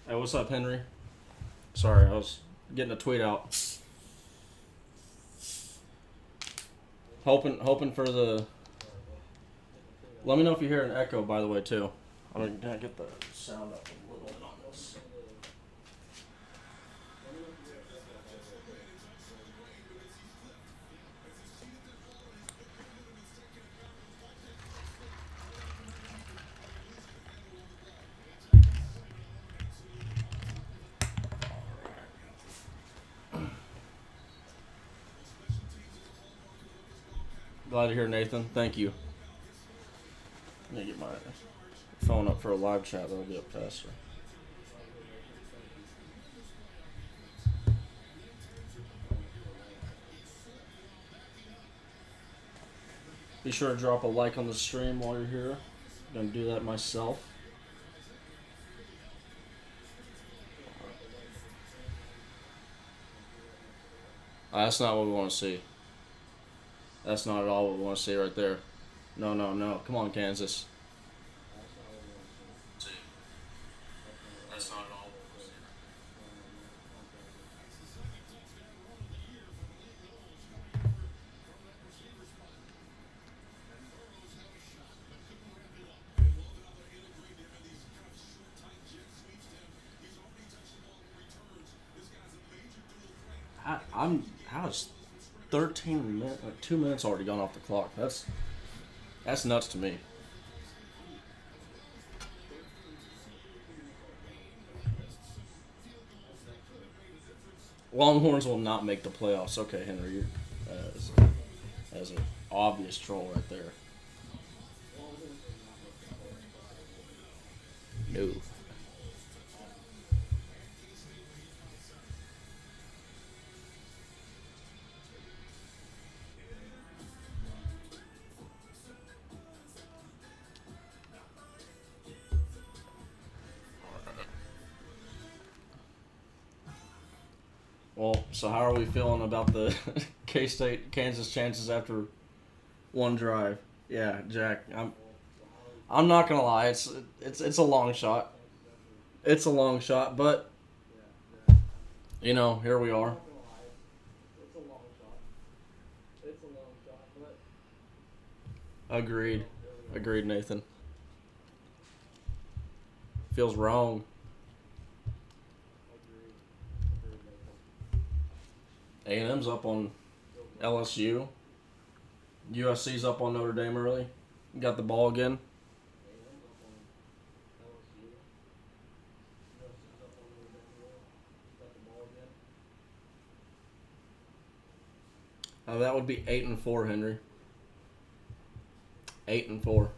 Hey, what's up, Henry? Sorry, I was getting a tweet out. Hoping for the. Let me know if you hear an echo, by the way, too. I'm gonna get the sound up a little bit on this. Glad to hear, Nathan. Thank you. Let me get my phone up for a live chat. That'll be up faster. Be sure to drop a like on the stream while you're here. I'm gonna do that myself. That's not what we want to see. That's not at all what we want to see right there. No, no, no. Come on, Kansas. That's not at all. I'm how is 13 minutes, 2 minutes already gone off the clock. That's nuts to me. Longhorns will not make the playoffs. Okay, Henry, you're as an obvious troll right there. No. Well, so how are we feeling about the K-State Kansas chances after one drive? Yeah, Jack, I'm not gonna lie, it's a long shot. It's a long shot, but here we are. Agreed, agreed, Nathan. Feels wrong. A&M's up on LSU. USC's up on Notre Dame early. Got the ball again. That would be 8-4, Henry. 8-4.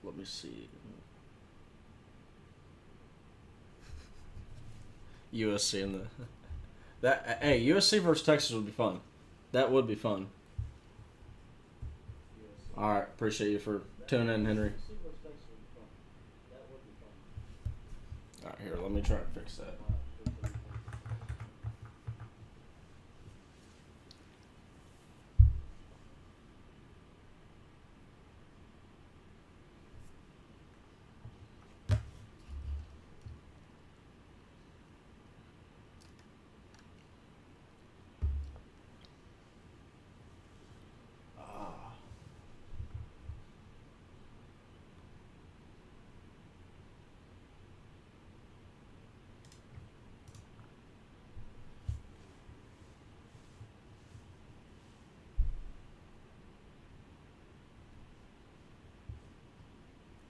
Let me see. USC in the USC versus Texas would be fun. That would be fun. All right, appreciate you for tuning in, Henry. All right, here, let me try and fix that.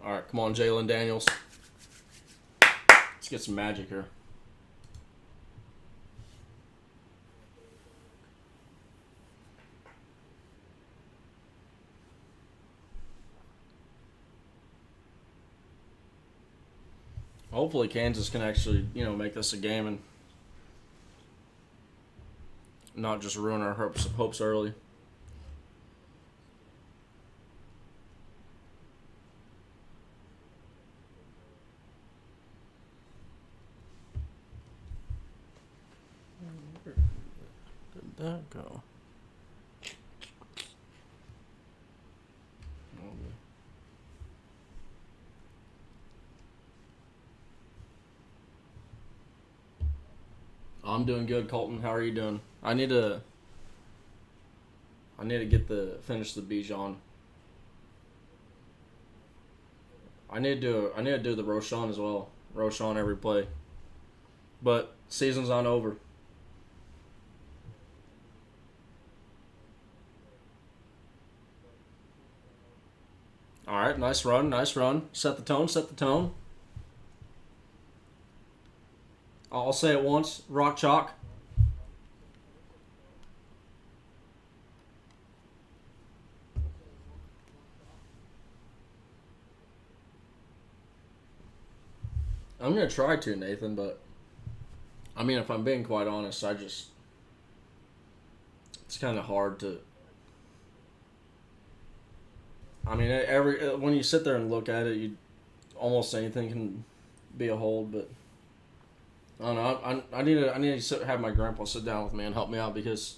All right, come on, Jalen Daniels. Let's get some magic here. Hopefully Kansas can actually, make this a game and not just ruin our hopes early. that go? I'm doing good, Colton. How are you doing? I need to finish the Bijan. I need to do the Roshan as well. Roshan every play. But season's not over. All right, nice run, nice run. Set the tone, set the tone. I'll say it once. Rock chalk. I'm gonna try to, Nathan, but I mean, if I'm being quite honest, it's kind of hard to. I mean, every when you sit there and look at it, you almost anything can be a hold, but I don't know. I need to have my grandpa sit down with me and help me out because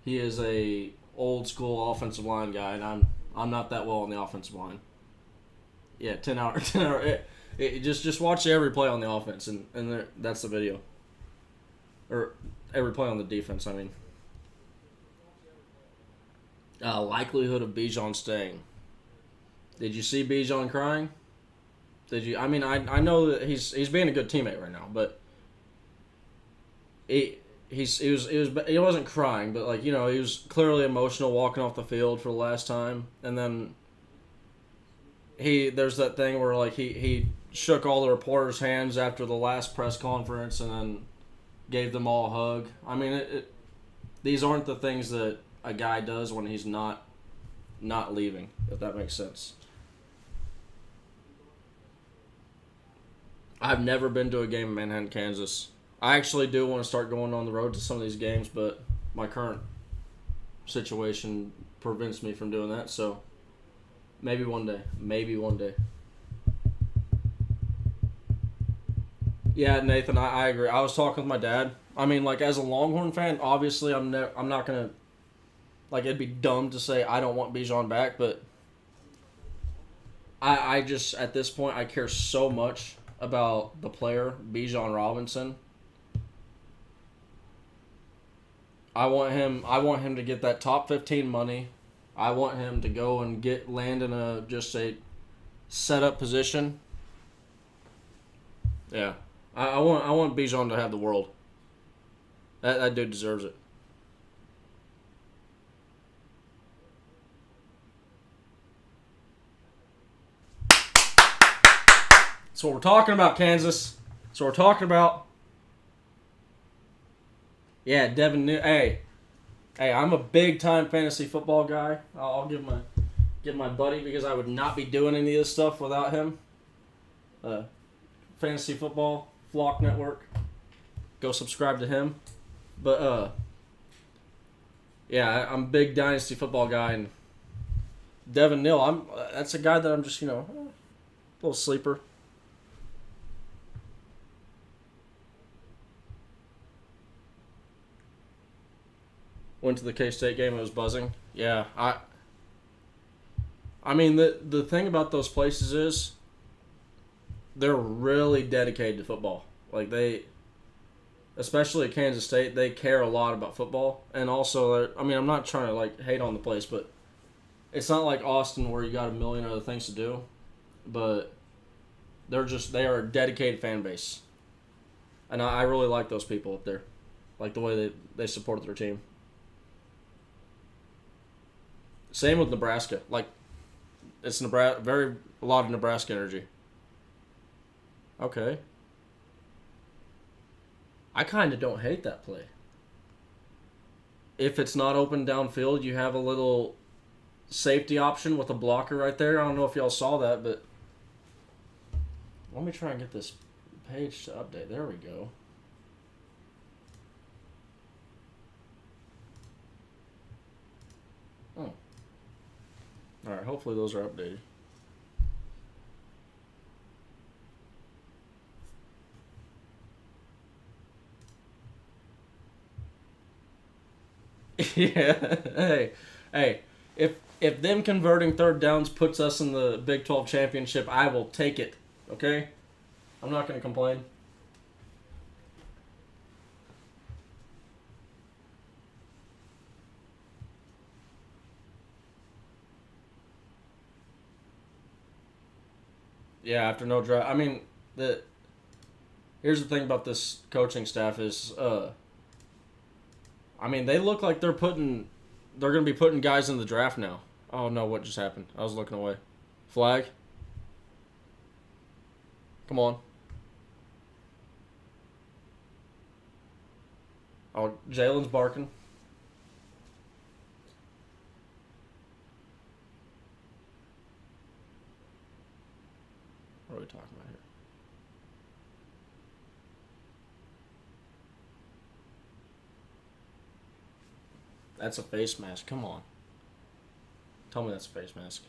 he is a old school offensive line guy, and I'm not that well on the offensive line. Yeah, 10 hour, 10 hour. Just watch every play on the offense, and that's the video, or every play on the defense. I mean, likelihood of Bijan staying. Did you see Bijan crying? Did you? I mean, I know that he's being a good teammate right now, but he wasn't crying, but like he was clearly emotional walking off the field for the last time, and then there's that thing where like he shook all the reporters' hands after the last press conference, and then gave them all a hug. I mean, these aren't the things that a guy does when he's not leaving, if that makes sense. I've never been to a game in Manhattan, Kansas. I actually do want to start going on the road to some of these games, but my current situation prevents me from doing that, so maybe one day. Maybe one day. Yeah, Nathan, I agree. I was talking with my dad. I mean, like, as a Longhorn fan, obviously I'm not going to, like, it'd be dumb to say I don't want Bijan back, but I just, at this point, I care so much about the player, Bijan Robinson. I want him to get that top 15 money. I want him to go and land in a set up position. Yeah. I want Bijan to have the world. That dude deserves it. That's what we're talking about, Kansas. That's what we're talking about. Yeah, Devin. Hey, I'm a big time fantasy football guy. I'll give my buddy because I would not be doing any of this stuff without him. Fantasy football Flock Network. Go subscribe to him. But yeah, I'm a big dynasty football guy, and Devin Neal. That's a guy that I'm just a little sleeper. Went to the K-State game. It was buzzing. Yeah, I mean the thing about those places is they're really dedicated to football. Like especially at Kansas State, they care a lot about football. And also, I mean, I'm not trying to like hate on the place, but it's not like Austin where you got a million other things to do. But they are a dedicated fan base, and I really like those people up there, like the way they support their team. Same with Nebraska. Like, it's a lot of Nebraska energy. Okay. I kind of don't hate that play. If it's not open downfield, you have a little safety option with a blocker right there. I don't know if y'all saw that, but let me try and get this page to update. There we go. Oh. Alright, hopefully those are updated. Yeah. Hey, hey. If them converting third downs puts us in the Big 12 championship, I will take it. Okay, I'm not gonna complain. Yeah, after no draft. I mean, the here's the thing about this coaching staff is, I mean, they look like they're gonna be putting guys in the draft now. Oh no, what just happened? I was looking away. Flag. Come on. Oh, Jalen's barking. What are we talking about here? That's a face mask. Come on. Tell me that's a face mask.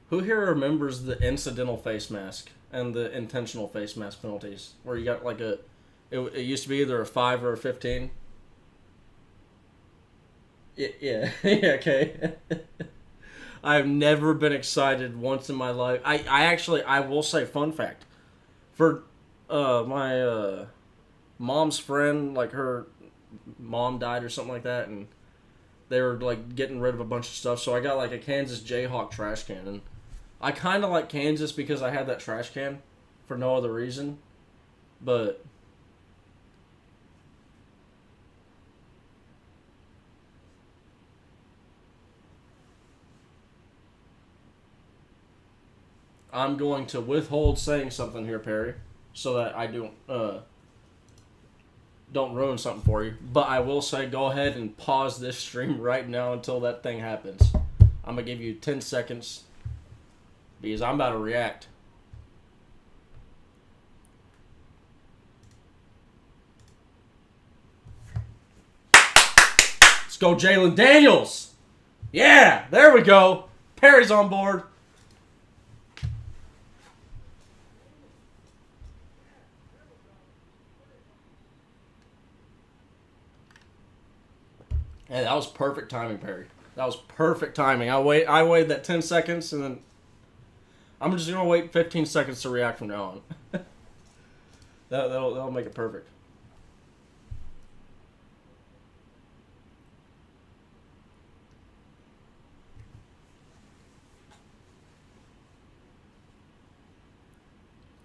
Who here remembers the incidental face mask and the intentional face mask penalties, where you got like it used to be either a 5 or a 15? Yeah, yeah, okay. I've never been excited once in my life. I actually, I will say, fun fact. For my mom's friend, like her mom died or something like that, and they were like getting rid of a bunch of stuff. So I got like a Kansas Jayhawk trash can, and I kind of like Kansas because I had that trash can for no other reason. But I'm going to withhold saying something here, Perry, so that I don't ruin something for you. But I will say, go ahead and pause this stream right now until that thing happens. I'm gonna give you 10 seconds because I'm about to react. Let's go, Jalen Daniels. Yeah, there we go. Perry's on board. Hey, that was perfect timing, Perry. That was perfect timing. I waited that 10 seconds, and then I'm just gonna wait 15 seconds to react from now on. That'll make it perfect.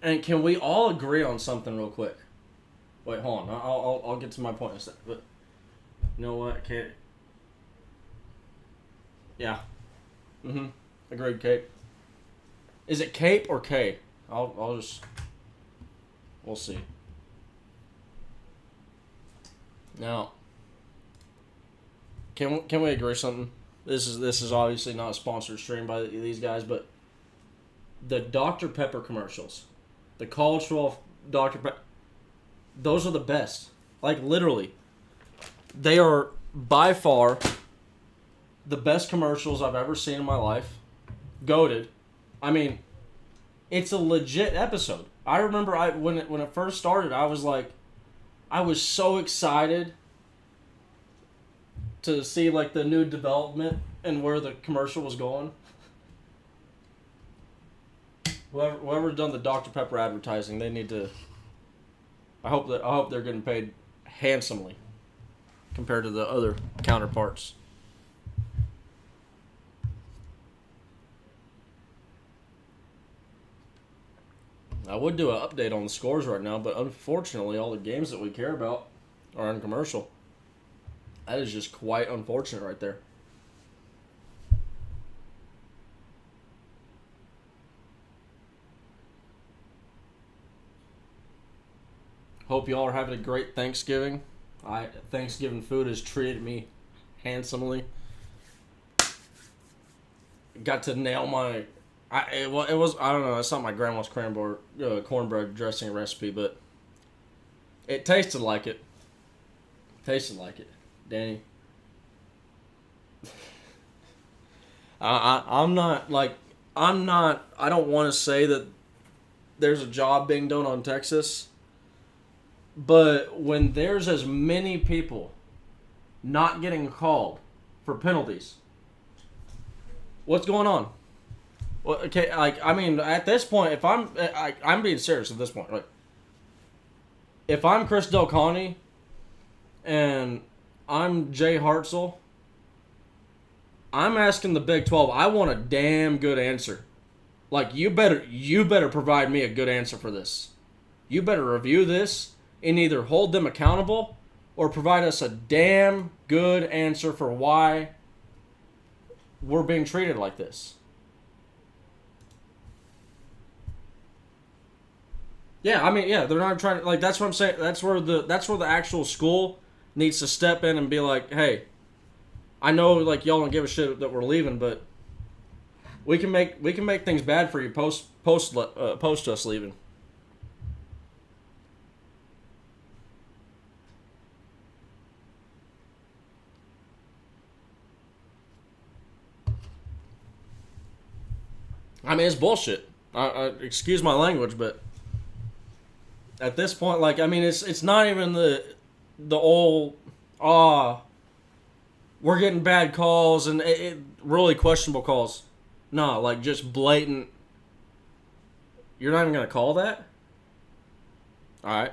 And can we all agree on something real quick? Wait, hold on. I'll get to my point in a sec. But you know what? Can't. Yeah. Mm-hmm. Agreed, Cape. Is it Cape or K? I'll just. We'll see. Now, can we agree something? This is obviously not a sponsored stream by these guys, but the Dr. Pepper commercials, the College 12 Dr. Pepper, those are the best. Like literally, they are by far the best commercials I've ever seen in my life. Goated. I mean, it's a legit episode. I remember when it first started, I was like, I was so excited to see like the new development and where the commercial was going. Whoever's done the Dr. Pepper advertising, they need to. I hope they're getting paid handsomely compared to the other counterparts. I would do an update on the scores right now, but unfortunately, all the games that we care about are on commercial. That is just quite unfortunate right there. Hope y'all are having a great Thanksgiving. Thanksgiving food has treated me handsomely. Got to nail my. It was I don't know. It's not my grandma's cornbread dressing recipe, but it tasted like it. Tasted like it, Danny. I'm not like I'm not. I don't want to say that there's a job being done on Texas. But when there's as many people not getting called for penalties, what's going on? Well, okay, like I mean, at this point, if I'm being serious at this point, like if I'm Chris Del Conte and I'm Jay Hartzell, I'm asking the Big 12. I want a damn good answer. Like you better provide me a good answer for this. You better review this and either hold them accountable or provide us a damn good answer for why we're being treated like this. Yeah, I mean, yeah, they're not trying to like. That's what I'm saying. That's where the actual school needs to step in and be like, hey, I know like y'all don't give a shit that we're leaving, but we can make things bad for you post us leaving. I mean, it's bullshit. Excuse my language, but at this point, like, I mean, it's not even the old we're getting bad calls and really questionable calls. No, like just blatant. You're not even gonna call that. All right.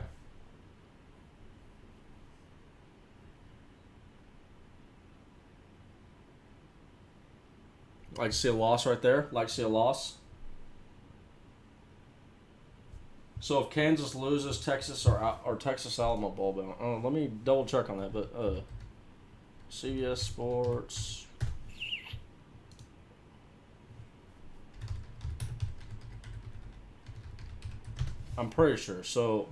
Like to see a loss right there. Like to see a loss. So if Kansas loses, Texas or Texas Alamo Bowl bound. Let me double check on that. But CBS Sports. I'm pretty sure. So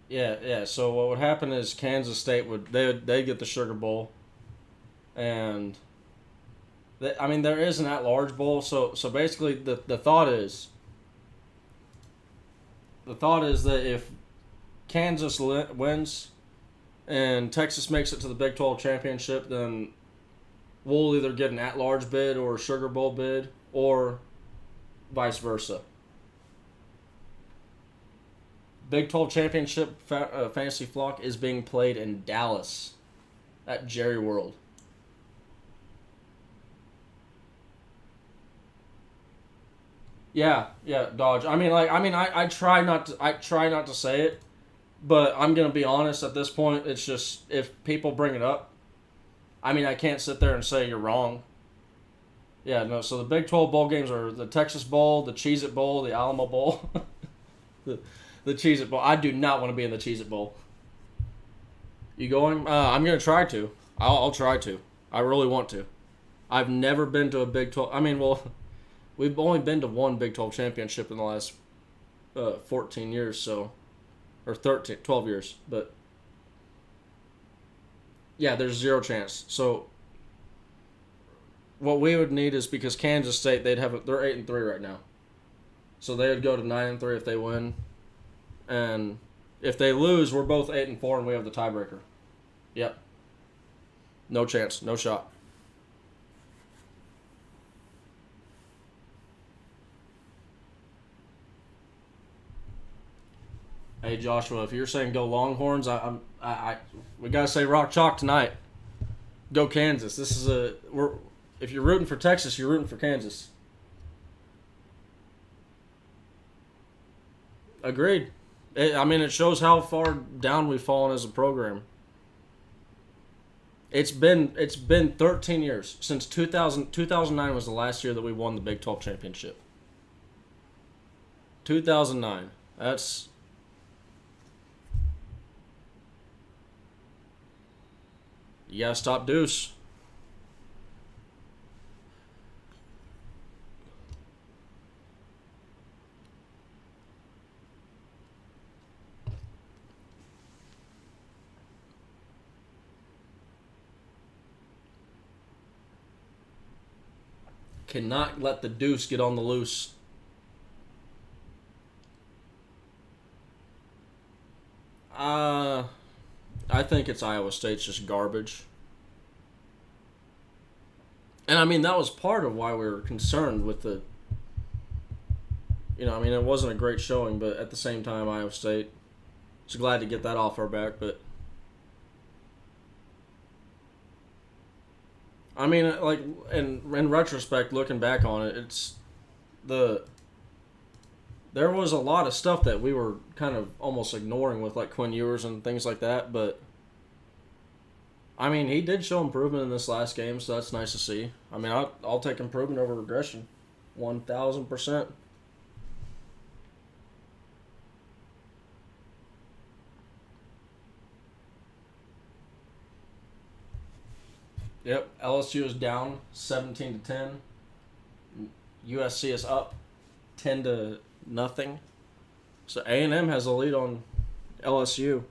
yeah. So what would happen is Kansas State they'd get the Sugar Bowl, and I mean there is an at-large bowl. So basically the thought is that if Kansas wins and Texas makes it to the Big 12 championship, then we'll either get an at-large bid or a Sugar Bowl bid, or vice versa. Big 12 championship fantasy flock is being played in Dallas at Jerry World. Yeah, Dodge. I try not to say it, but I'm gonna be honest. At this point, it's just if people bring it up, I mean, I can't sit there and say you're wrong. Yeah, no. So the Big 12 bowl games are the Texas Bowl, the Cheez-It Bowl, the Alamo Bowl, the the Cheez-It Bowl. I do not want to be in the Cheez-It Bowl. You going? I'm gonna try to. I'll try to. I really want to. I've never been to a Big 12. I mean, well, we've only been to one Big 12 championship in the last 14 years, so or 13, 12 years. But yeah, there's zero chance. So what we would need is because Kansas State they're 8-3 right now, so they would go to 9-3 if they win, and if they lose, we're both 8-4 and we have the tiebreaker. Yep, no chance, no shot. Hey Joshua, if you're saying go Longhorns, we gotta say rock chalk tonight. Go Kansas. This is we're if you're rooting for Texas, you're rooting for Kansas. Agreed. I mean, it shows how far down we've fallen as a program. It's been 13 years since 2009 was the last year that we won the Big 12 championship. 2009. That's You gotta stop Deuce. Cannot let the Deuce get on the loose. Uh, I think it's Iowa State's just garbage. And I mean, that was part of why we were concerned with the. I mean, it wasn't a great showing, but at the same time, Iowa State. So glad to get that off our back, but. I mean, like, in retrospect, looking back on it, it's the. There was a lot of stuff that we were kind of almost ignoring with, like, Quinn Ewers and things like that, but. I mean, he did show improvement in this last game, so that's nice to see. I mean, I'll take improvement over regression. 1,000%. Yep, LSU is down 17-10. USC is up 10-0. So A&M has a lead on LSU.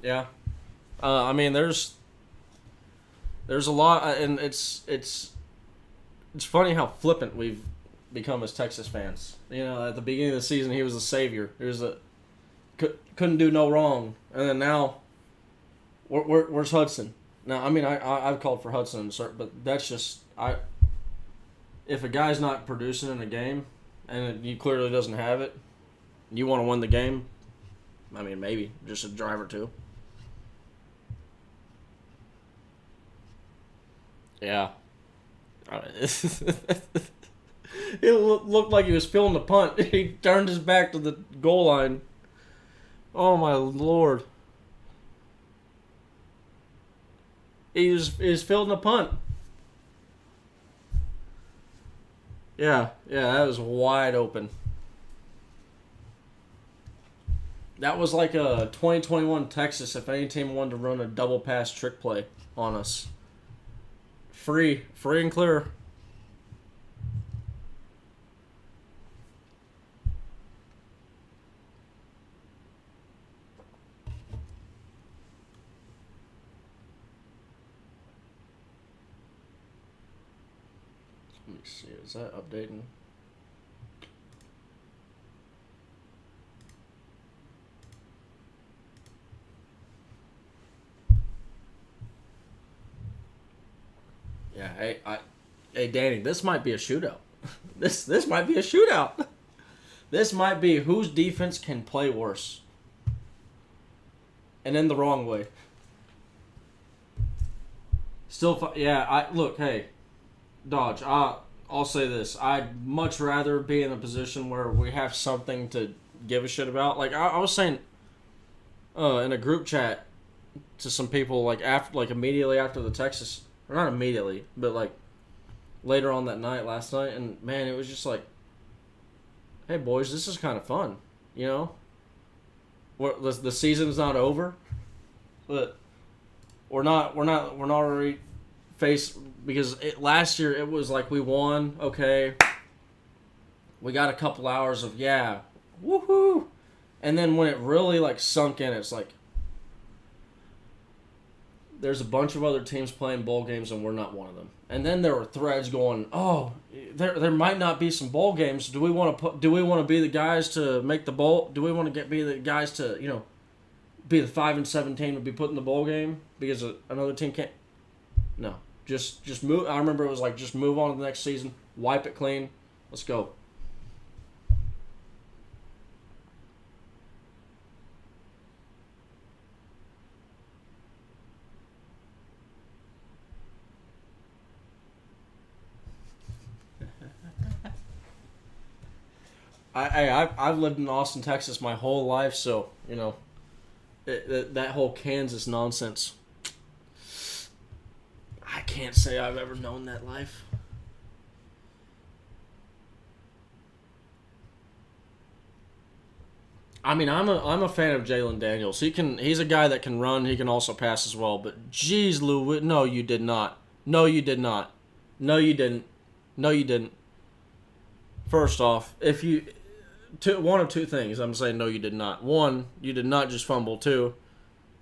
Yeah, I mean, there's a lot, and it's funny how flippant we've become as Texas fans. At the beginning of the season, he was a savior. He was couldn't do no wrong, and then now, where's Hudson? Now, I mean, I've called for Hudson, but that's just if a guy's not producing in a game, and he clearly doesn't have it, you want to win the game. I mean, maybe just a drive or two. Yeah. It looked like he was feeling the punt. He turned his back to the goal line. Oh, my Lord. He's feeling the punt. Yeah, that was wide open. That was like a 2021 Texas if any team wanted to run a double pass trick play on us. Free and clear. Let me see, is that updating? Yeah, hey, Danny, this might be a shootout. This might be a shootout. This might be whose defense can play worse, and in the wrong way. Still, yeah. Look, hey, Dodge. I'll say this: I'd much rather be in a position where we have something to give a shit about. Like I was saying, in a group chat to some people, like immediately after the Texas, or not immediately, but like later on that night, last night, and man, it was just like, hey boys, this is kind of fun, the season's not over, but we're not already faced because last year it was like we won, okay, we got a couple hours of woohoo, and then when it really like sunk in, it's like there's a bunch of other teams playing bowl games and we're not one of them. And then there were threads going, oh, there might not be some bowl games. Do we want to be the guys to make the bowl? Do we want to be the guys to be the 5-7 team to be put in the bowl game because another team can't? No, just move. I remember it was like just move on to the next season, wipe it clean, let's go. I've lived in Austin, Texas my whole life, so that whole Kansas nonsense. I can't say I've ever known that life. I mean, I'm a fan of Jalen Daniels. He's a guy that can run. He can also pass as well. But geez, Lou, no, you did not. No, you did not. No, you didn't. No, you didn't. First off, one of two things, I'm saying no, you did not. One, you did not just fumble. Two,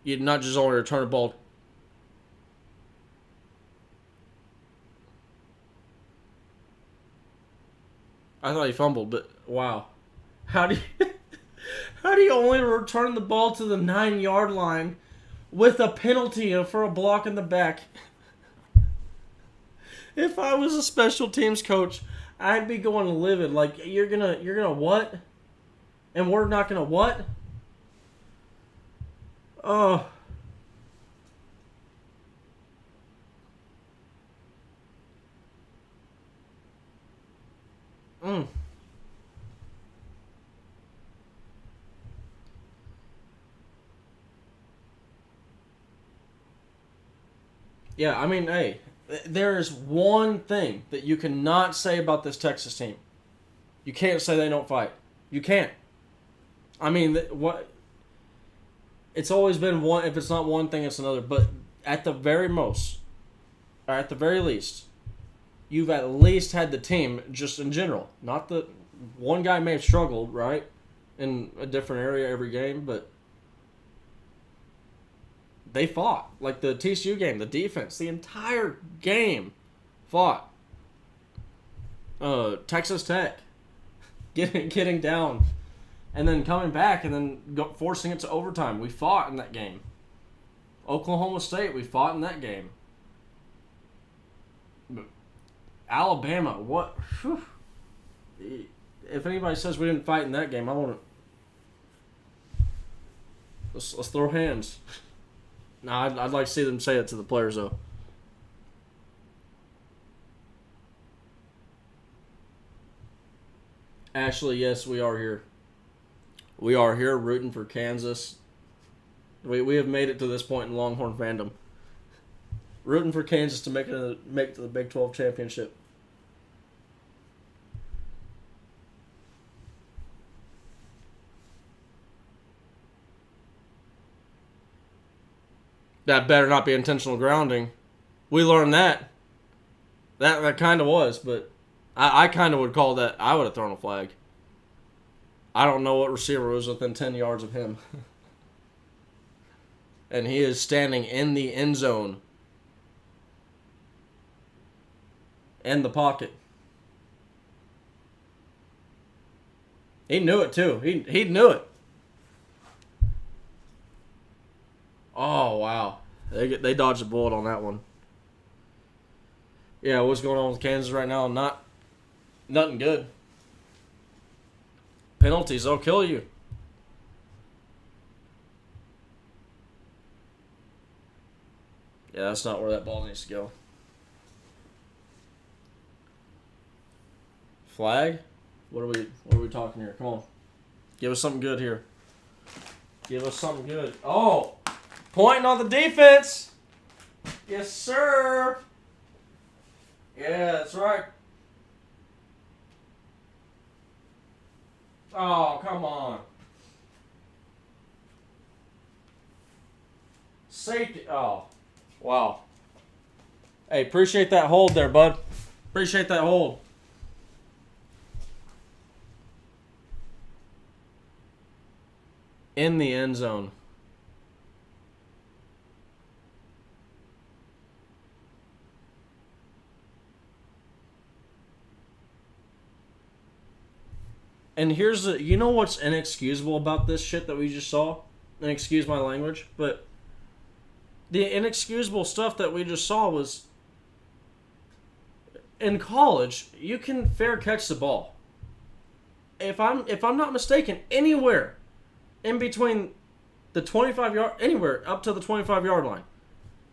you did not just only return the ball. I thought he fumbled, but wow, how do you only return the ball to the 9-yard line with a penalty for a block in the back. If I was a special teams coach, I'd be going livid. Like, you're gonna what? And we're not gonna what? Oh. Mm. Yeah, I mean, hey, there is one thing that you cannot say about this Texas team. You can't say they don't fight. You can't. I mean, what? It's always been one. If it's not one thing, it's another. But at the very most, or at the very least, you've at least had the team just in general. Not the one guy may have struggled, right, in a different area every game, but they fought. Like the TCU game, the defense, the entire game fought. Texas Tech getting down and then coming back and then forcing it to overtime. We fought in that game. Oklahoma State, we fought in that game. Alabama, what? Whew. If anybody says we didn't fight in that game, I want to. Let's throw hands. No, I'd like to see them say it to the players, though. Ashley, yes, we are here. We are here rooting for Kansas. We have made it to this point in Longhorn fandom. Rooting for Kansas to make it to the Big 12 championship. That better not be intentional grounding. We learned that. That kind of was, but I kind of would call that. I would have thrown a flag. I don't know what receiver was within 10 yards of him. And he is standing in the end zone. In the pocket. He knew it too. He knew it. Oh, wow. They dodged a bullet on that one. Yeah, what's going on with Kansas right now? Nothing good. Penalties, they'll kill you. Yeah, that's not where that ball needs to go. Flag? What are we talking here? Come on. Give us something good here. Give us something good. Oh! Pointing on the defense. Yes, sir. Yeah, that's right. Oh, come on. Safety. Oh, wow. Hey, appreciate that hold there, bud. Appreciate that hold. In the end zone. And here's the, you know what's inexcusable about this shit that we just saw? And excuse my language, but the inexcusable stuff that we just saw was in college, you can fair catch the ball. If I'm not mistaken, anywhere in between the 25-yard, anywhere up to the 25-yard line,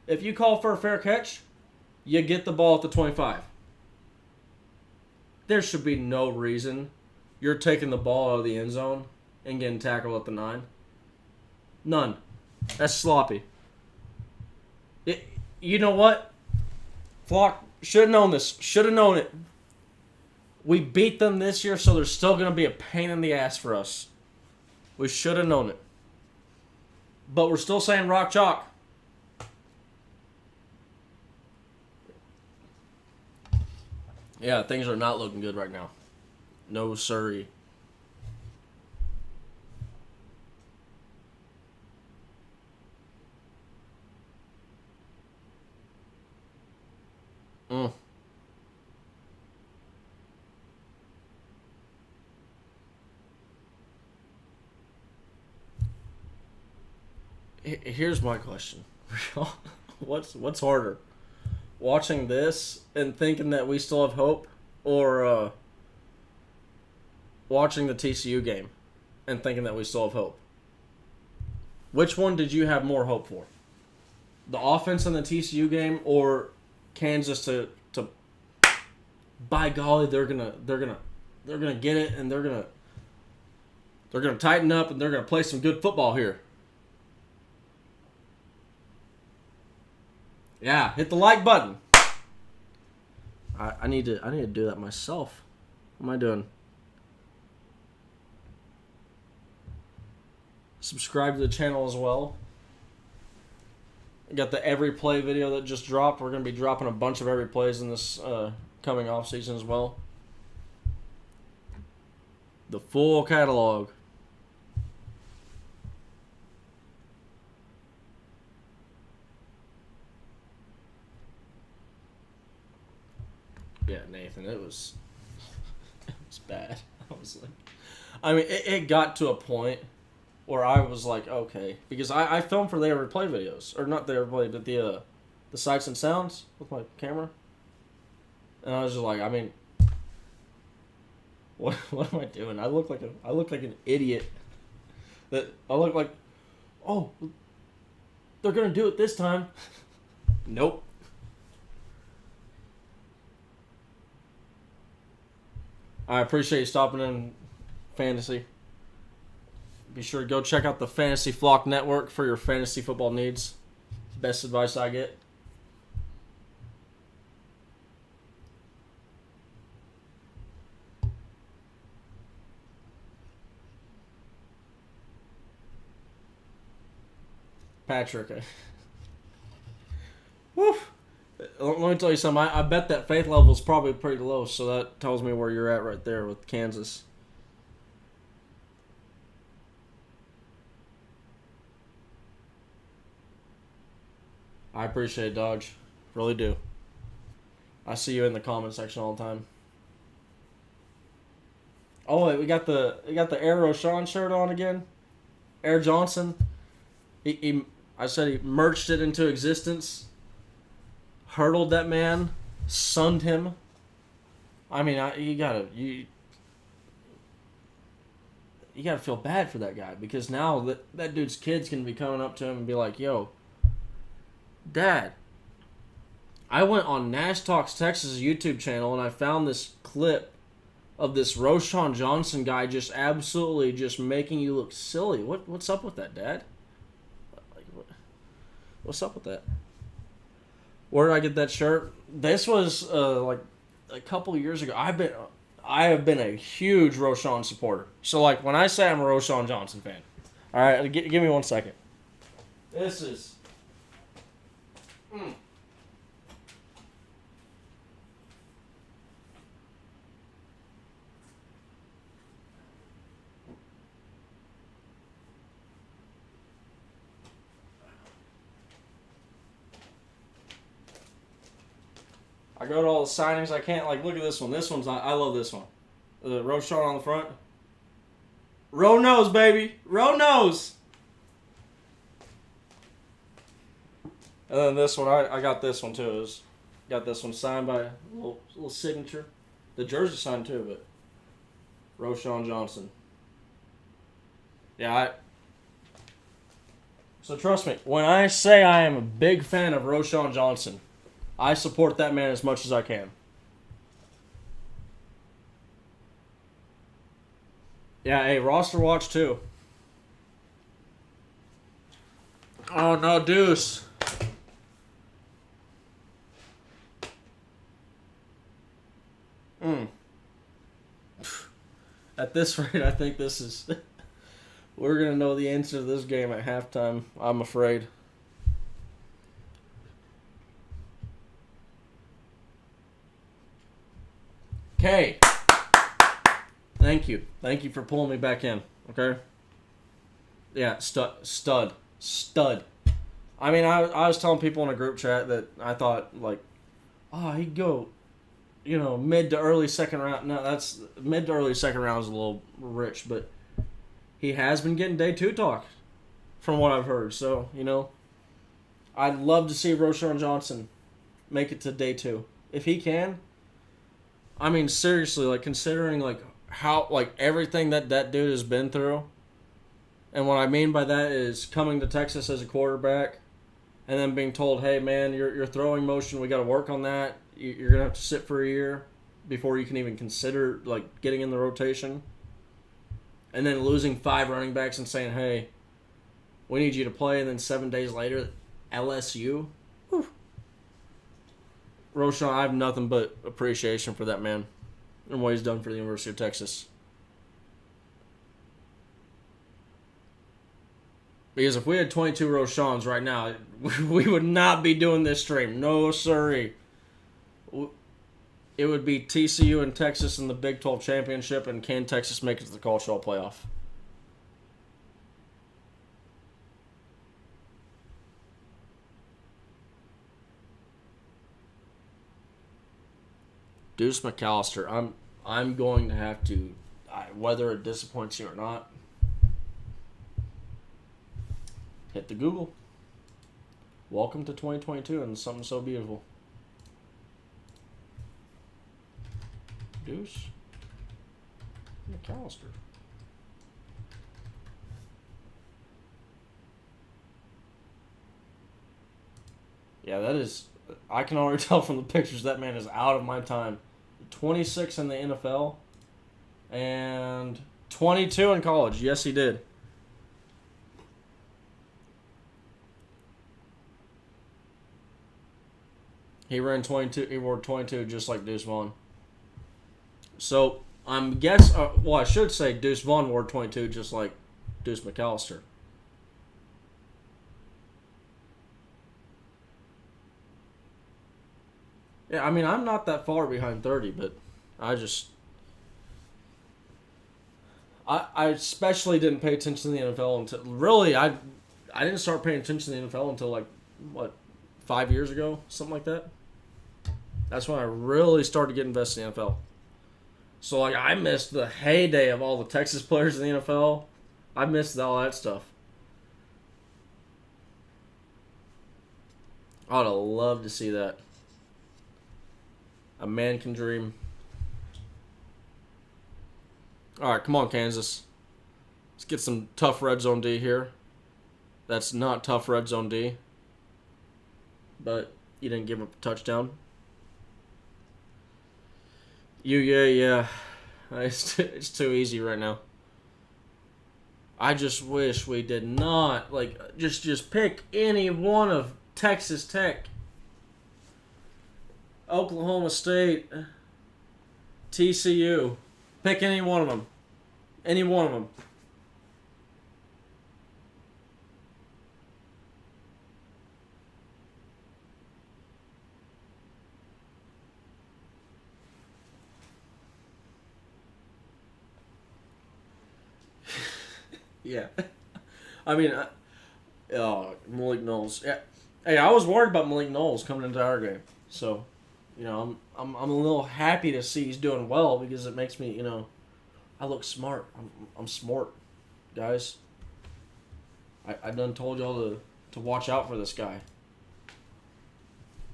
if you call for a fair catch, you get the ball at the 25. There should be no reason you're taking the ball out of the end zone and getting tackled at the 9. None. That's sloppy. You know what? Flock should have known this. Should have known it. We beat them this year, so they're still going to be a pain in the ass for us. We should have known it. But we're still saying rock chalk. Yeah, things are not looking good right now. No siree. Mm. Here's my question. What's harder? Watching this and thinking that we still have hope, or watching the TCU game and thinking that we still have hope? Which one did you have more hope for? The offense in the TCU game, or Kansas to by golly, they're gonna get it, and they're gonna tighten up, and they're gonna play some good football here. Yeah, hit the like button. I need to do that myself. What am I doing? Subscribe to the channel as well. Got the every play video that just dropped. We're gonna be dropping a bunch of every plays in this coming off season as well. The full catalog. Yeah, Nathan, it was bad. I was like, I mean, it got to a point where I was like, okay, because I filmed for the every play videos, or not the every play, but the sights and sounds with my camera, and I was just like, I mean, what am I doing? I look like an idiot. That I look like, oh, they're gonna do it this time. Nope. I appreciate you stopping in, Fantasy. Be sure to go check out the Fantasy Flock Network for your fantasy football needs. Best advice I get. Patrick. Woo! Let me tell you something. I bet that faith level is probably pretty low, so that tells me where you're at right there with Kansas. I appreciate it, Dodge. Really do. I see you in the comment section all the time. Oh, wait, we got the Air Roshan shirt on again. Air Johnson. I said he merged it into existence. Hurdled that man. Sunned him. I mean, you gotta feel bad for that guy, because now that dude's kids can be coming up to him and be like, yo, Dad, I went on Nash Talks Texas YouTube channel and I found this clip of this Roschon Johnson guy just absolutely just making you look silly. What's up with that, Dad? What's up with that? Where did I get that shirt? This was like a couple of years ago. I have been a huge Roschon supporter. So like when I say I'm a Roschon Johnson fan, all right, give me 1 second. This is. I go to all the signings. I can't, like, look at this one. This one's, I love this one. The Roschon on the front. Row nose, baby. Row nose. And then this one, I got this one too. Got this one signed by a little signature. The jersey signed too, but Roschon Johnson. Yeah, so trust me, when I say I am a big fan of Roschon Johnson, I support that man as much as I can. Yeah, hey, roster watch too. Oh no, Deuce. At this rate, I think this is... We're going to know the answer to this game at halftime, I'm afraid. Okay. Thank you. Thank you for pulling me back in, okay? Yeah, stud. I mean, I was telling people in a group chat that I thought, like, he'd go, mid to early second round. No, that's mid to early second round is a little rich, but he has been getting day 2 talk. from what I've heard. So, I'd love to see Roschon Johnson make it to day 2. If he can, I mean, seriously, like, considering, like, how, like, everything that dude has been through, and what I mean by that is coming to Texas as a quarterback and then being told, hey, man, your throwing motion, we got to work on that. You're going to have to sit for a year before you can even consider, like, getting in the rotation. And then losing 5 running backs and saying, hey, we need you to play, and then 7 days later, LSU. Whew. Roschon, I have nothing but appreciation for that man and what he's done for the University of Texas. Because if we had 22 Roschons right now, we would not be doing this stream. No, sirree. It would be TCU and Texas in the Big 12 championship, and can Texas make it to the College Football Playoff? Deuce McAllister, I'm going to have to, whether it disappoints you or not, hit the Google. Welcome to 2022 and something so beautiful. Deuce McAllister. Yeah, that is. I can already tell from the pictures that man is out of my time. 26 in the NFL and 22 in college. Yes, he did. He ran 22. He wore 22 just like Deuce Vaughn. So I should say Deuce Vaughn wore 22 just like Deuce McAllister. Yeah, I mean, I'm not that far behind 30, but I especially didn't pay attention to the NFL until, really, I didn't start paying attention to the NFL until, like, 5 years ago? Something like that. That's when I really started getting invested in the NFL. So, like, I missed the heyday of all the Texas players in the NFL. I missed all that stuff. I would have loved to see that. A man can dream. All right, come on, Kansas. Let's get some tough red zone D here. That's not tough red zone D. But you didn't give up a touchdown. Yeah. It's too easy right now. I just wish we did not, like, just pick any one of Texas Tech, Oklahoma State, TCU. Pick any one of them. Any one of them. Yeah. I mean, Malik Knowles. Yeah. Hey, I was worried about Malik Knowles coming into our game. So, I'm a little happy to see he's doing well because it makes me, I look smart. I'm smart, guys. I done told y'all to watch out for this guy.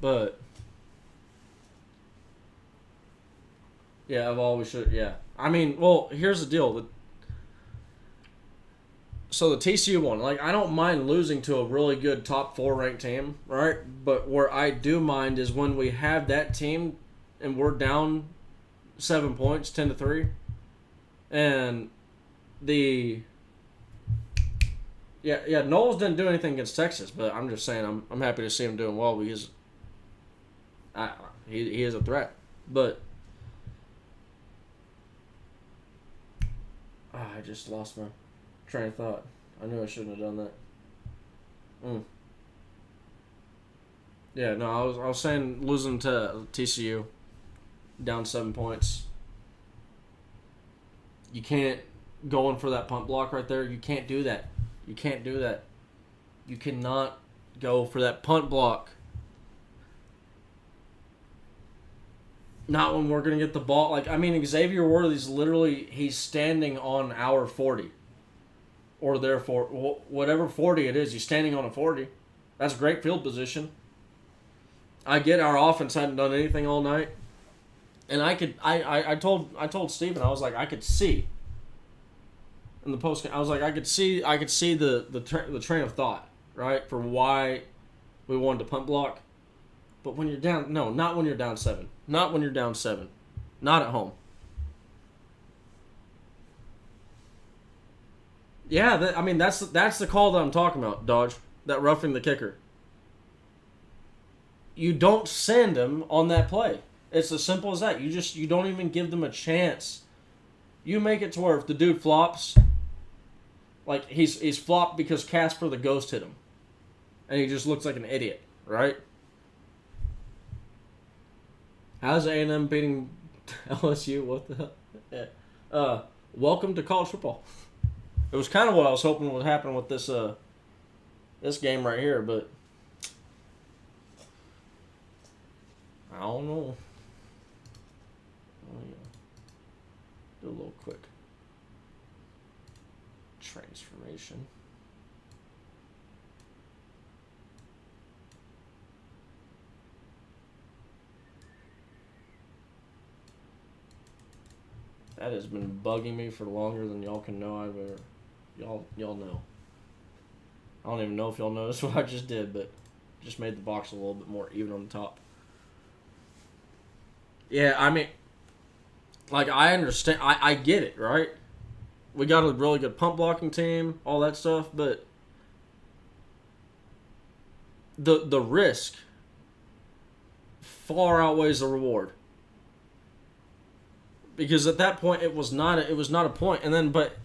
But yeah, I've always should. Yeah, I mean, well, here's the deal. So the TCU one, like, I don't mind losing to a really good top 4 ranked team, right? But where I do mind is when we have that team and we're down 7 points, 10-3, and Knowles didn't do anything against Texas, but I'm just saying I'm happy to see him doing well because he is a threat. But I just lost my train of thought. I knew I shouldn't have done that. Yeah, no, I was saying losing to TCU, down 7 points. You can't go in for that punt block right there. You can't do that. You can't do that. You cannot go for that punt block. Not when we're going to get the ball. Like, I mean, Xavier Worthy's literally, he's standing on our 40. or therefore whatever 40 it is. He's standing on a 40. That's great field position. I get our offense hadn't done anything all night, and I told Steven, I was like, I could see in the post. I was like, I could see the train of thought, right, for why we wanted to punt block. But when you're down, no, not when you're down 7. Not when you're down 7. Not at home. Yeah, that's the call that I'm talking about, Dodge. That roughing the kicker. You don't send him on that play. It's as simple as that. You don't even give them a chance. You make it to where if the dude flops, like he's flopped because Casper the Ghost hit him, and he just looks like an idiot, right? How's A&M beating LSU? What the hell? Yeah. Welcome to college football. It was kind of what I was hoping would happen with this game right here, but I don't know. Oh, yeah. Do a little quick transformation. That has been bugging me for longer than y'all can know. Y'all know. I don't even know if y'all noticed what I just did, but just made the box a little bit more even on the top. Yeah, I mean, like, I understand. I get it, right? We got a really good punt blocking team, all that stuff, but the risk far outweighs the reward. Because at that point, it was not a point. And then, but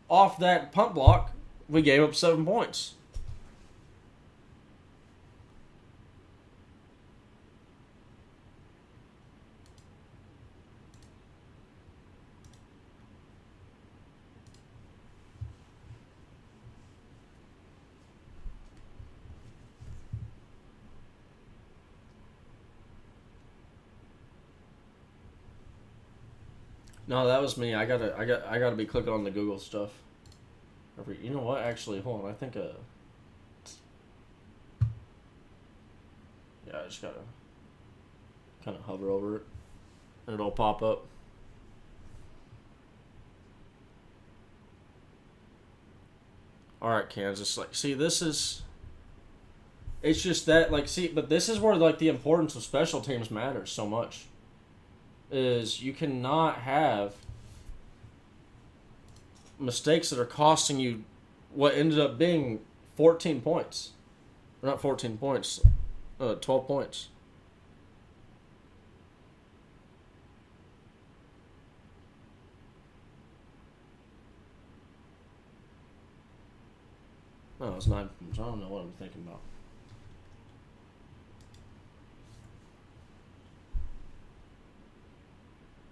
off that punt block, we gave up 7 points. No, that was me. I gotta be clicking on the Google stuff. You know what? Actually, hold on. I think yeah, I just gotta kind of hover over it, and it'll pop up. All right, Kansas. Like, see, this is. It's just that, like, see, but this is where, like, the importance of special teams matters so much. Is you cannot have mistakes that are costing you what ended up being 14 points. Or not 14 points, 12 points. No, it's 9 points. I don't know what I'm thinking about.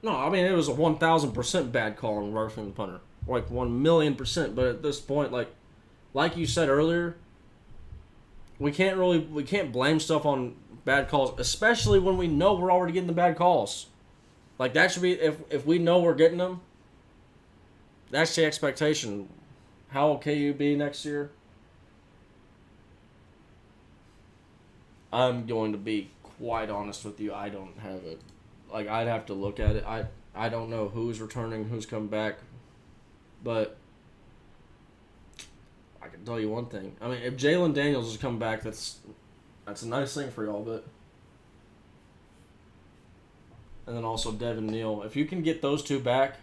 No, I mean, it was a 1,000% bad call on roughing the punter. Like, 1,000,000%. But at this point, like you said earlier, we can't blame stuff on bad calls, especially when we know we're already getting the bad calls. Like, that should be, if we know we're getting them, that's the expectation. How will KU be next year? I'm going to be quite honest with you. I don't have it. Like, I'd have to look at it. I don't know who's returning, who's come back. But I can tell you one thing. I mean, if Jalen Daniels has come back, that's a nice thing for y'all. But and then also Devin Neal. If you can get those two back,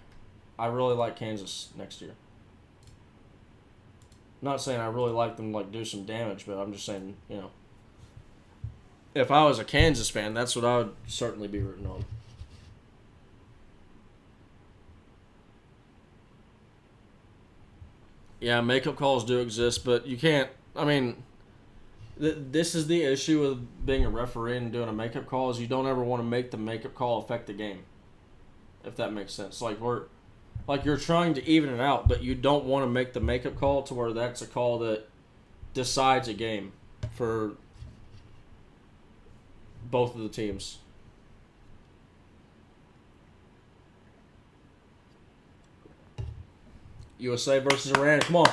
I really like Kansas next year. Not saying I really like them to, like, do some damage, but I'm just saying, you know, if I was a Kansas fan, that's what I would certainly be rooting on. Yeah, makeup calls do exist, but you can't. I mean, this is the issue with being a referee and doing a makeup call is you don't ever want to make the makeup call affect the game. If that makes sense, like you're trying to even it out, but you don't want to make the makeup call to where that's a call that decides a game for both of the teams. USA versus Iran. Come on.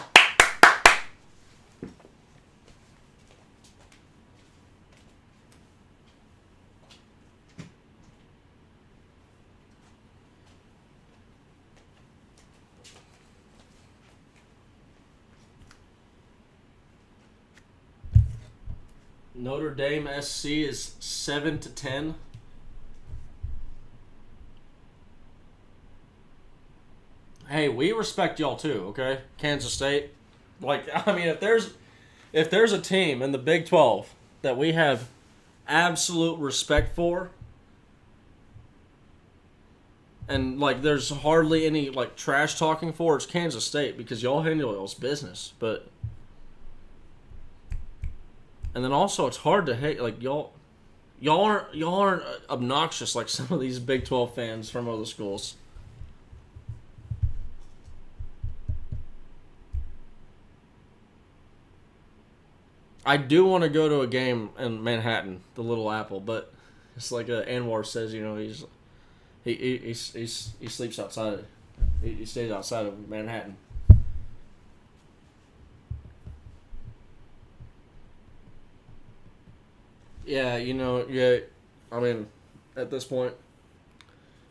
Notre Dame SC is 7-10. Hey, we respect y'all too, okay? Kansas State. Like, I mean, if there's a team in the Big 12 that we have absolute respect for, and like there's hardly any like trash talking for, it's Kansas State, because y'all handle y'all's business. But and then also it's hard to hate, like y'all aren't obnoxious like some of these Big 12 fans from other schools. I do want to go to a game in Manhattan, the Little Apple, but it's like Anwar says, he sleeps outside. He stays outside of Manhattan. Yeah, yeah. I mean, at this point,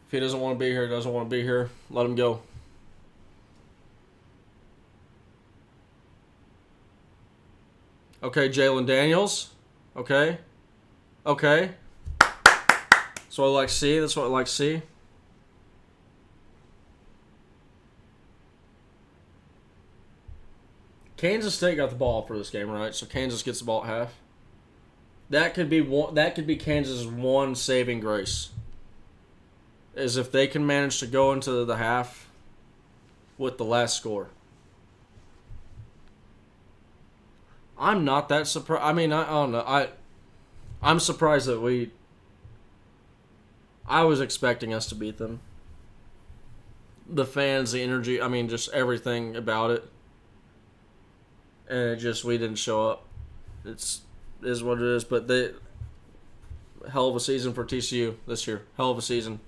if he doesn't want to be here, doesn't want to be here. Let him go. Okay, Jalen Daniels. Okay, okay. That's what I like to see. That's what I like to see. Kansas State got the ball for this game, right? So Kansas gets the ball at half. That could be one. That could be Kansas' one saving grace, is if they can manage to go into the half with the last score. I'm not that surprised. I mean, I don't know. I'm surprised that we. I was expecting us to beat them. The fans, the energy. I mean, just everything about it, and it just we didn't show up. It's is what it is. But they hell of a season for TCU this year. Hell of a season.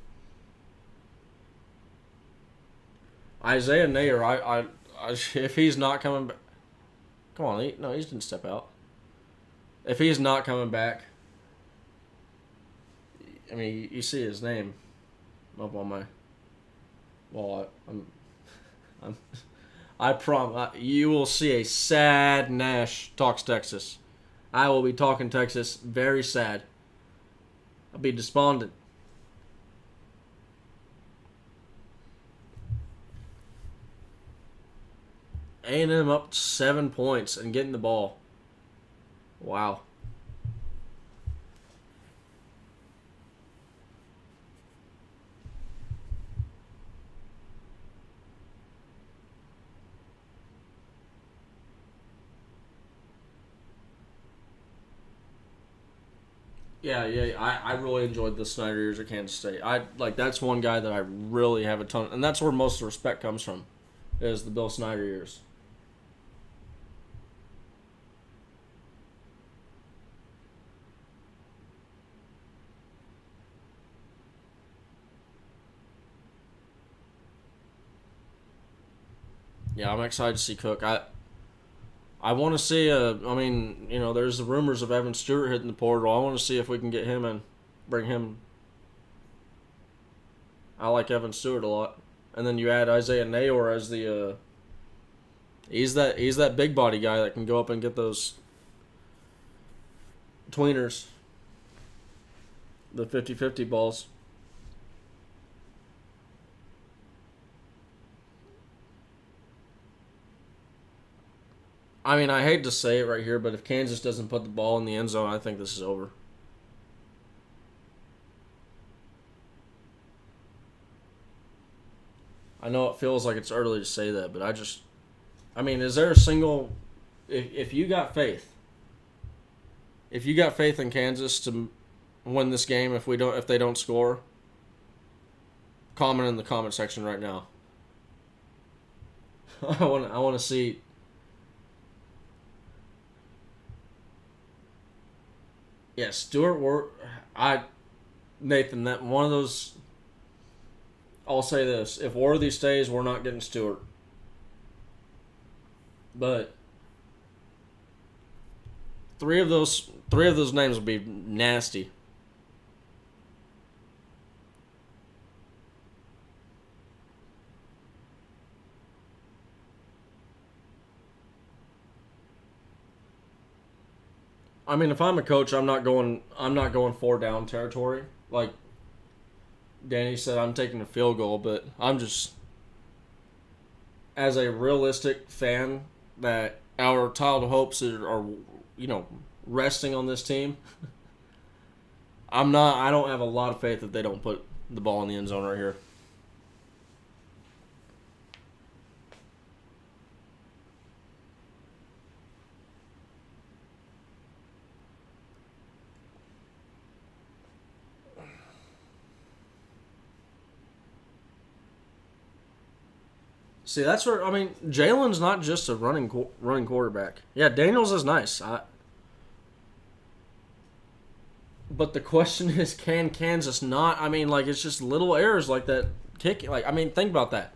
Isaiah Nayer, if he's not coming back, come on, no, he didn't step out. If he's not coming back, I mean, you see his name up on my wall. I'm, I promise you will see a sad Nash talks Texas. I will be talking Texas very sad. I'll be despondent. A&M up 7 points and getting the ball. Wow. Yeah, yeah. I really enjoyed the Snyder years at Kansas State. That's one guy that I really have a ton, and that's where most of the respect comes from, is the Bill Snyder years. Yeah, I'm excited to see Cook. I want to see I mean, there's the rumors of Evan Stewart hitting the portal. I want to see if we can get him and bring him. I like Evan Stewart a lot. And then you add Isaiah Nayor as the he's that big body guy that can go up and get those tweeners, the 50-50 balls. I mean, I hate to say it right here, but if Kansas doesn't put the ball in the end zone, I think this is over. I know it feels like it's early to say that, but I mean, is there a single, if you got faith, if you got faith in Kansas to win this game, if they don't score, comment in the comment section right now. I want to see. Yeah, Stewart Ward. Nathan, that one of those. I'll say this: if Worthy stays, we're not getting Stewart. But three of those names would be nasty. I mean, if I'm a coach, I'm not going 4 down territory. Like Danny said, I'm taking a field goal, but I'm just as a realistic fan that our childhood hopes are resting on this team. I don't have a lot of faith that they don't put the ball in the end zone right here. See, that's where Jalen's not just a running quarterback. Yeah, Daniels is nice. But the question is, can Kansas not? It's just little errors like that kick. Think about that.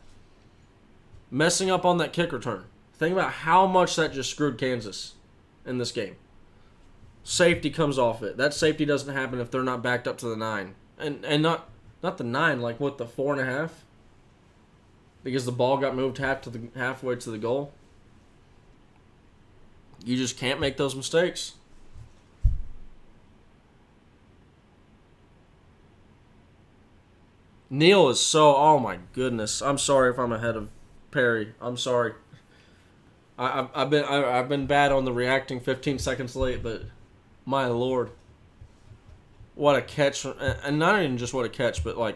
Messing up on that kick return. Think about how much that just screwed Kansas in this game. Safety comes off it. That safety doesn't happen if they're not backed up to the 9. And not the 9, like what, the 4.5? Because the ball got moved halfway to the goal. You just can't make those mistakes. Neal is oh my goodness. I'm sorry if I'm ahead of Perry. I'm sorry. I've been bad on the reacting 15 seconds late, but my lord, what a catch! And not even just what a catch, but like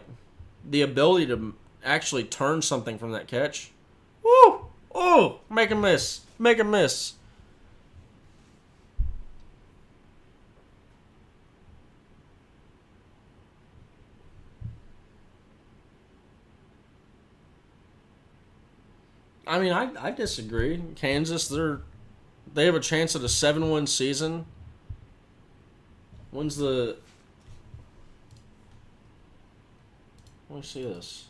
the ability to actually turn something from that catch. Woo! Oh, make a miss. I disagree. Kansas, they have a chance at a 7-win season. When's the? Let me see this.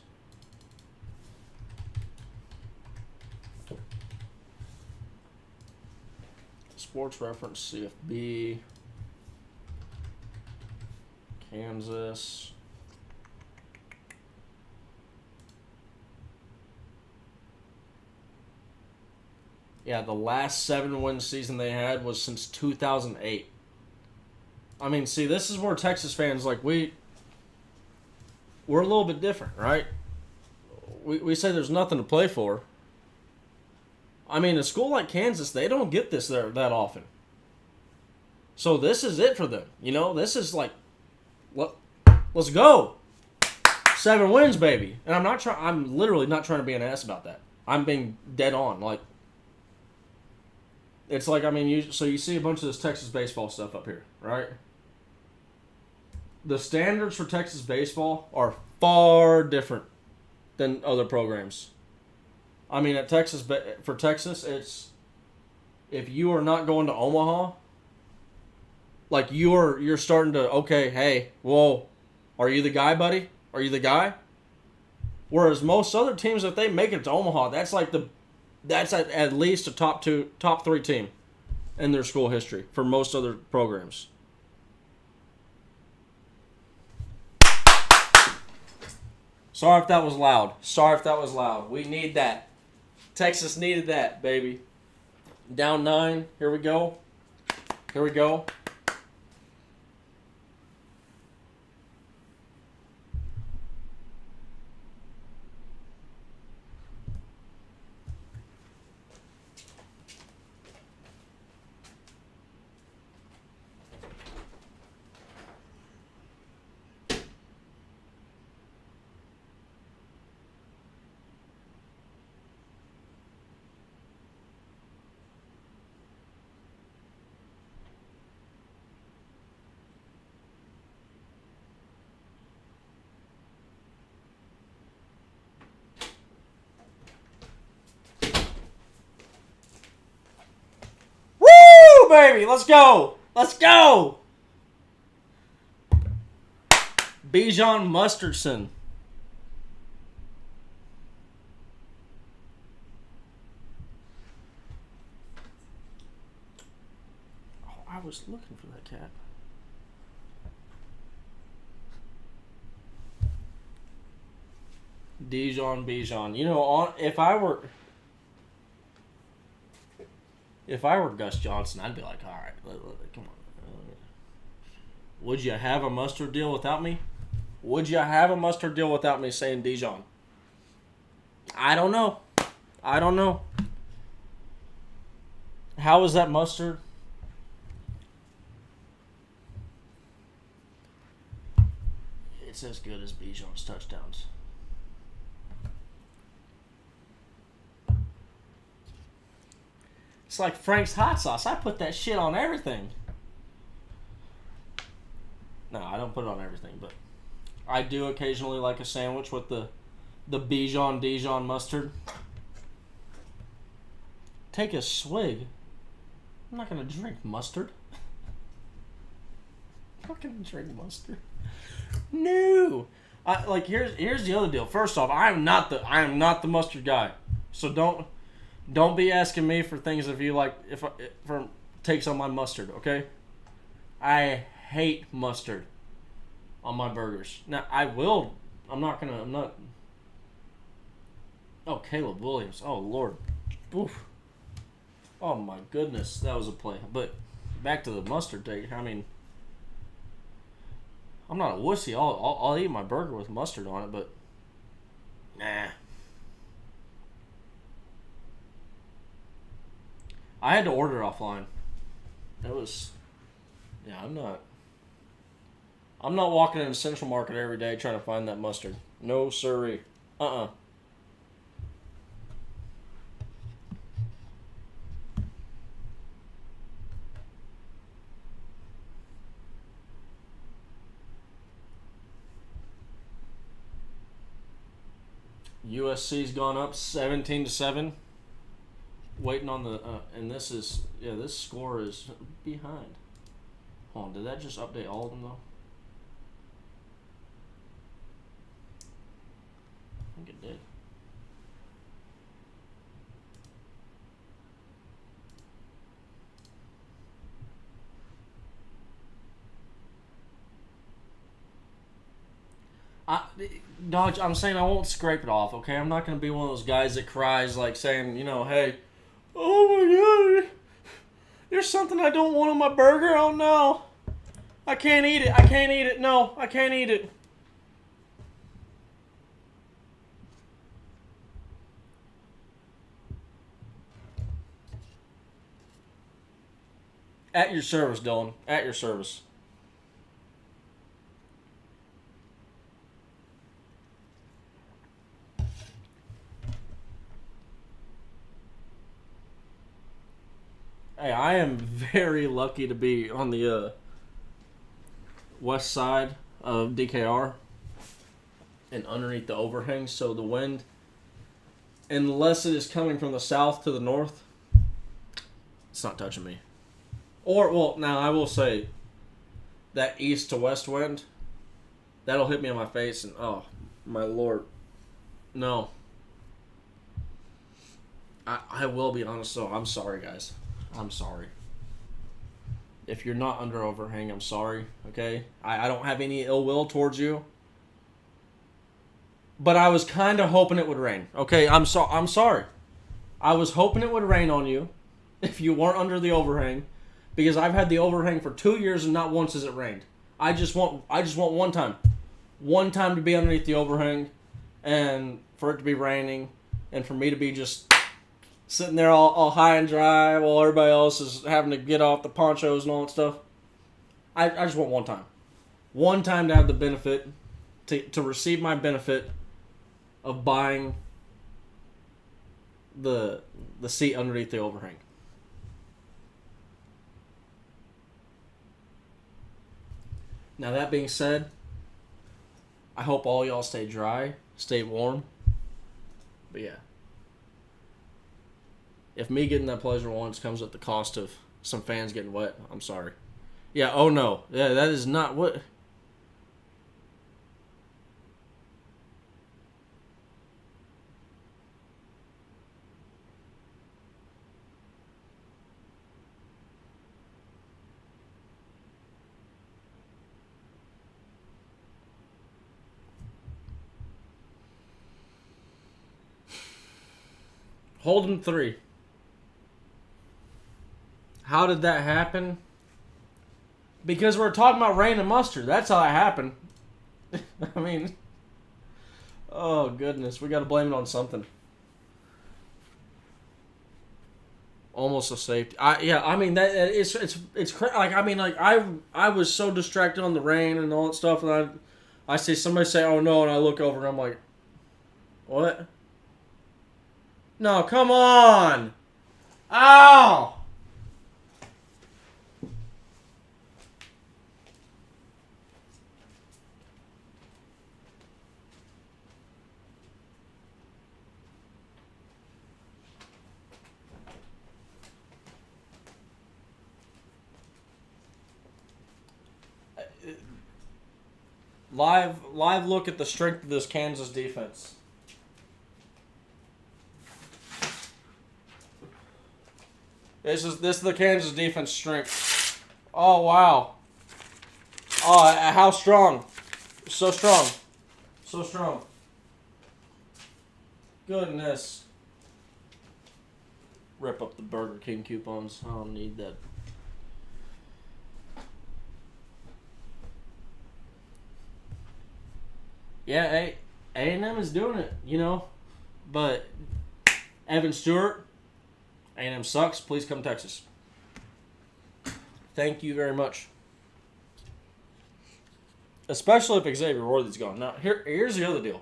Sports Reference CFB. Kansas. Yeah, the last 7-win season they had was since 2008. See, this is where Texas fans, we're a little bit different, right? We say there's nothing to play for. A school like Kansas, they don't get this there that often. So this is it for them. This is let's go. 7 wins, baby. And I'm literally not trying to be an ass about that. I'm being dead on. It's you see a bunch of this Texas baseball stuff up here, right? The standards for Texas baseball are far different than other programs. For Texas, it's if you are not going to Omaha, you're starting to, okay, hey, whoa, are you the guy, buddy? Are you the guy? Whereas most other teams, if they make it to Omaha, that's at least a top 3 team in their school history for most other programs. Sorry if that was loud. We need that. Texas needed that, baby. Down 9. Here we go. Baby, let's go. Bijan Mustardson. Oh, I was looking for that cap. Bijan. If I were Gus Johnson, I'd be like, all right, come on. Would you have a mustard deal without me? Would you have a mustard deal without me saying Dijon? I don't know. I don't know. How is that mustard? It's as good as Bijan's touchdowns. It's like Frank's hot sauce. I put that shit on everything. No, I don't put it on everything, but I do occasionally like a sandwich with the Bijan Dijon mustard. Take a swig. I'm not gonna drink mustard. I'm not gonna drink mustard. No. Here's the other deal. First off, I am not the mustard guy. So don't be asking me for things if you like for takes on my mustard, okay? I hate mustard on my burgers. Now I'm not. Oh, Caleb Williams. Oh Lord. Oof. Oh my goodness, that was a play. But back to the mustard take. I mean, I'm not a wussy. I'll eat my burger with mustard on it, but nah. I had to order it offline. That was, yeah. I'm not walking in the Central Market every day trying to find that mustard. No siree. USC's gone up 17-7. Waiting on the and this score is behind. Hold on, did that just update all of them though? I think it did. Dodge, I'm saying I won't scrape it off, okay? I'm not going to be one of those guys that cries like saying, hey, oh my God, there's something I don't want on my burger. Oh no, I can't eat it. I can't eat it. No, I can't eat it. At your service, Dylan. At your service. Hey, I am very lucky to be on the west side of DKR and underneath the overhang, so the wind, unless it is coming from the south to the north, it's not touching me. Now I will say that east to west wind, that'll hit me on my face and oh, my Lord. No. I will be honest though, I'm sorry guys. I'm sorry. If you're not under overhang, I'm sorry, okay? I don't have any ill will towards you. But I was kind of hoping it would rain, okay? I'm sorry. I was hoping it would rain on you if you weren't under the overhang, because I've had the overhang for 2 years and not once has it rained. I just want one time. One time to be underneath the overhang and for it to be raining and for me to be just sitting there all high and dry while everybody else is having to get off the ponchos and all that stuff. I just want one time. One time to have the benefit, to receive my benefit of buying the seat underneath the overhang. Now that being said, I hope all y'all stay dry, stay warm. But yeah. If me getting that pleasure once comes at the cost of some fans getting wet, I'm sorry. Yeah, oh no. Yeah, that is not what... Hold'em 3. How did that happen? Because we're talking about rain and mustard. That's how it happened. I mean, oh goodness, we got to blame it on something. Almost a safety. I mean that it's like I mean like I was so distracted on the rain and all that stuff, and I see somebody say oh no, and I look over and I'm like, what? No, come on! Ow! Live look at the strength of this Kansas defense. This is the Kansas defense strength. Oh wow. Oh, how strong? So strong. So strong. Goodness. Rip up the Burger King coupons. I don't need that. Yeah, A&M is doing it, you know. But Evan Stewart, A&M sucks. Please come Texas. Thank you very much. Especially if Xavier Worthy's gone. Now, here's the other deal.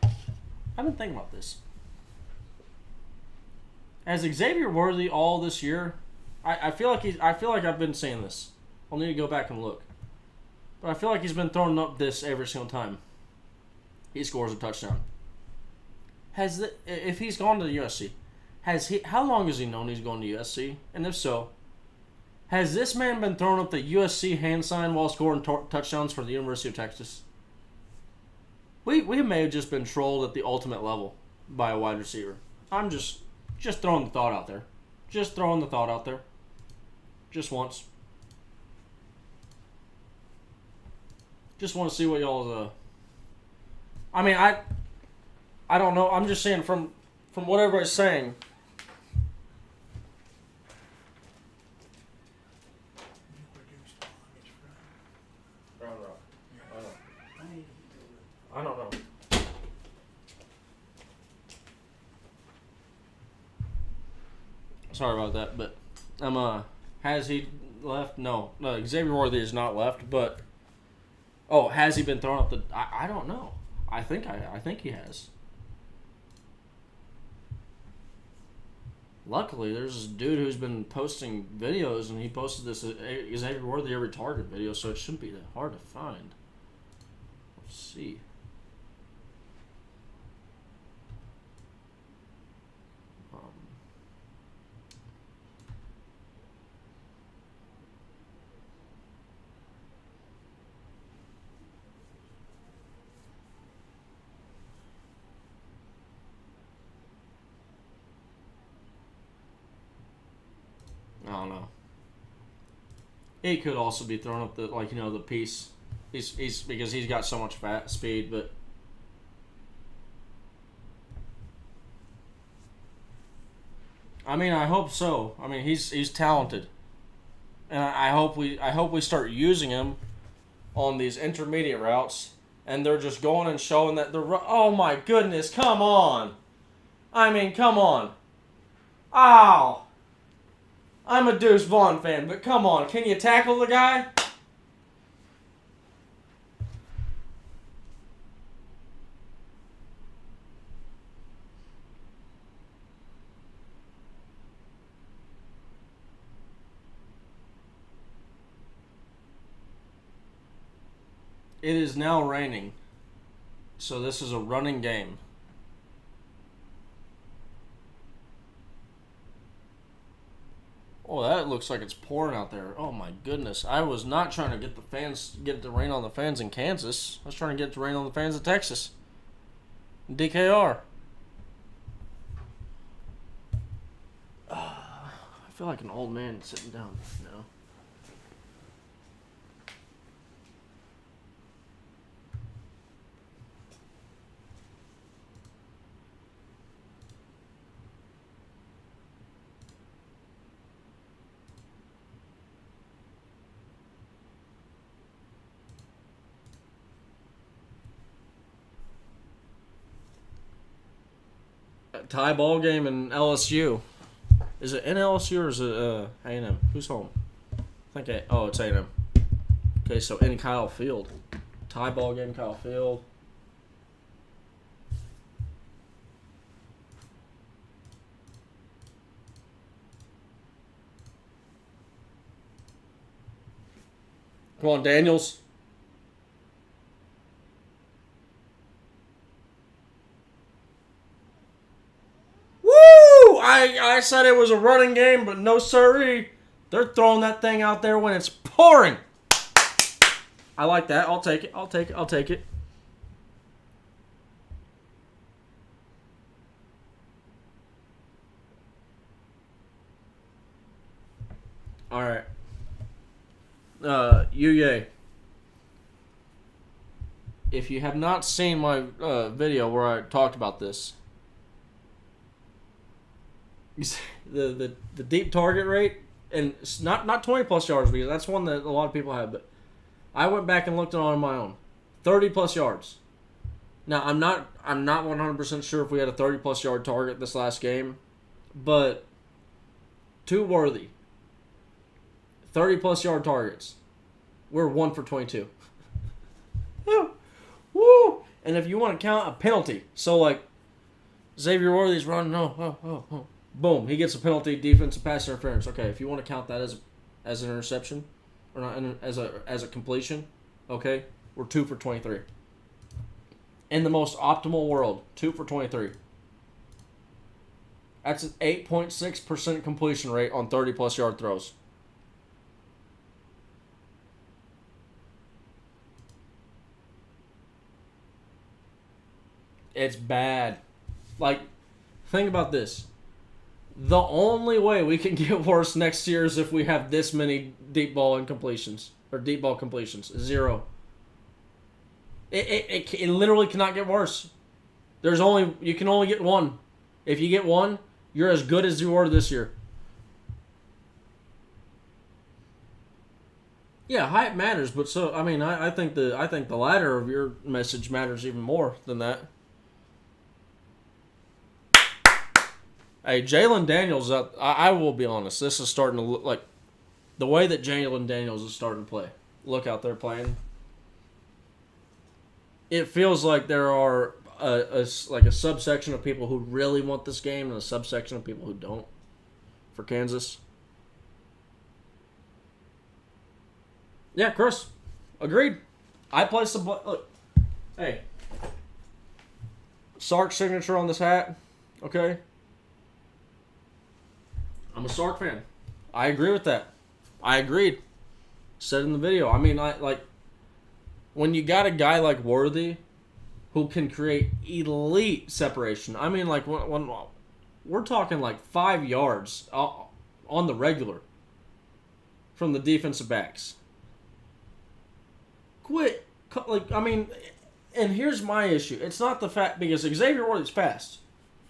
I've been thinking about this. As Xavier Worthy all this year, I feel like I've been saying this. I'll need to go back and look. But I feel like he's been throwing up this every single time he scores a touchdown. If he's gone to the USC, how long has he known he's going to USC? And if so, has this man been throwing up the USC hand sign while scoring touchdowns for the University of Texas? We may have just been trolled at the ultimate level by a wide receiver. I'm just throwing the thought out there. Just throwing the thought out there. Just once. Just want to see what y'all's. I mean, I don't know. I'm just saying from what everybody's saying. I don't know. Sorry about that, but has he left? No, Xavier Worthy is not left, but. Oh, has he been thrown up the? I don't know. I think he has. Luckily, there's this dude who's been posting videos, and he posted this Xavier Worthy every target video, so it shouldn't be that hard to find. Let's see. I don't know. He could also be throwing up the piece. He's because he's got so much speed, but I mean I hope so. I mean he's talented, and I hope we start using him on these intermediate routes, and they're just going and showing that they're. Oh my goodness! Come on! I mean, come on! Ow! I'm a Deuce Vaughn fan, but come on, can you tackle the guy? It is now raining, so this is a running game. Oh, that looks like it's pouring out there. Oh my goodness. I was not trying to get it to rain on the fans in Kansas. I was trying to get it to rain on the fans in Texas. DKR. I feel like an old man sitting down now. tie ball game in LSU. Is it in LSU or is it A&M? Who's home? I think it's A&M. Okay, so in Kyle Field. Tie ball game, Kyle Field. Come on, Daniels. I said it was a running game, but no siree. They're throwing that thing out there when it's pouring. I like that. I'll take it. I'll take it. I'll take it. All right. Yuye. If you have not seen my video where I talked about this, the deep target rate, and it's not 20 plus yards because that's one that a lot of people have, but I went back and looked at it on my own. 30 plus yards. Now I'm not 100% sure if we had a 30 plus yard target this last game, but too worthy. 30 plus yard targets. We're 1 for 22. Woo! And if you want to count a penalty, so like Xavier Worthy's running, boom, he gets a penalty, defensive pass interference. Okay, if you want to count that as an interception, or not as a completion, okay, we're 2 for 23. In the most optimal world, 2 for 23. That's an 8.6% completion rate on 30 plus yard throws. It's bad. Like, think about this. The only way we can get worse next year is if we have this many deep ball incompletions. Or deep ball completions. 0. It literally cannot get worse. You can only get 1. If you get 1, you're as good as you were this year. Yeah, hype matters, but so I mean I think the latter of your message matters even more than that. Hey, Jalen Daniels, I will be honest, this is starting to look like the way that Jalen Daniels is starting to play. Look out there playing. It feels like there are a subsection of people who really want this game and a subsection of people who don't for Kansas. Yeah, Chris. Agreed. I placed some... Look. Hey. Sark signature on this hat. Okay? I'm a Sark fan. I agree with that. I agreed. Said in the video. I mean, when you got a guy like Worthy who can create elite separation. I mean, like, when we're talking like 5 yards on the regular from the defensive backs. Quit. Like, I mean, and here's my issue. It's not the fact because Xavier Worthy's fast.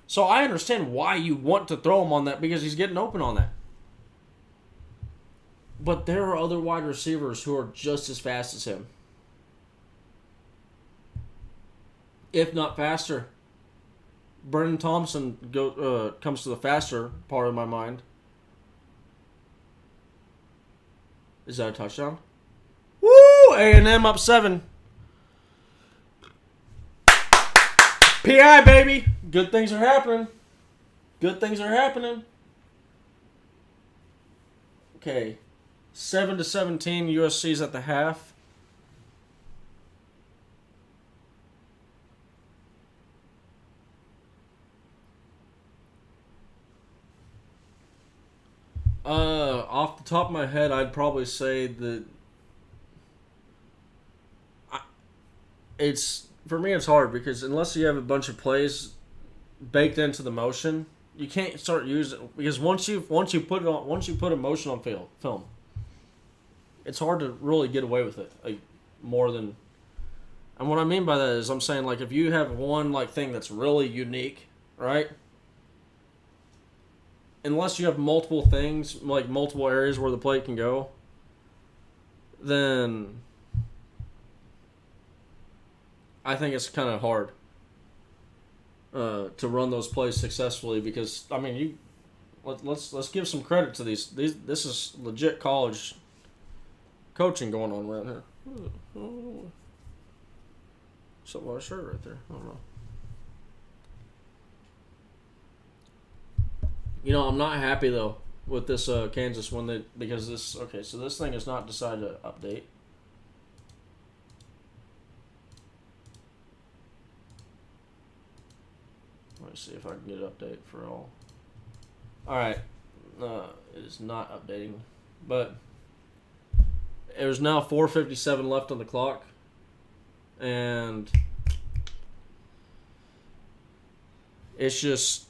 So I understand why you want to throw him on that because he's getting open on that. But there are other wide receivers who are just as fast as him. If not faster. Brennan Thompson comes to the faster part of my mind. Is that a touchdown? Woo! A&M up 7. PI, baby! Good things are happening. Good things are happening. Okay. 7-17, USC's at the half. Off the top of my head, I'd probably say that for me it's hard because unless you have a bunch of plays baked into the motion, you can't start using because once you put a motion on film, it's hard to really get away with it more than. And what I mean by that is I'm saying like if you have one thing that's really unique, right? Unless you have multiple things, like multiple areas where the play can go, then I think it's kind of hard. to run those plays successfully. Because I mean, let's give some credit to these. This is legit college coaching going on right here. Something on a shirt right there. I don't know. You know, I'm not happy though with this Kansas one because this so this thing is not decided to update. Let me see if I can get an update for all. All right, it is not updating, but there's now 4:57 left on the clock, and it's just.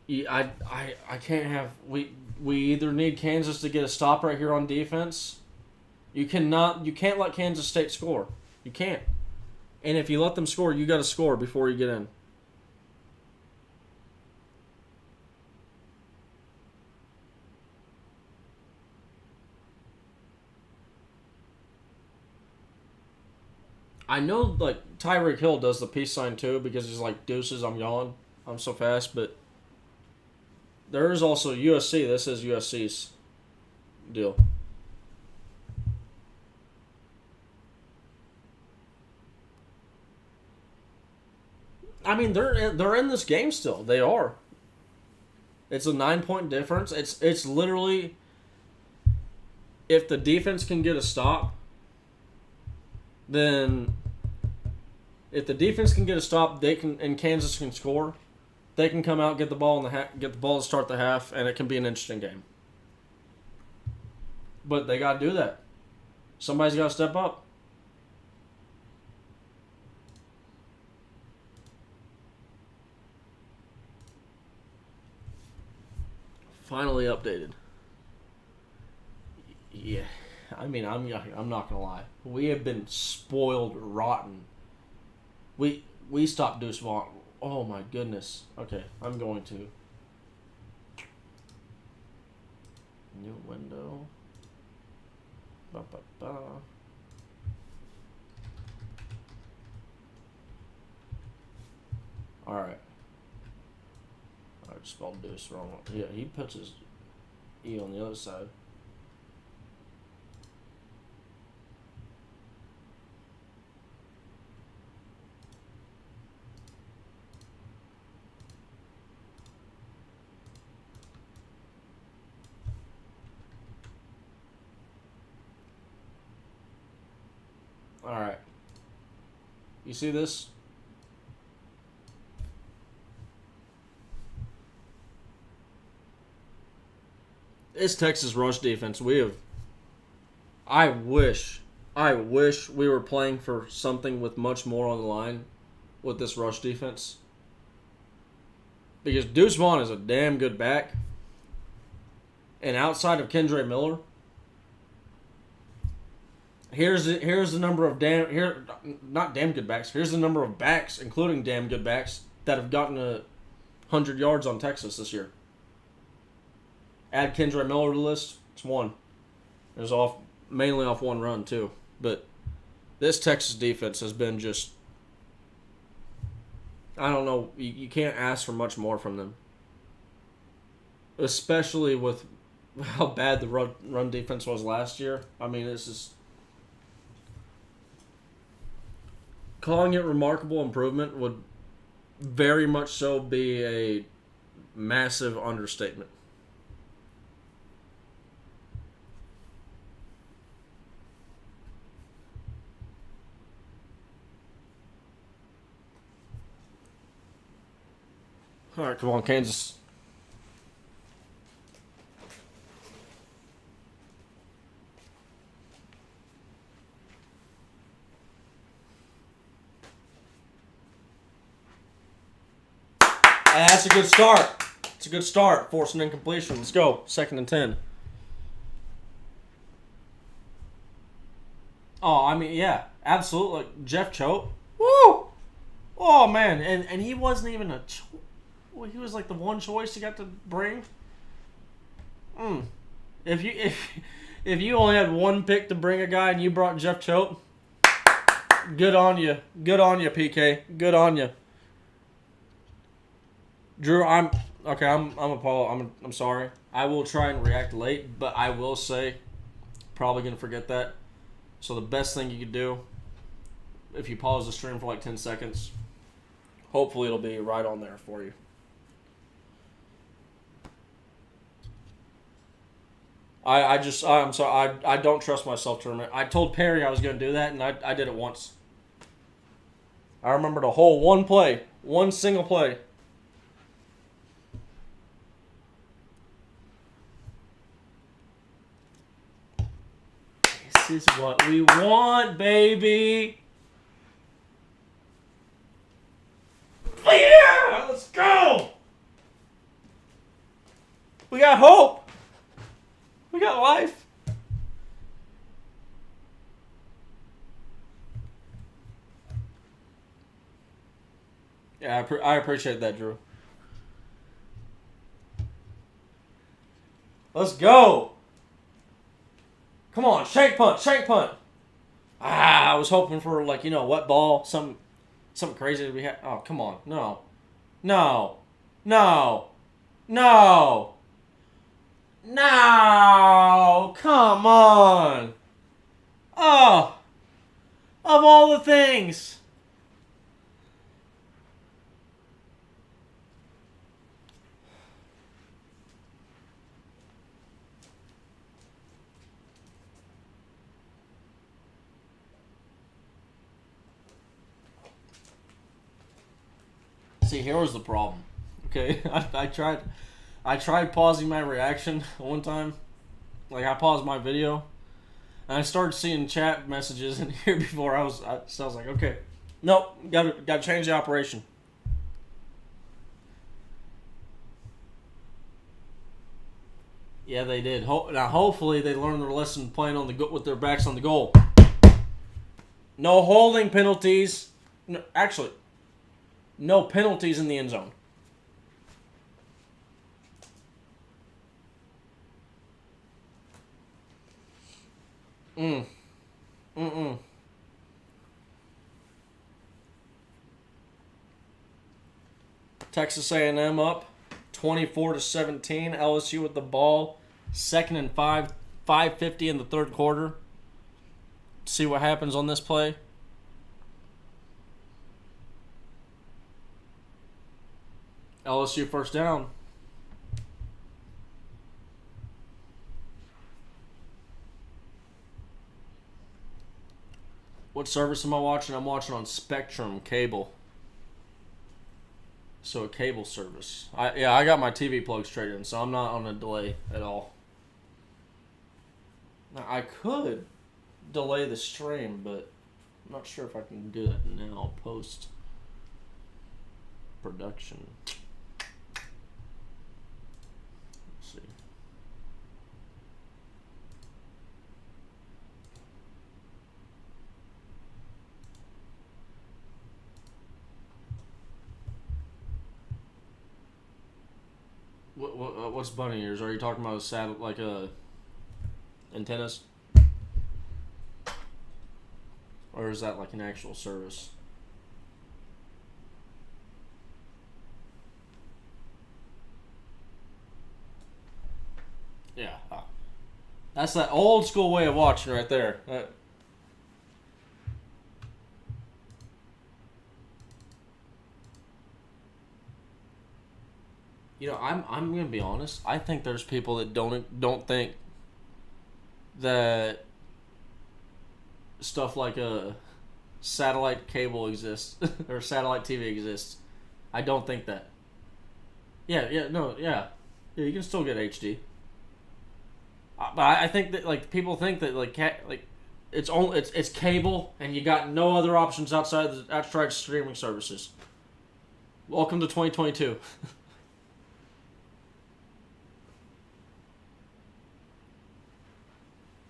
I can't have we either need Kansas to get a stop right here on defense. You can't let Kansas State score. You can't. And if you let them score, you got to score before you get in. I know like Tyreek Hill does the peace sign too because he's like deuces, I'm yawning, I'm so fast, but there is also USC. This is USC's deal. I mean, they're in this game still. They are. It's a 9-point difference. It's literally if the defense can get a stop, then if the defense can get a stop, they can and Kansas can score. They can come out, get the ball get the ball to start the half, and it can be an interesting game. But they got to do that. Somebody's got to step up. Finally updated. Yeah, I mean, I'm not gonna lie. We have been spoiled rotten. We stopped Deuce Vaughn. Oh my goodness. Okay, I'm going to. New window. Ba, ba, ba. Alright. I spelled Deuce wrong. Yeah, he puts his E on the other side. Alright. You see this? It's Texas rush defense. I wish we were playing for something with much more on the line with this rush defense. Because Deuce Vaughn is a damn good back. And outside of Kendre Miller, here's the number of not damn good backs. Here's the number of backs, including damn good backs, that have gotten 100 yards on Texas this year. Add Kendre Miller to the list, it's one. It was mainly off one run too. But this Texas defense has been just, I don't know, you can't ask for much more from them. Especially with how bad the run defense was last year. I mean, this is calling it remarkable improvement would very much so be a massive understatement. All right, come on, Kansas. That's a good start. It's a good start. Force an incompletion. Let's go. 2nd and 10. Oh, I mean, yeah, absolutely. Jeff Choate. Woo! Oh man, and he wasn't even he was like the one choice you got to bring. If you only had one pick to bring a guy and you brought Jeff Choate, Good on you. Good on you, PK. Good on you. Drew, I'm okay. I'm sorry. I will try and react late, but I will say, probably gonna forget that. So the best thing you could do, if you pause the stream for like 10 seconds, hopefully it'll be right on there for you. I'm sorry. I don't trust myself to remember. I told Perry I was gonna do that, and I did it once. I remembered a whole one single play. This is what we want, baby. Yeah, let's go. We got hope. We got life. Yeah, I appreciate that, Drew. Let's go. Come on, shank punt. I was hoping for wet ball, something crazy to be. Oh, come on, no, come on. Oh, of all the things. See, here was the problem. Okay, I tried pausing my reaction one time. Like, I paused my video, and I started seeing chat messages in here before I was like, okay, nope, gotta change the operation. Yeah, they did. Now, hopefully, they learned their lesson playing on with their backs on the goal. No holding penalties. No, actually, no penalties in the end zone. Texas A&M up 24-17. LSU with the ball. 2nd and 5:50 in the third quarter. See what happens on this play. LSU first down. What service am I watching? I'm watching on Spectrum Cable. So a cable service. I got my TV plug straight in, so I'm not on a delay at all. Now, I could delay the stream, but I'm not sure if I can do that now post production. Let's see. What's bunny ears? Are you talking about antennas? Or is that like an actual service? Yeah. That's that old school way of watching right there. I'm gonna be honest. I think there's people that don't think that stuff like a satellite cable exists or satellite TV exists. I don't think that. Yeah, you can still get HD. But I think that people think that it's cable and you got no other options outside streaming services. Welcome to 2022.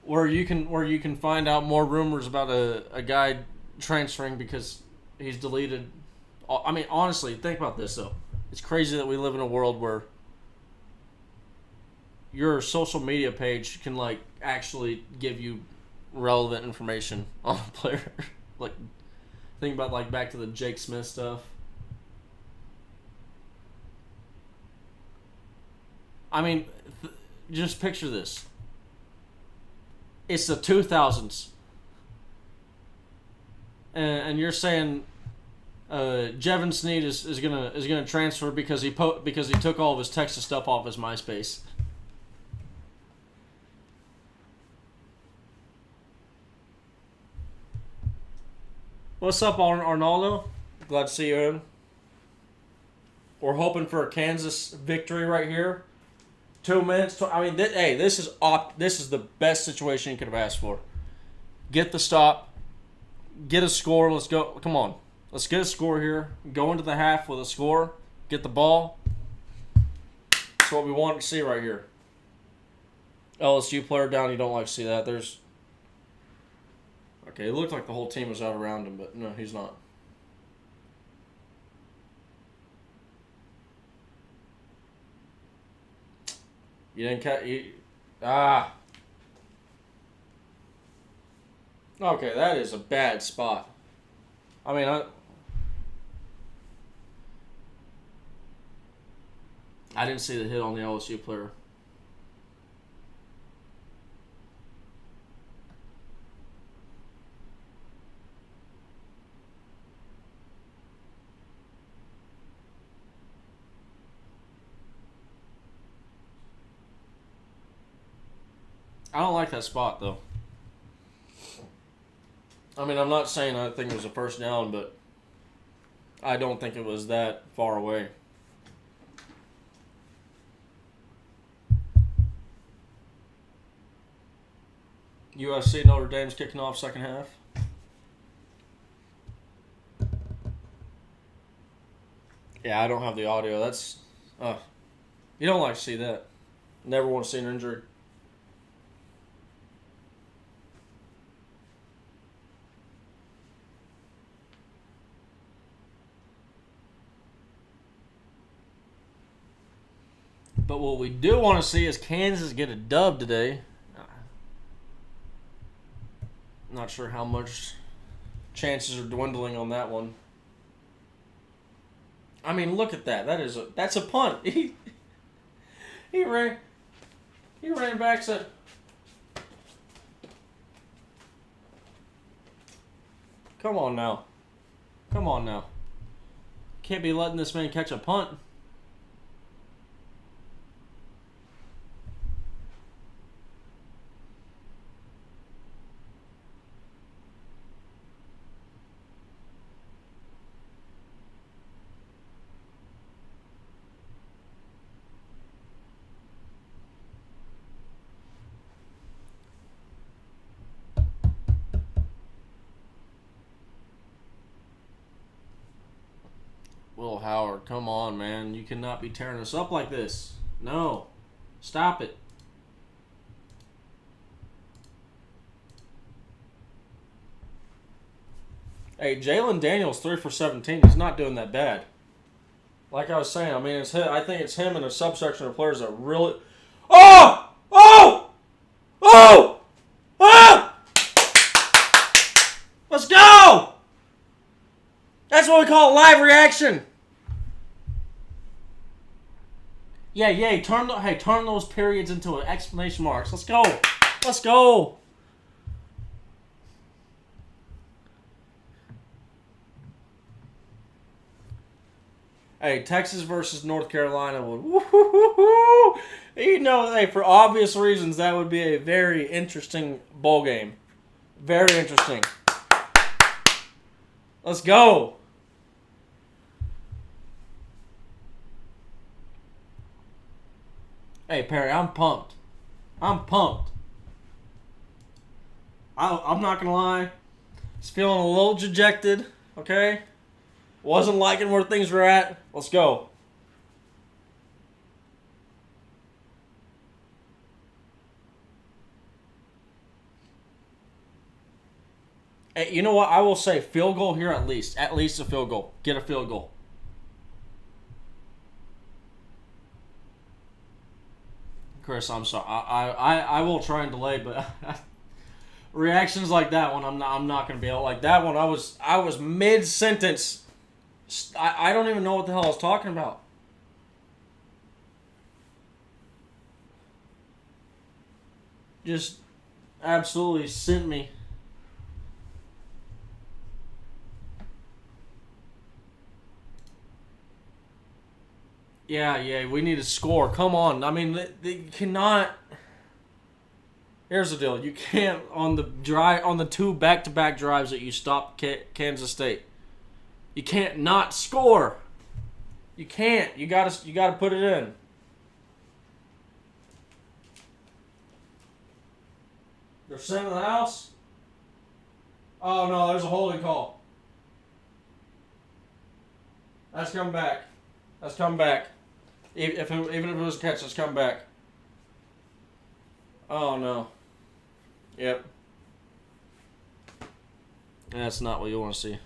where you can find out more rumors about a guy transferring because he's deleted. I mean, honestly, think about this though. It's crazy that we live in a world where your social media page can actually give you relevant information on a player. Think about like back to the Jake Smith stuff. I mean, just picture this. It's the 2000s, and you're saying Jevon Sneed is gonna transfer because he took all of his Texas stuff off his MySpace. What's up, Arnaldo? Glad to see you in. We're hoping for a Kansas victory right here. 2 minutes. I mean, this is the best situation you could have asked for. Get the stop. Get a score. Let's go. Come on. Let's get a score here. Go into the half with a score. Get the ball. That's what we want to see right here. LSU player down. You don't like to see that. Okay, it looked like the whole team was out around him, but no, he's not. You didn't catch... Okay, that is a bad spot. I mean, I didn't see the hit on the LSU player. I don't like that spot, though. I mean, I'm not saying I think it was a first down, but I don't think it was that far away. USC Notre Dame's kicking off second half. Yeah, I don't have the audio. That's... you don't like to see that. Never want to see an injury. But what we do want to see is Kansas get a dub today. Not sure how much chances are dwindling on that one. I mean, look at that. That's a punt. He ran back. So come on now. Can't be letting this man catch a punt. Will Howard, come on, man. You cannot be tearing us up like this. No. Stop it. Hey, Jalen Daniels, 3 for 17. He's not doing that bad. Like I was saying, I mean, I think it's him and a subsection of players that really... Oh! Oh! Oh! Oh! Let's go! That's what we call live reaction. Yeah, yay. Turn those periods into exclamation marks. Let's go. Let's go. Hey, Texas versus North Carolina would... You know, hey, for obvious reasons, that would be a very interesting bowl game. Very interesting. Let's go. Hey, Perry, I'm pumped. I'm not going to lie. Just feeling a little dejected, okay? Wasn't liking where things were at. Let's go. Hey, you know what? I will say field goal here at least. At least a field goal. Get a field goal. Chris, I'm sorry. I will try and delay, but reactions like that one, I'm not gonna be able. Like that one, I was mid sentence. I don't even know what the hell I was talking about. Just absolutely sent me. Yeah, we need to score. Come on. I mean, they cannot. Here's the deal. You can't on the two back-to-back drives that you stopped Kansas State. You can't not score. You can't. You gotta put it in. They're sending the house. Oh no, there's a holding call. That's come back. That's come back. Even if it was a catch, that's come back. Oh no. Yep. That's not what you want to see.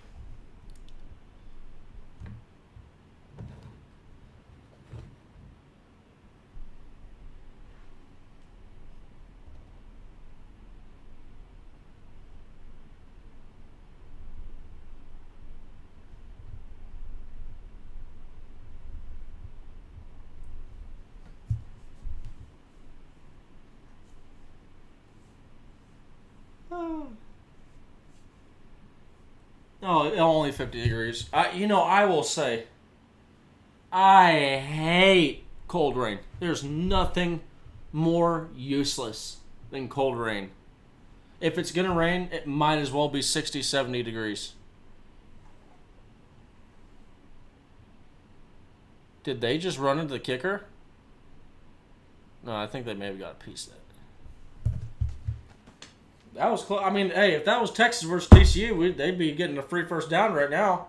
Oh, only 50 degrees. I will say, I hate cold rain. There's nothing more useless than cold rain. If it's going to rain, it might as well be 60, 70 degrees. Did they just run into the kicker? No, I think they may have got a piece of that. That was close. I mean, hey, if that was Texas versus TCU, they'd be getting a free first down right now.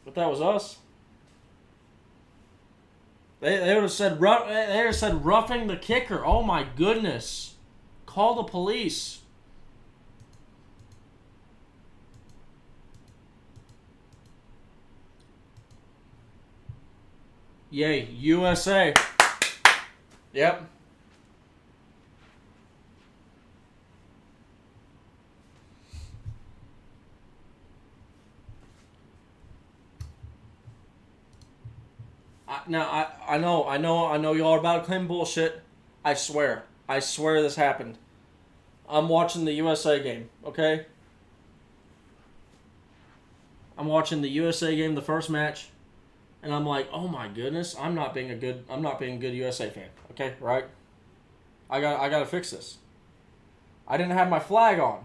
But that was us. They would have said roughing the kicker. Oh my goodness! Call the police. Yay, USA. Yep. I know y'all are about to claim bullshit. I swear this happened. I'm watching the USA game, okay? I'm watching the USA game, the first match, and I'm like, oh my goodness, I'm not being a good USA fan, okay, right? I gotta fix this. I didn't have my flag on.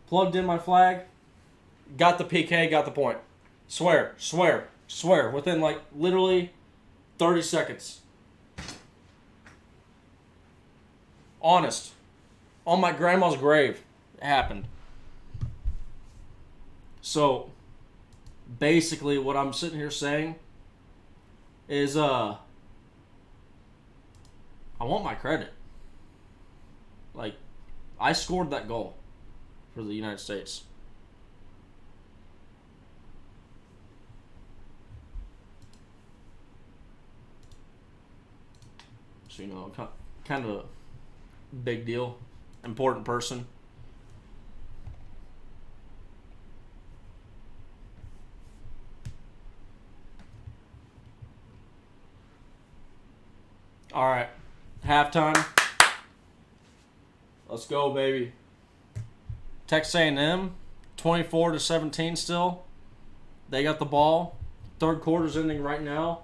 Plugged in my flag, got the PK, got the point. Swear. Within like literally 30 seconds. Honest. On my grandma's grave. It happened. So, basically what I'm sitting here saying is I want my credit. Like, I scored that goal for the United States. So, kind of a big deal. Important person. All right. Halftime. Let's go, baby. Texas A&M, 24-17 still. They got the ball. Third quarter's ending right now.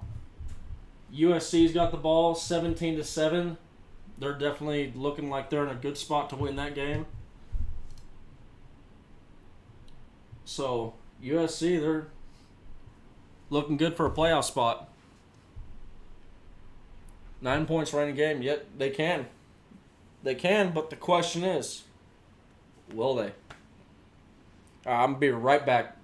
USC's got the ball, 17-7. They're definitely looking like they're in a good spot to win that game. So, USC, they're looking good for a playoff spot. 9 points right in a game, yet they can. They can, but the question is, will they? I'm going to be right back.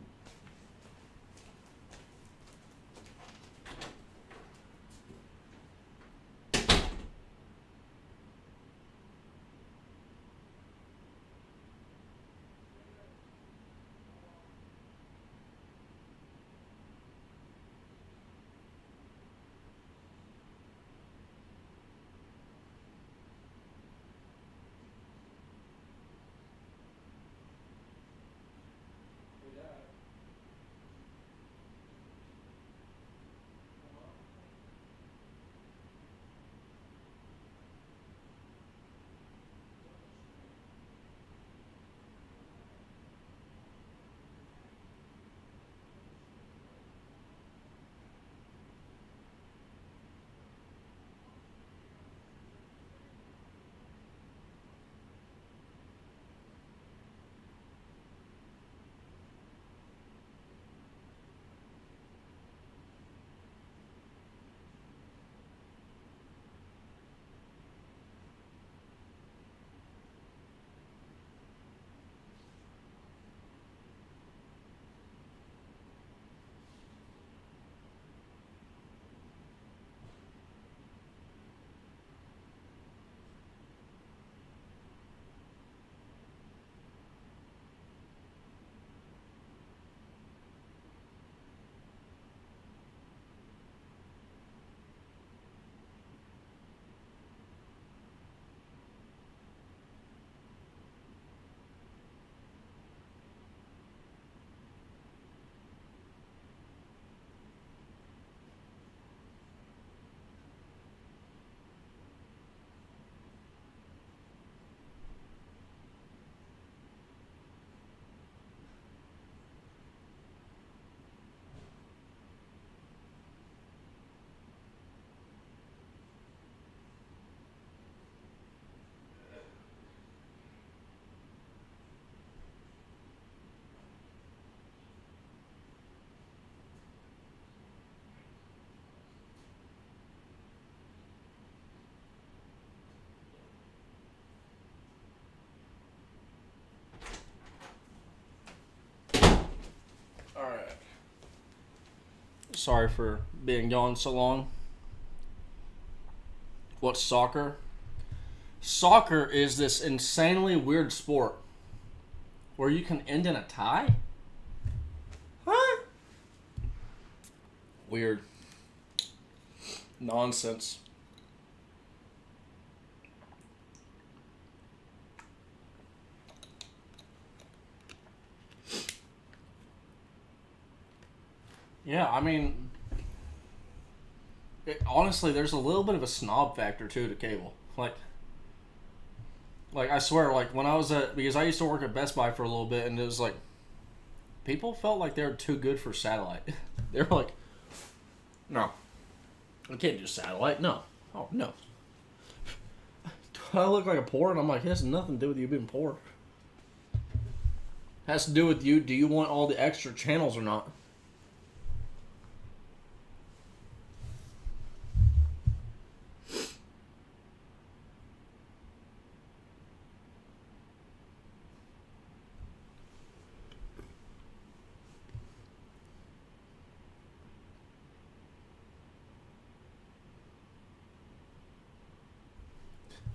Sorry for being gone so long. What's soccer? Soccer is this insanely weird sport where you can end in a tie? Huh? Weird. Nonsense. Yeah, I mean, honestly, there's a little bit of a snob factor too to cable. Like I swear, like when I was because I used to work at Best Buy for a little bit, and it was like people felt like they were too good for satellite. They were like, no, I can't do satellite. No, oh no. Do I look like a poor? And I'm like, it has nothing to do with you being poor. It has to do with you. Do you want all the extra channels or not?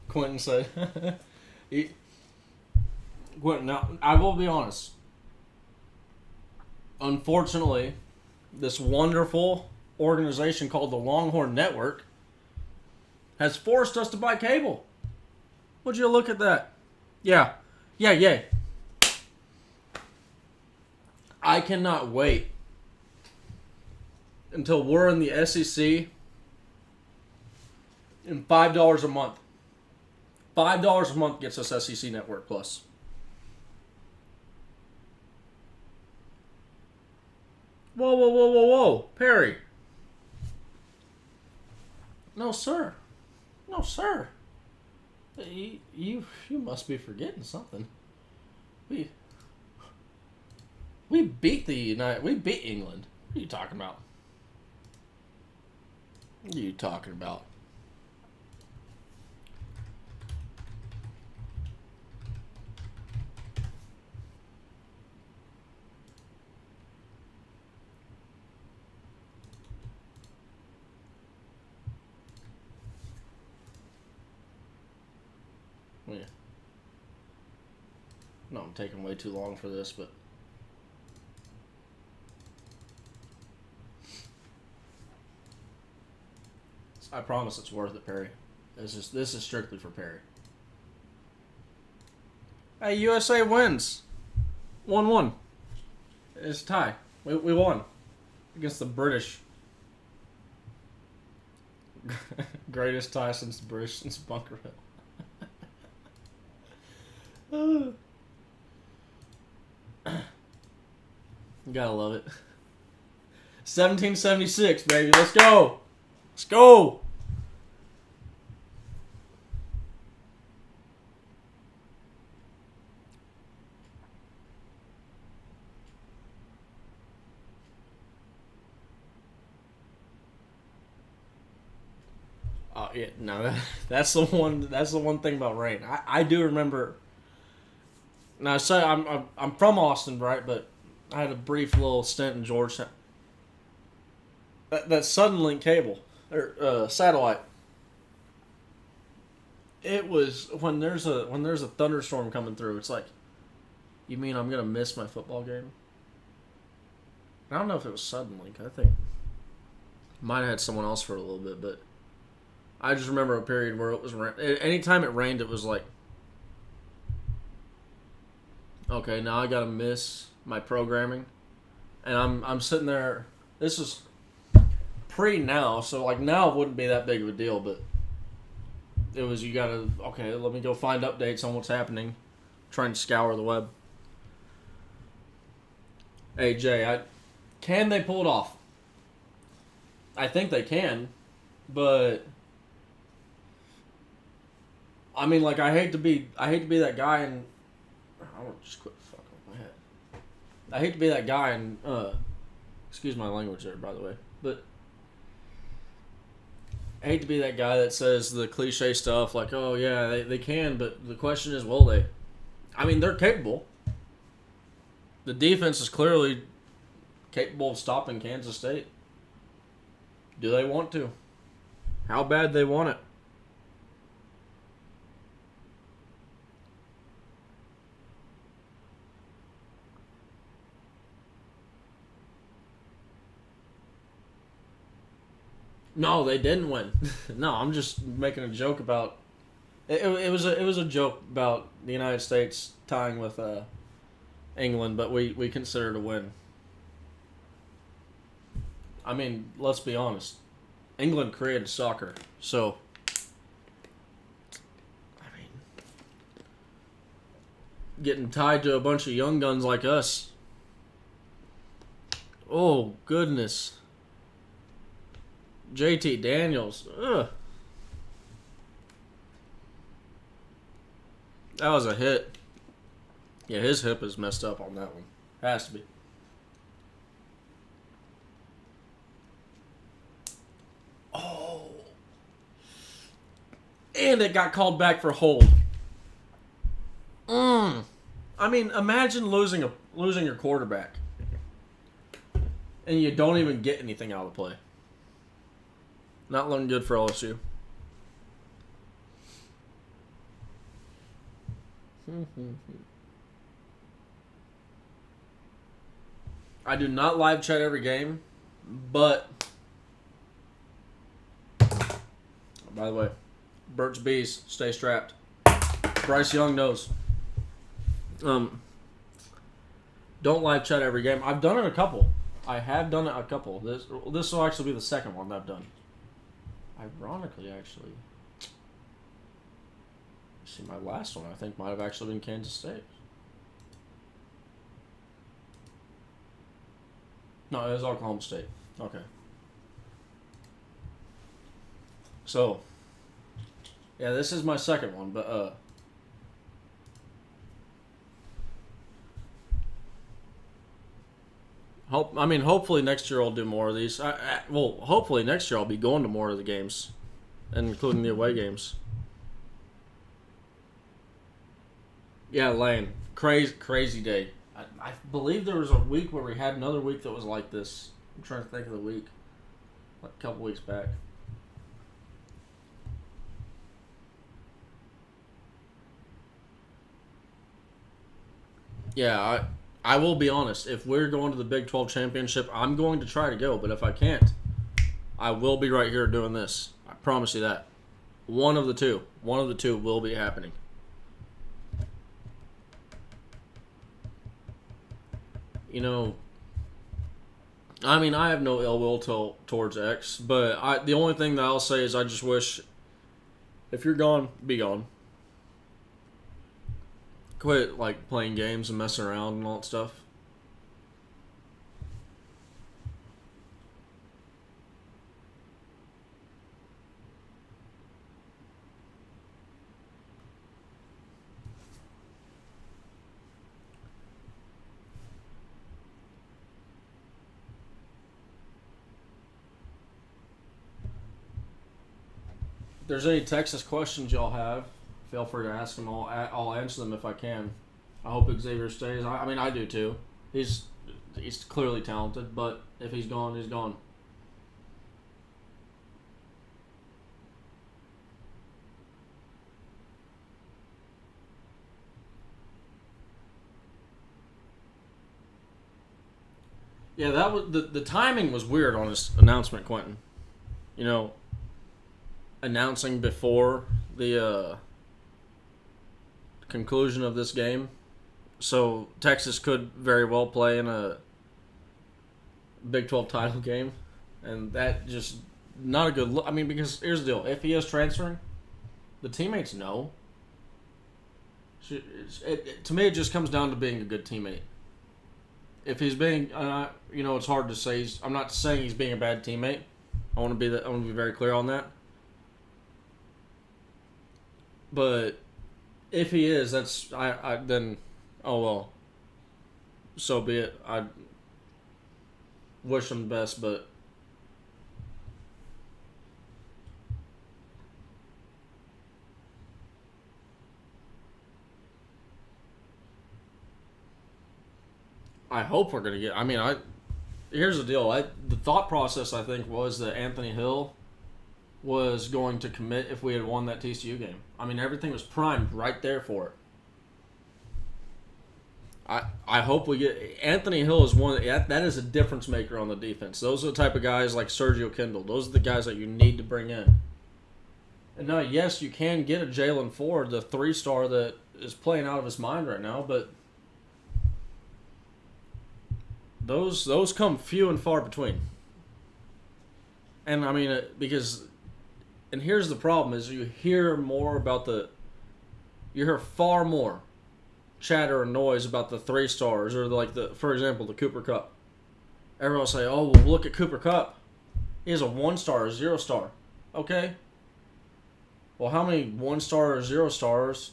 Quentin said. Quentin, now, I will be honest. Unfortunately, this wonderful organization called the Longhorn Network has forced us to buy cable. Would you look at that? Yeah. Yeah, yay. I cannot wait until we're in the SEC and $5 a month. $5 a month gets us SEC Network Plus. Whoa, whoa, whoa, whoa, whoa. Perry. No, sir. No, sir. You must be forgetting something. We beat we beat England. What are you talking about? What are you talking about? Yeah. No, I'm taking way too long for this, but I promise it's worth it, Perry. This is strictly for Perry. Hey, USA wins. 1-1. It's a tie. We won against the British. Greatest tie since the British since Bunker Hill. You gotta love it. 1776, baby. Let's go. Let's go. Oh yeah, no, that's the one. That's the one thing about rain. I do remember. Now, say I'm from Austin, right? But I had a brief little stint in Georgetown. That Suddenlink cable or satellite. It was when there's a thunderstorm coming through. It's like, you mean I'm gonna miss my football game? I don't know if it was Suddenlink. I think might have had someone else for a little bit, but I just remember a period where it was anytime it rained, it was like, okay, now I gotta miss my programming, and I'm sitting there. This is pre now, so like now it wouldn't be that big of a deal, but it was you gotta okay. Let me go find updates on what's happening. Trying to scour the web. Hey Jay, can they pull it off? I think they can, but I mean, like I hate to be that guy and. I want to just quit fucking with my head. I hate to be that guy and, excuse my language there, by the way, but I hate to be that guy that says the cliche stuff like, oh yeah, they can, but the question is, will they? I mean, they're capable. The defense is clearly capable of stopping Kansas State. Do they want to? How bad they want it? No, they didn't win. No, I'm just making a joke about. It was a joke about the United States tying with England, but we consider it a win. I mean, let's be honest. England created soccer, so I mean, getting tied to a bunch of young guns like us. Oh goodness, JT Daniels. Ugh. That was a hit. Yeah, his hip is messed up on that one. Has to be. Oh. And it got called back for hold. I mean, imagine losing your quarterback, and you don't even get anything out of the play. Not looking good for LSU. I do not live chat every game, but by the way, Burt's Bees, stay strapped. Bryce Young knows. Don't live chat every game. I've done it a couple. I have done it a couple. This will actually be the second one that I've done. Ironically, actually. See, my last one I think might have actually been Kansas State. No, it was Oklahoma State. Okay. So, yeah, this is my second one, but hopefully next year I'll do more of these. Well, hopefully next year I'll be going to more of the games, including the away games. Yeah, Lane, crazy day. I believe there was a week where we had another week that was like this. I'm trying to think of the week, like a couple weeks back. Yeah, I will be honest. If we're going to the Big 12 championship, I'm going to try to go. But if I can't, I will be right here doing this. I promise you that. One of the two will be happening. You know, I mean, I have no ill will towards X, but the only thing that I'll say is I just wish, if you're gone, be gone. Quit like playing games and messing around and all that stuff. If there's any Texas questions y'all have, feel free to ask them. I'll answer them if I can. I hope Xavier stays. I mean, I do too. He's clearly talented, but if he's gone, he's gone. Yeah, that was the timing was weird on his announcement, Quentin. You know, announcing before the conclusion of this game. So Texas could very well play in a Big 12 title game, and that just not a good look. I mean, because here's the deal: if he is transferring, the teammates know. To me, it just comes down to being a good teammate. If he's being, it's hard to say. I'm not saying he's being a bad teammate. I want to be very clear on that. But if he is, then, oh well. So be it. I wish him the best, but I hope we're gonna get. I mean, here's the deal. The thought process, I think, was that Anthony Hill was going to commit if we had won that TCU game. I mean, everything was primed right there for it. I hope we get Anthony Hill is one that is a difference maker on the defense. Those are the type of guys like Sergio Kindle. Those are the guys that you need to bring in. And now, yes, you can get a Jalen Ford, the 3-star that is playing out of his mind right now, but those come few and far between. And I mean, and here's the problem: is you hear far more chatter and noise about the 3-stars or for example, the Cooper Kupp. Everyone will say, "Oh, well, look at Cooper Kupp. He has a 1-star, a 0-star." Okay. Well, how many 1-star or 0-stars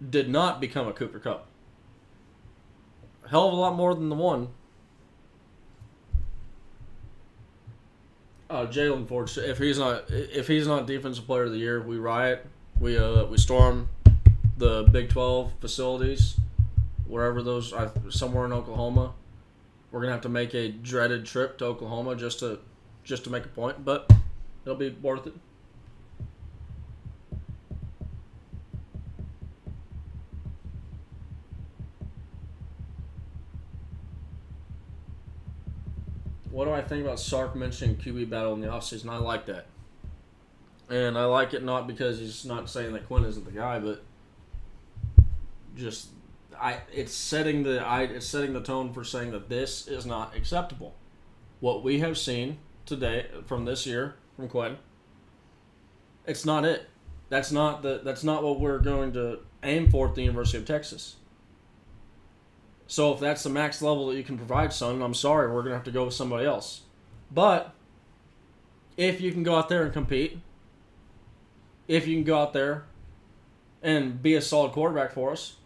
did not become a Cooper Kupp? A hell of a lot more than the one. Jalen Ford. If he's not Defensive Player of the Year, we riot. We storm the Big 12 facilities, wherever those are, somewhere in Oklahoma. We're gonna have to make a dreaded trip to Oklahoma just to make a point, but it'll be worth it. What do I think about Sark mentioning QB battle in the offseason? I like that. And I like it not because he's not saying that Quinn isn't the guy, but it's setting the tone for saying that this is not acceptable. What we have seen today from this year from Quinn, it's not it. That's not what we're going to aim for at the University of Texas. So if that's the max level that you can provide, son, I'm sorry, we're going to have to go with somebody else. But if you can go out there and compete, if you can go out there and be a solid quarterback for us,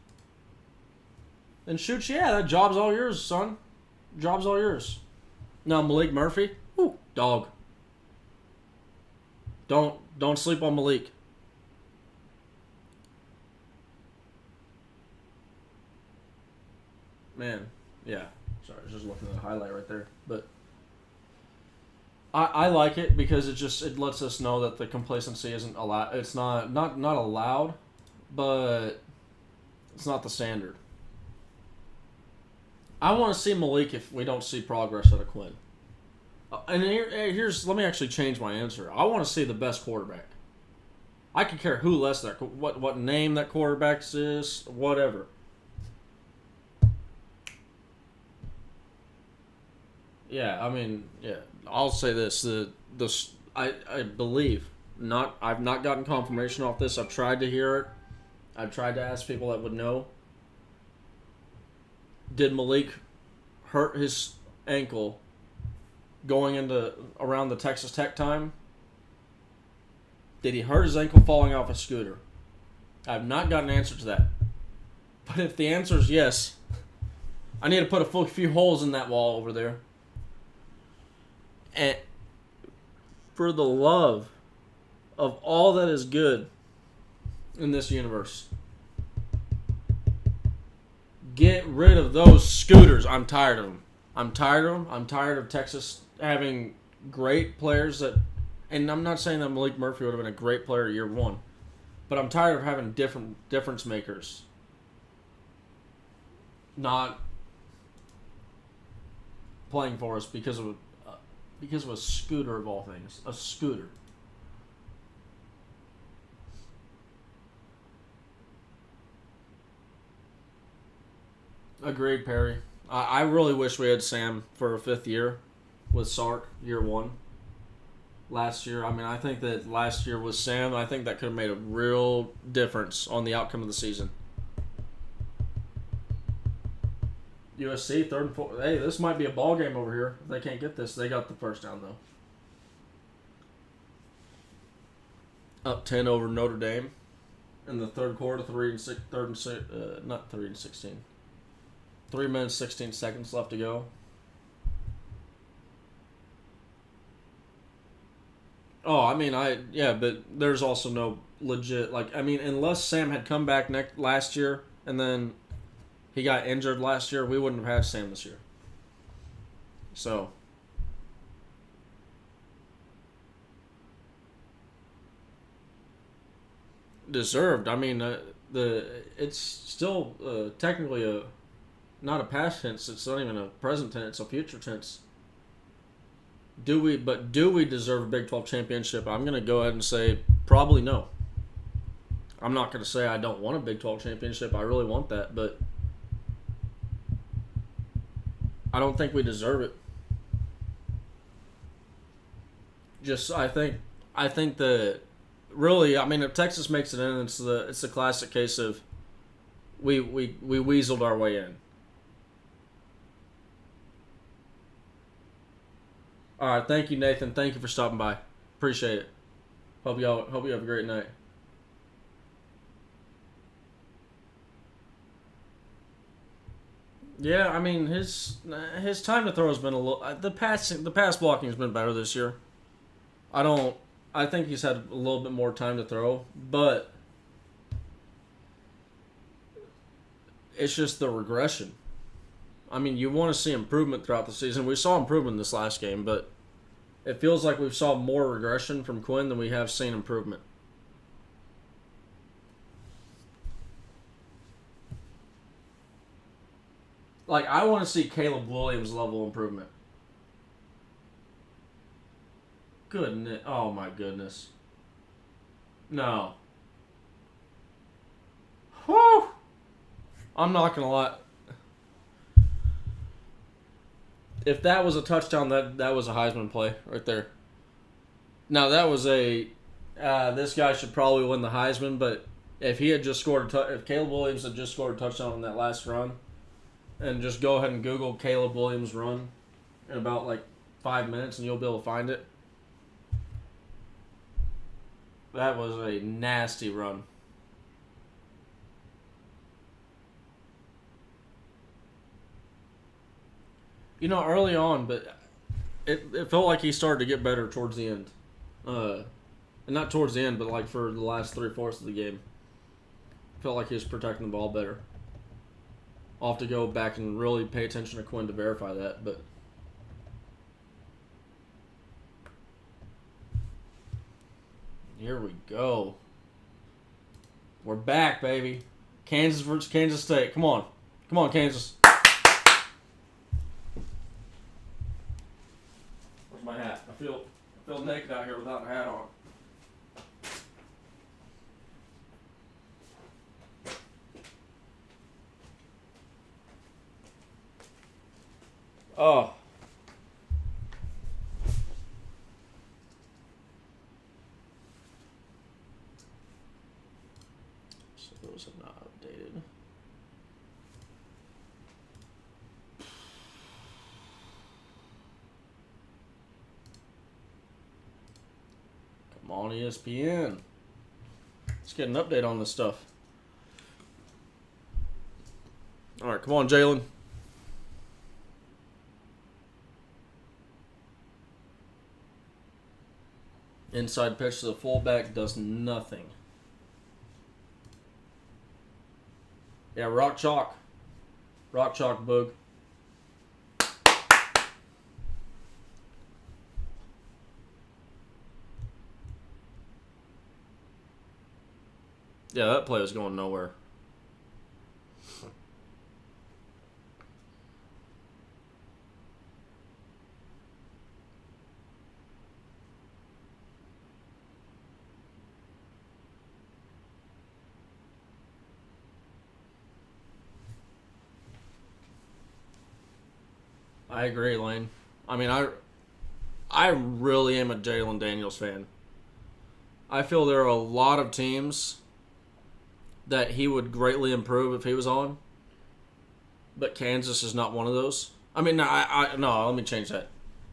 then shoot, yeah, that job's all yours, son. Job's all yours. Now, Malik Murphy, dog. Don't sleep on Malik. Man, yeah. Sorry, I was just looking at the highlight right there. But I like it because it lets us know that the complacency isn't allowed. It's not allowed, but it's not the standard. I want to see Malik if we don't see progress out of Quinn. And here's let me actually change my answer. I want to see the best quarterback. I could care who less that what name that quarterback is, whatever. Yeah, I mean, yeah. I'll say this: I believe I've not gotten confirmation off this. I've tried to hear it. I've tried to ask people that would know. Did Malik hurt his ankle going into around the Texas Tech time? Did he hurt his ankle falling off a scooter? I have not got an answer to that. But if the answer is yes, I need to put a few holes in that wall over there. And for the love of all that is good in this universe, get rid of those scooters. I'm tired of them. I'm tired of Texas having great players that, and I'm not saying that Malik Murphy would have been a great player year one, but I'm tired of having difference makers not playing for us because of a scooter of all things. A scooter. Agreed, Perry. I really wish we had Sam for a 5th year with Sark, year one. Last year, I mean, I think that last year with Sam, I think that could have made a real difference on the outcome of the season. USC, 3rd and 4th. Hey, this might be a ball game over here. If they can't get this, they got the first down, though. Up 10 over Notre Dame in the third quarter, 3 and 16. 3 minutes, 16 seconds left to go. Oh, I mean, but there's also no legit, unless Sam had come back last year and then he got injured last year, we wouldn't have had Sam this year. So deserved. I mean, it's still technically a not a past tense. It's not even a present tense. It's a future tense. Do we deserve a Big 12 championship? I'm going to go ahead and say probably no. I'm not going to say I don't want a Big 12 championship. I really want that, but I don't think we deserve it. Just I think that really, I mean, if Texas makes it in, it's the classic case of we weaseled our way in. All right, thank you, Nathan. Thank you for stopping by. Appreciate it. Hope you have a great night. Yeah, I mean his time to throw has been a little. The pass blocking has been better this year. I don't. I think he's had a little bit more time to throw, but it's just the regression. I mean, you want to see improvement throughout the season. We saw improvement this last game, but it feels like we've saw more regression from Quinn than we have seen improvement. Like, I want to see Caleb Williams level improvement. Goodness. Oh, my goodness. No. Whew. I'm not going to lie. If that was a touchdown, that was a Heisman play right there. Now, that was a... this guy should probably win the Heisman, but if he had just scored if Caleb Williams had just scored a touchdown on that last run, and just go ahead and Google Caleb Williams run in about like 5 minutes and you'll be able to find it. That was a nasty run. You know, early on, but it felt like he started to get better towards the end. And not towards the end, but like for the last 3/4 of the game. Felt like he was protecting the ball better. I'll have to go back and really pay attention to Quinn to verify that, but here we go. We're back, baby. Kansas versus Kansas State. Come on. Come on, Kansas. Where's my hat? I feel naked out here without a hat on. Oh. So those have not updated. Come on, ESPN. Let's get an update on this stuff. All right, come on, Jalen. Inside pitch to the fullback does nothing. Yeah, rock chalk. Rock chalk, Boog. Yeah, that play was going nowhere. I agree, Lane. I mean, I really am a Jalen Daniels fan. I feel there are a lot of teams that he would greatly improve if he was on, but Kansas is not one of those. I mean, no, let me change that.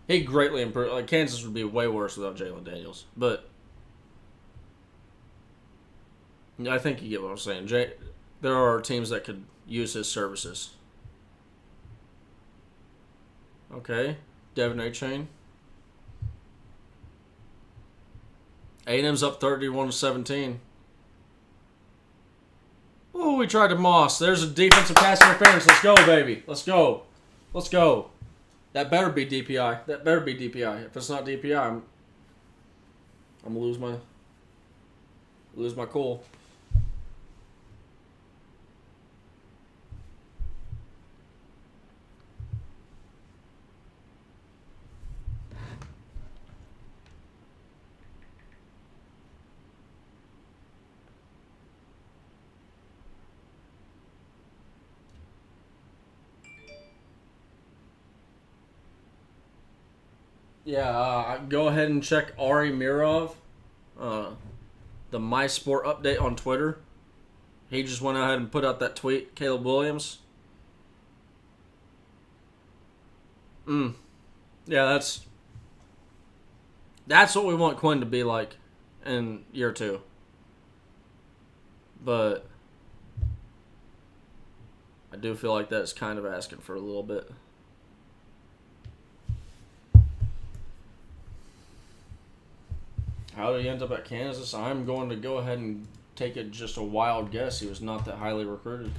He greatly improved. Like, Kansas would be way worse without Jalen Daniels, but I think you get what I'm saying. There are teams that could use his services. Okay, Devin Achane. A&M's up 31-17. Oh, we tried to Moss. There's a defensive pass interference. Let's go, baby. Let's go. Let's go. That better be DPI. That better be DPI. If it's not DPI, I'm gonna lose my cool. Yeah, go ahead and check Ari Mirov, the My Sport update on Twitter. He just went ahead and put out that tweet, Caleb Williams. Yeah, that's what we want Quinn to be like in year 2. But I do feel like that's kind of asking for a little bit. How did he end up at Kansas? I'm going to go ahead and take it just a wild guess. He was not that highly recruited.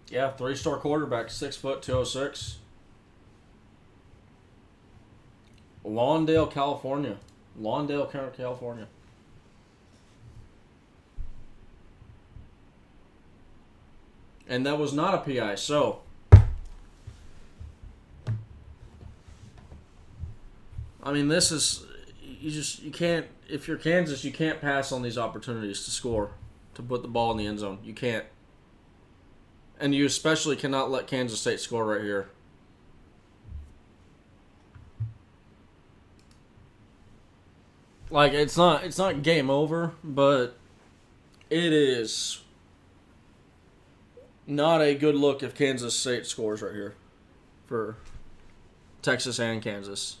Yeah, 3-star quarterback, 6 foot, 206. Lawndale, California. Lawndale, California. And that was not a PI, so I mean, this is you can't, if you're Kansas, you can't pass on these opportunities to score, to put the ball in the end zone. You can't. And you especially cannot let Kansas State score right here. Like, it's not game over, but it is not a good look if Kansas State scores right here for Texas and Kansas.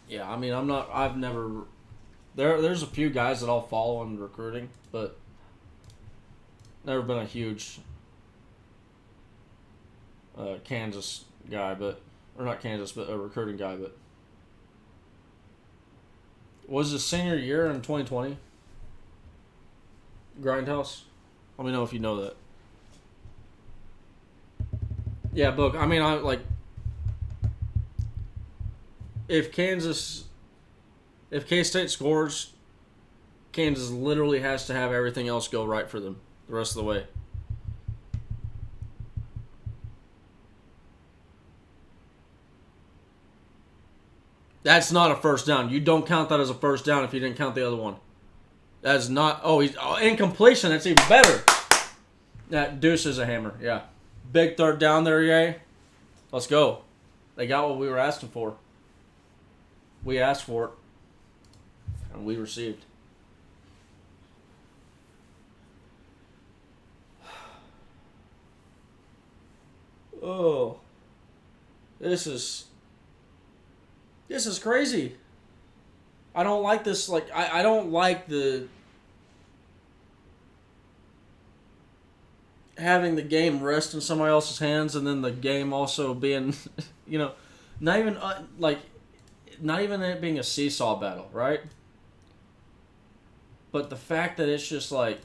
Yeah, I mean, I've never... There's a few guys that I'll follow in recruiting, but never been a huge Kansas guy, or not Kansas, but a recruiting guy, but was his senior year in 2020? Grindhouse? Let me know if you know that. Yeah, Book. I mean, if K-State scores, Kansas literally has to have everything else go right for them the rest of the way. That's not a first down. You don't count that as a first down if you didn't count the other one. That is not... incompletion. That's even better. That Deuce is a hammer. Yeah. Big third down there, yay. Let's go. They got what we were asking for. We asked for it. And we received. Oh. This is crazy. I don't like this. Like, I don't like the having the game rest in somebody else's hands, and then the game also being, not even it being a seesaw battle, right? But the fact that it's just like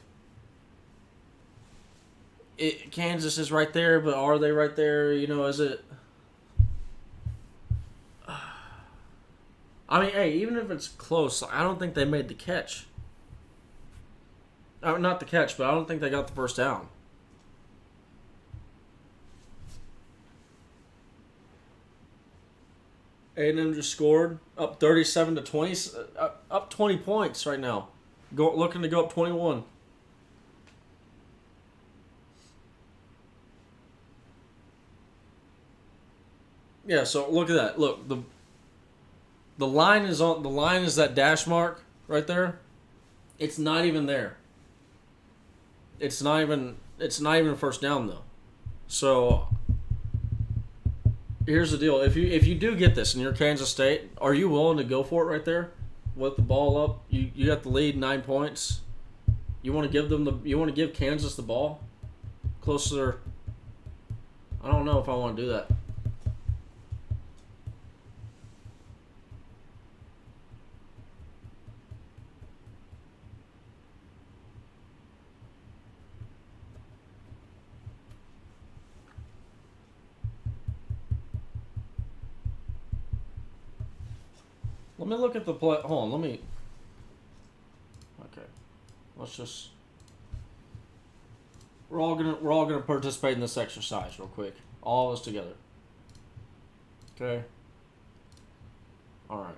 Kansas is right there, but are they right there? Is it? I mean, hey, even if it's close, I don't think they made the catch. Not the catch, but I don't think they got the first down. A&M just scored, up 37-20, up 20 points right now. Looking to go up 21. Yeah, so look at that. Look, the line is that dash mark right there. It's not even there. It's not even a first down though. So here's the deal. If you do get this and you're Kansas State, are you willing to go for it right there? With the ball up, you got the lead, 9 points. You want to give Kansas the ball closer. I don't know if I want to do that. Let me look at the play. Hold on, let me. Okay, let's just. We're all gonna participate in this exercise real quick. All of us together. Okay. All right.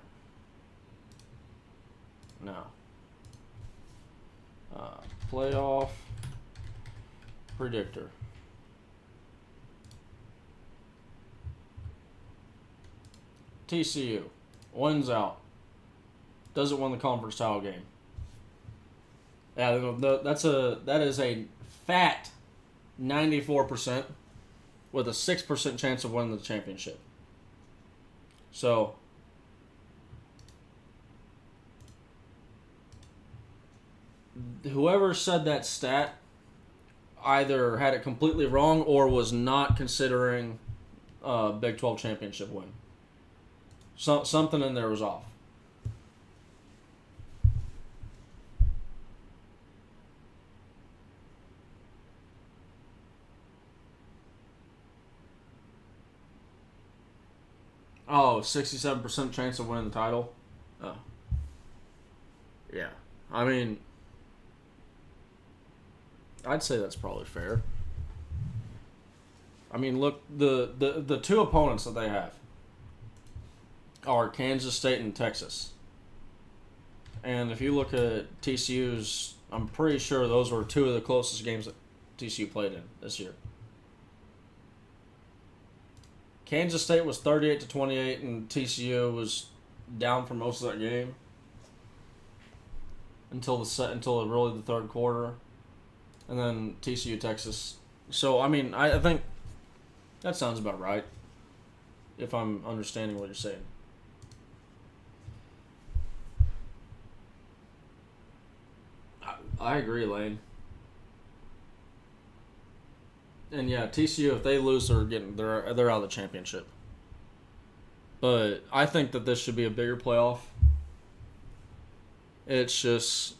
Now. Playoff predictor. TCU wins out. Doesn't win the conference title game. Yeah, that is a fat 94% with a 6% chance of winning the championship. So whoever said that stat either had it completely wrong or was not considering a Big 12 championship win. Something in there was off. Oh, 67% chance of winning the title? Oh. Yeah. I mean, I'd say that's probably fair. I mean, look, the two opponents that they have are Kansas State and Texas. And if you look at TCU's, I'm pretty sure those were two of the closest games that TCU played in this year. Kansas State was 38-28, and TCU was down for most of that game until really the third quarter, and then TCU Texas. So I mean, I think that sounds about right, if I'm understanding what you're saying. I agree, Lane. And yeah, TCU, if they lose, they're out of the championship. But I think that this should be a bigger playoff. It's just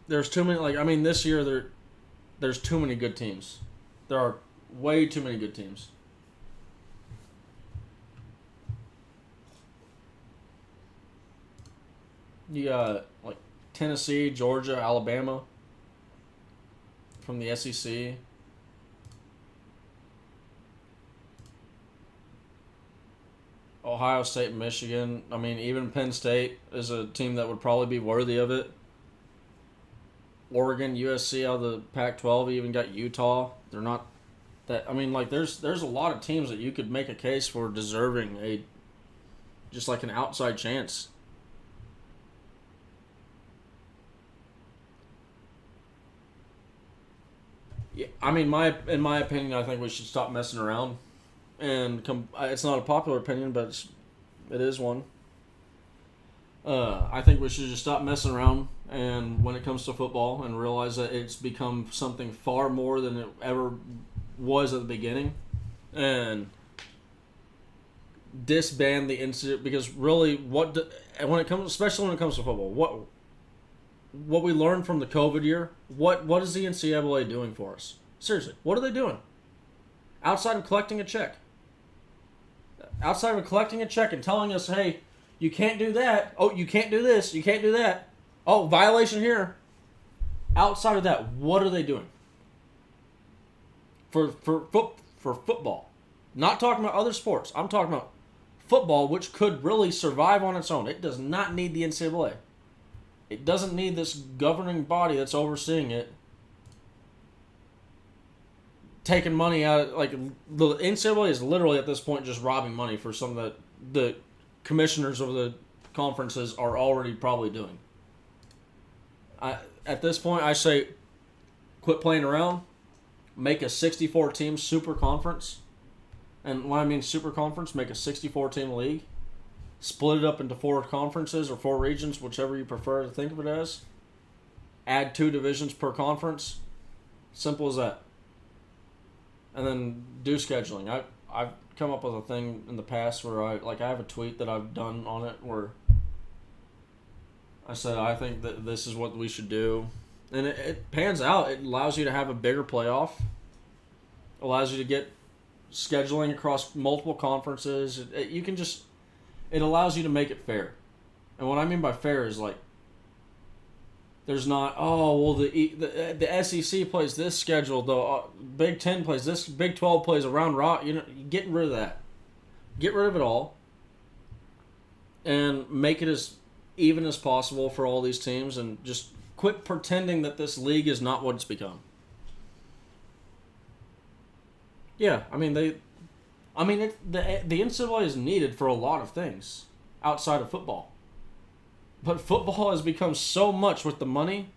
there's too many. This year there's too many good teams. There are way too many good teams. You got like Tennessee, Georgia, Alabama from the SEC. Ohio State and Michigan. I mean, even Penn State is a team that would probably be worthy of it. Oregon, USC out of the Pac-12, even got Utah. They're not that. I mean, like there's a lot of teams that you could make a case for deserving just like an outside chance. Yeah, I mean, in my opinion, I think we should stop messing around, and it's not a popular opinion, but it is one. I think we should just stop messing around, and when it comes to football, and realize that it's become something far more than it ever was at the beginning, and disband the institute, because really, especially when it comes to football, what we learned from the COVID year, what is the NCAA doing for us? Seriously, what are they doing? Outside of collecting a check. Outside of collecting a check and telling us, hey, you can't do that. Oh, you can't do this. You can't do that. Oh, violation here. Outside of that, what are they doing? For football. Not talking about other sports. I'm talking about football, which could really survive on its own. It does not need the NCAA. It doesn't need this governing body that's overseeing it taking money out. Like, the NCAA is literally at this point just robbing money for some of the commissioners of the conferences are already probably doing. At this point, I say quit playing around, make a 64-team super conference. And when I mean super conference, make a 64-team league. Split it up into 4 conferences or 4 regions, whichever you prefer to think of it as. Add 2 divisions per conference. Simple as that. And then do scheduling. I've come up with a thing in the past where I have a tweet that I've done on it where I said I think that this is what we should do. And it pans out. It allows you to have a bigger playoff. Allows you to get scheduling across multiple conferences. You can just it allows you to make it fair. And what I mean by fair is like, there's not, oh, well, the SEC plays this schedule, the Big Ten plays this, Big 12 plays around raw. You know, getting rid of that. Get rid of it all. And make it as even as possible for all these teams, and just quit pretending that this league is not what it's become. Yeah, I mean, the NCAA is needed for a lot of things outside of football. But football has become so much with the money.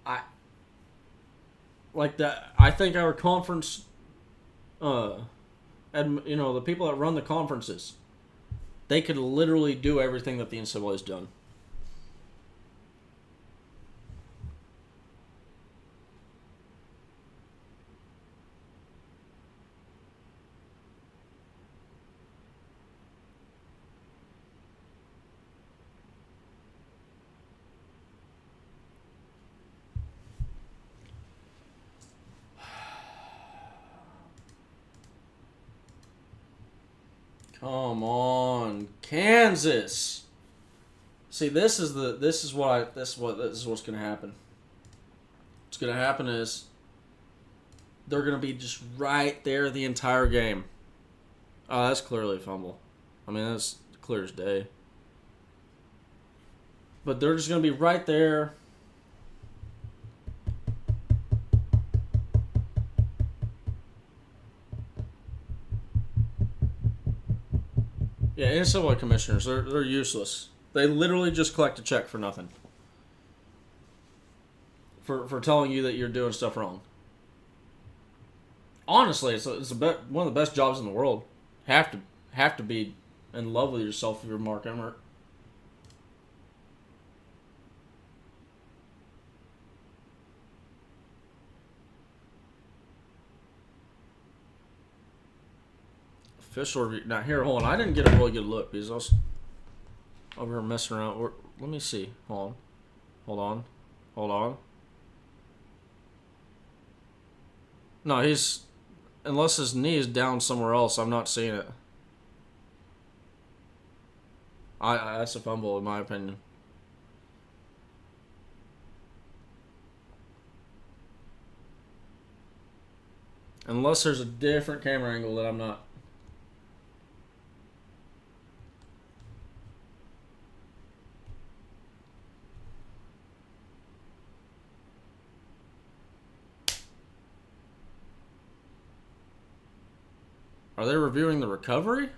I think our conference, and the people that run the conferences, they could literally do everything that the NCAA has done. Come on, Kansas. See, this is what's going to happen. What's going to happen is they're going to be just right there the entire game. Oh, that's clearly a fumble. I mean, that's clear as day. But they're just going to be right there. Yeah, NCAA commissioners, they're useless. They literally just collect a check for nothing. For telling you that you're doing stuff wrong. Honestly, it's one of the best jobs in the world. Have to be in love with yourself if you're Mark Emmert. Official review. Now, here, hold on. I didn't get a really good look because I was over here messing around. Let me see. Hold on. No, unless his knee is down somewhere else, I'm not seeing it. That's a fumble, in my opinion. Unless there's a different camera angle that I'm not. Are they reviewing the recovery?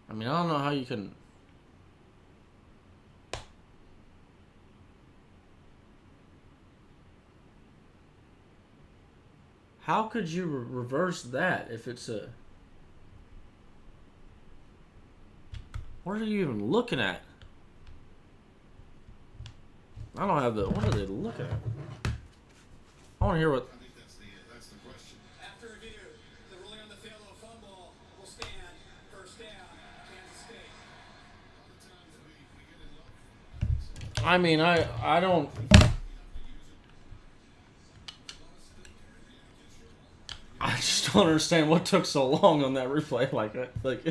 I mean, I don't know how you can... How could you reverse that if it's a... What are you even looking at? I don't have the... What are they looking at? I want to hear what... I mean, I don't... I just don't understand what took so long on that replay. Like,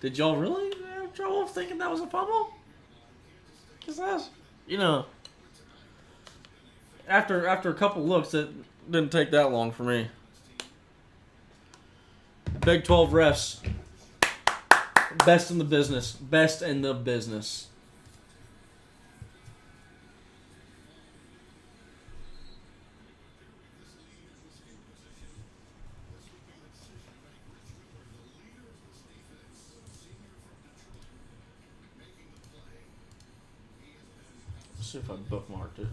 did y'all really have trouble thinking that was a fumble? Because that's, after a couple looks, it didn't take that long for me. Big 12 refs, best in the business. See if I bookmarked it.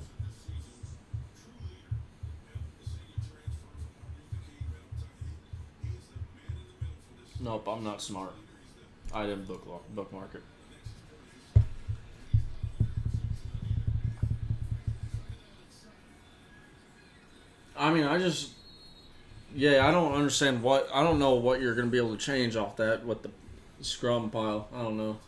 Nope, I'm not smart. I didn't bookmark it. I mean, I don't understand I don't know what you're going to be able to change off that with the scrum pile. I don't know.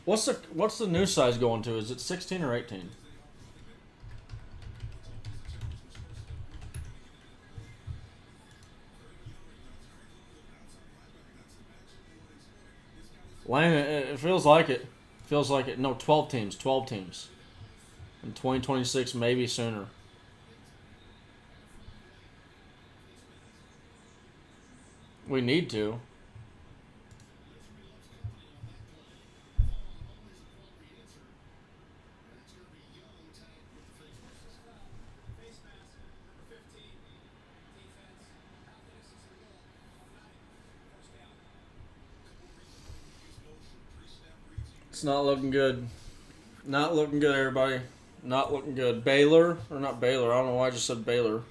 What's the new size going to? Is it 16 or 18? Lane, it feels like it. Feels like it. No, 12 teams. 12 teams. In 2026, maybe sooner. We need to. It's not looking good. Not looking good, everybody. Not looking good. Baylor, or not Baylor. I don't know why I just said Baylor.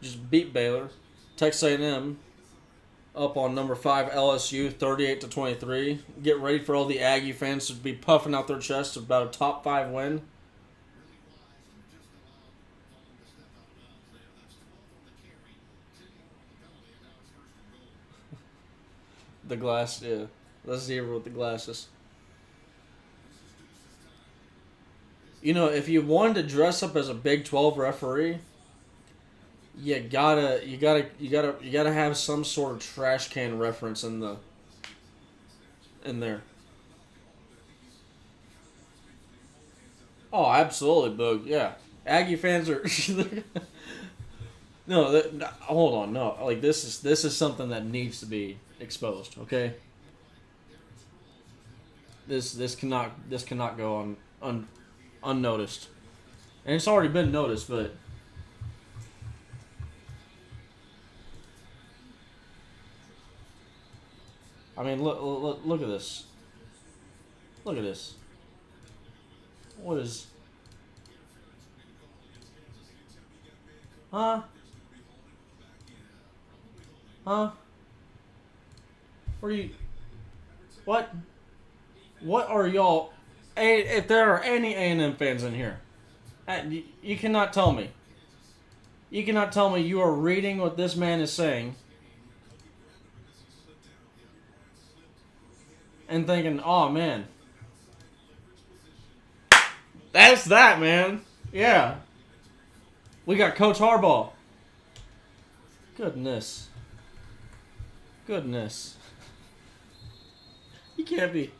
Just beat Baylor. Texas A&M up on number 5 LSU 38-23. Get ready for all the Aggie fans to be puffing out their chests about a top 5 win. The glass, yeah. The zebra with the glasses. You know, if you wanted to dress up as a Big 12 referee, you gotta have some sort of trash can reference in there. Oh, absolutely, Boog. Yeah, Aggie fans are. No, hold on. No, like this is something that needs to be exposed. Okay, this cannot go unnoticed, and it's already been noticed. But I mean, look at this. Look at this. What is? Huh? Huh? What are you? What? What are y'all? If there are any A&M fans in here, you cannot tell me. You cannot tell me you are reading what this man is saying and thinking, "Oh man, that's that man." Yeah, we got Coach Harbaugh. Goodness, goodness. You can't be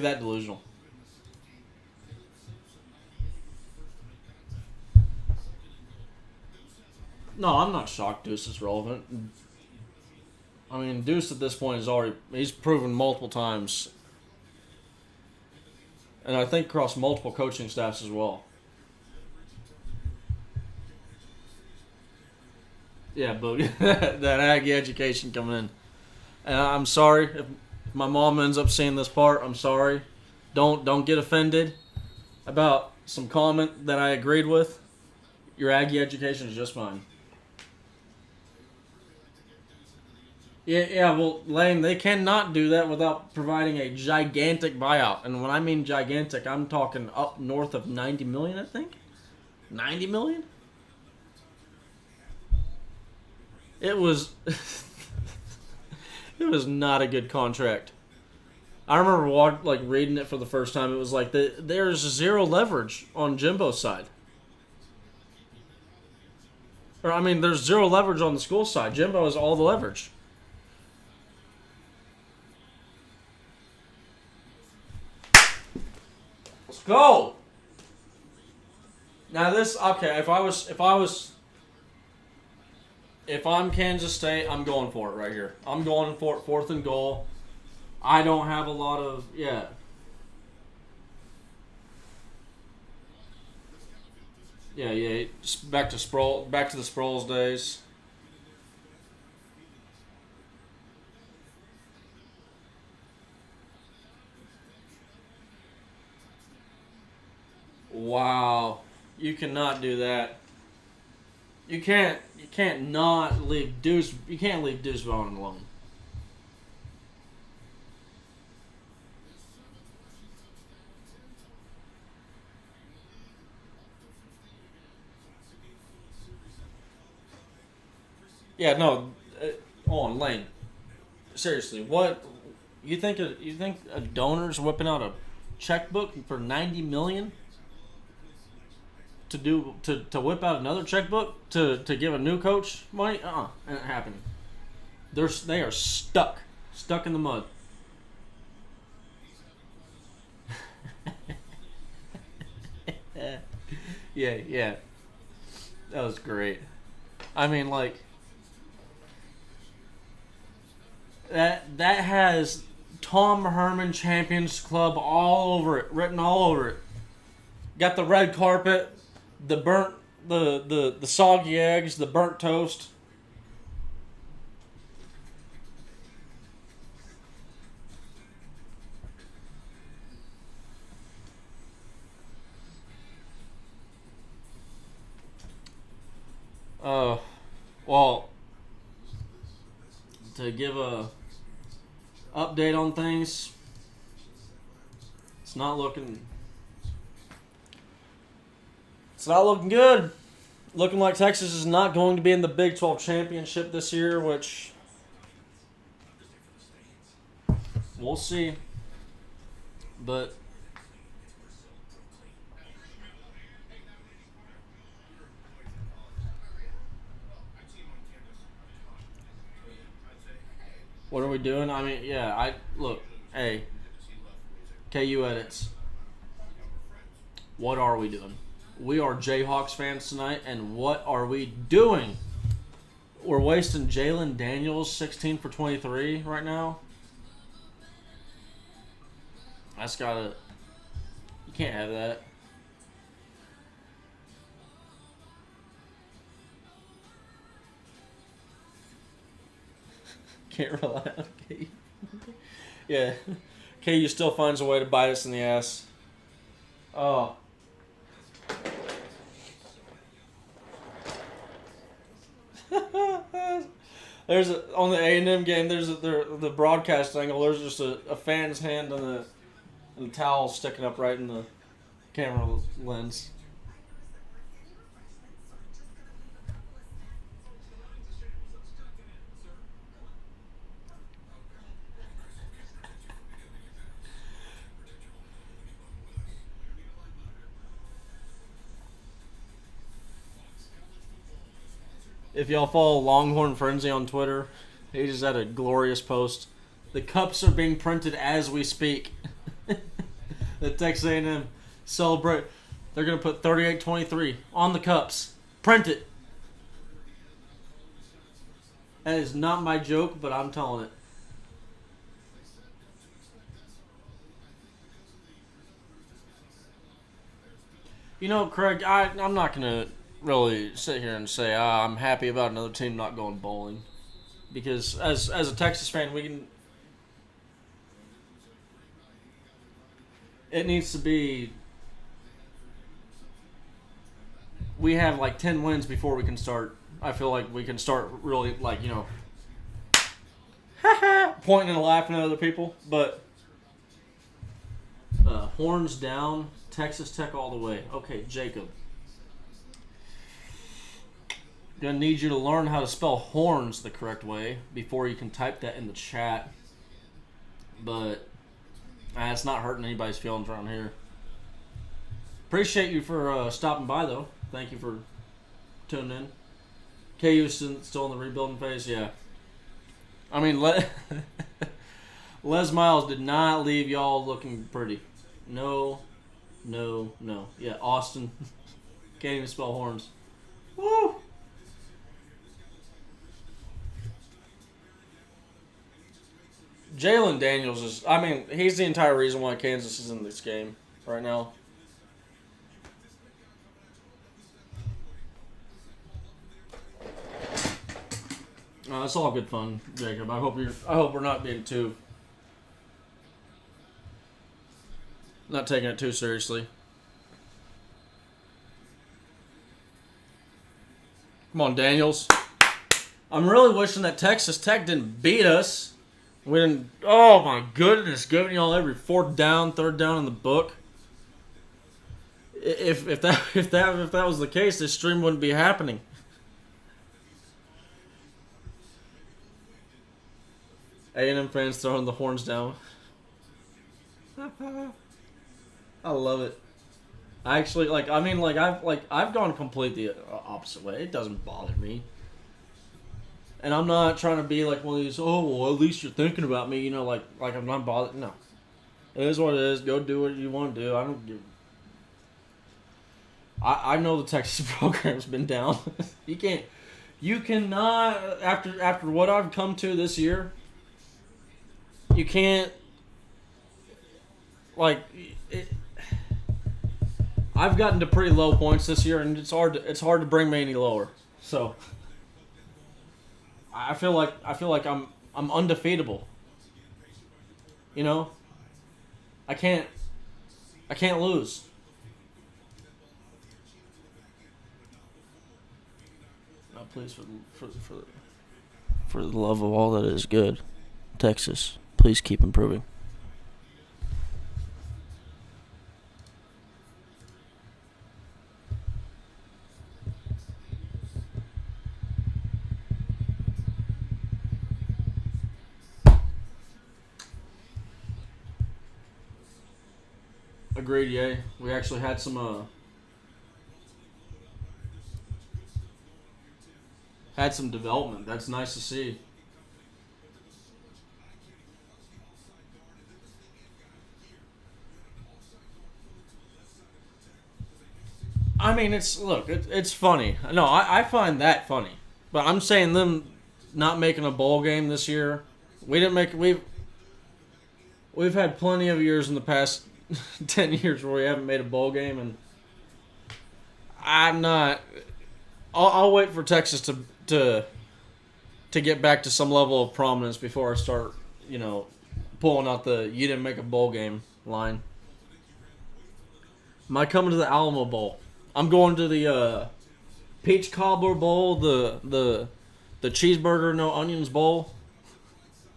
that delusional. No, I'm not shocked Deuce is relevant. I mean, Deuce at this point he's proven multiple times, and I think across multiple coaching staffs as well. Yeah, but that Aggie education coming in, and I'm sorry if my mom ends up seeing this part. I'm sorry. Don't get offended about some comment that I agreed with. Your Aggie education is just fine. Yeah, yeah. Well, Lane, they cannot do that without providing a gigantic buyout. And when I mean gigantic, I'm talking up north of 90 million. I think 90 million. It was it was not a good contract. I remember reading it for the first time. It was like there's zero leverage on Jimbo's side. Or I mean, there's zero leverage on the school side. Jimbo has all the leverage. Let's go. Now this okay. If I'm Kansas State, I'm going for it right here. I'm going for it, fourth and goal. I don't have a lot of yeah. Just back to the Sproles days. Wow, you cannot do that. You can't not leave Deuce. You can't leave Deuce Vaughn alone. Yeah, no. On Lane. Seriously, what? You think a donor's whipping out a checkbook for $90 million to whip out another checkbook to give a new coach money? Ain't happening. They are stuck in the mud. Yeah. That was great. I mean, like that has Tom Herman Champions Club all over it, written all over it. Got the red carpet, the burnt, the soggy eggs, the burnt toast. Well, to give a update on things, it's not looking good. Looking like Texas is not going to be in the Big 12 championship this year, which we'll see. But what are we doing? I mean, yeah, hey, KU edits. What are we doing? We are Jayhawks fans tonight, and what are we doing? We're wasting Jalen Daniels 16 for 23 right now. That's gotta. You can't have that. Can't rely on KU. Yeah, KU still finds a way to bite us in the ass. Oh. On the A&M game. There's the broadcast angle. There's just a fan's hand and the towel sticking up right in the camera lens. If y'all follow Longhorn Frenzy on Twitter, he just had a glorious post. The cups are being printed as we speak. The Texas A&M celebrate. They're going to put 38-23 on the cups. Print it. That is not my joke, but I'm telling it. You know, Craig, I'm not going to really sit here and say I'm happy about another team not going bowling, because as a Texas fan, it needs to be, we have like 10 wins before we can start. I feel like we can start really, like, pointing and laughing at other people. But horns down, Texas Tech all the way. Okay, Jacob. Gonna need you to learn how to spell horns the correct way before you can type that in the chat. But it's not hurting anybody's feelings around here. Appreciate you for stopping by, though. Thank you for tuning in. KU still in the rebuilding phase, yeah. I mean, Les Miles did not leave y'all looking pretty. No. Yeah, Austin. Can't even spell horns. Woo! Jalen Daniels he's the entire reason why Kansas is in this game right now. It's all good fun, Jacob. I hope we're not being not taking it too seriously. Come on, Daniels. I'm really wishing that Texas Tech didn't beat us. We didn't. Oh my goodness, giving y'all every third down in the book. If that was the case, this stream wouldn't be happening. A&M fans throwing the horns down. I love it. I actually like. I mean, I've gone completely opposite way. It doesn't bother me, and I'm not trying to be like one of these. Oh, well, at least you're thinking about me. You know, like I'm not bothered. No, it is what it is. Go do what you want to do. I don't give. I know the Texas program's been down. You cannot after what I've come to this year. You can't like. I've gotten to pretty low points this year, and it's hard to bring me any lower. So I feel like I'm undefeatable. You know, I can't lose. Now, please, for the love of all that is good, Texas, please keep improving. Agreed, yay. We actually had some development. That's nice to see. I mean, it's funny. No, I find that funny, but I'm saying them not making a bowl game this year. We didn't make we've had plenty of years in the past 10 years where we haven't made a bowl game, and I'm not. I'll wait for Texas to get back to some level of prominence before I start, pulling out the "you didn't make a bowl game" line. Am I coming to the Alamo Bowl? I'm going to the Peach Cobbler Bowl, the cheeseburger no onions bowl,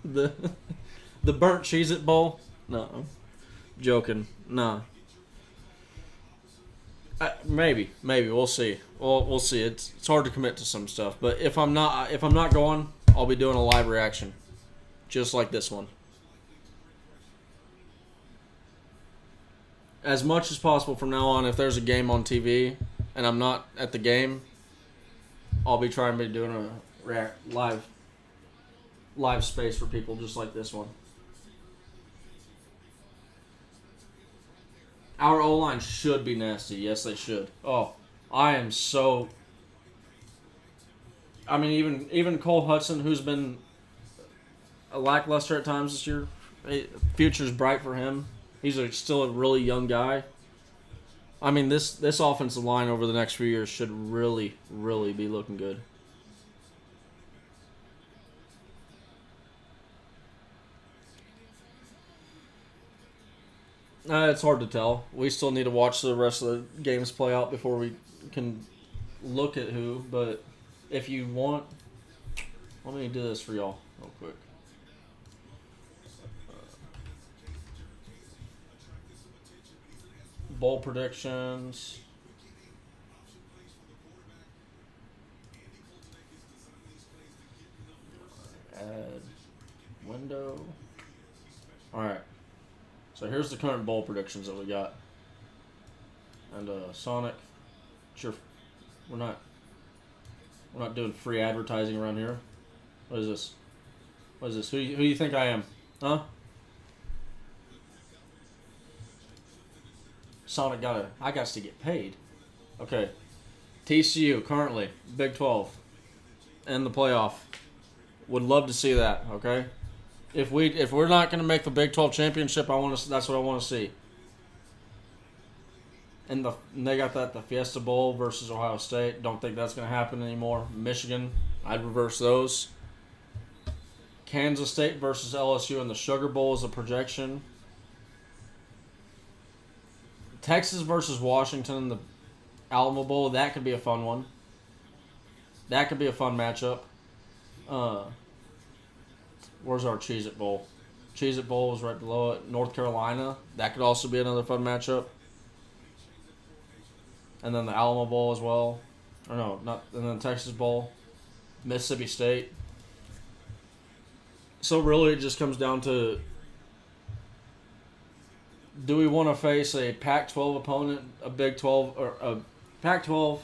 the the burnt Cheez-It bowl. No, I'm joking. Nah. Maybe we'll see. We'll see. It's hard to commit to some stuff, but if I'm not going, I'll be doing a live reaction, just like this one. As much as possible from now on, if there's a game on TV and I'm not at the game, I'll be trying to be doing a live space for people just like this one. Our O line should be nasty. Yes, they should. Oh, I am so. I mean, even Cole Hudson, who's been a lackluster at times this year, future's bright for him. Still a really young guy. I mean, this offensive line over the next few years should really, really be looking good. It's hard to tell. We still need to watch the rest of the games play out before we can look at who. But if you want, let me do this for y'all real quick. Bowl predictions. Add window. All right. So here's the current bowl predictions that we got. And Sonic, sure, we're not doing free advertising around here. What is this? What is this? Who you think I am? Huh? Sonic I got to get paid. Okay. TCU currently Big 12 in the playoff. Would love to see that. Okay. If we're not going to make the Big 12 championship, that's what I want to see. And they got the Fiesta Bowl versus Ohio State. Don't think that's going to happen anymore. Michigan, I'd reverse those. Kansas State versus LSU in the Sugar Bowl is a projection. Texas versus Washington in the Alamo Bowl, that could be a fun one. That could be a fun matchup. Where's our Cheez-It Bowl? Cheez-It Bowl is right below it. North Carolina, that could also be another fun matchup. And then the Alamo Bowl as well. Or no, not. And then the Texas Bowl. Mississippi State. So really, it just comes down to: do we want to face a Pac-12 opponent, a Big 12, or a Pac-12,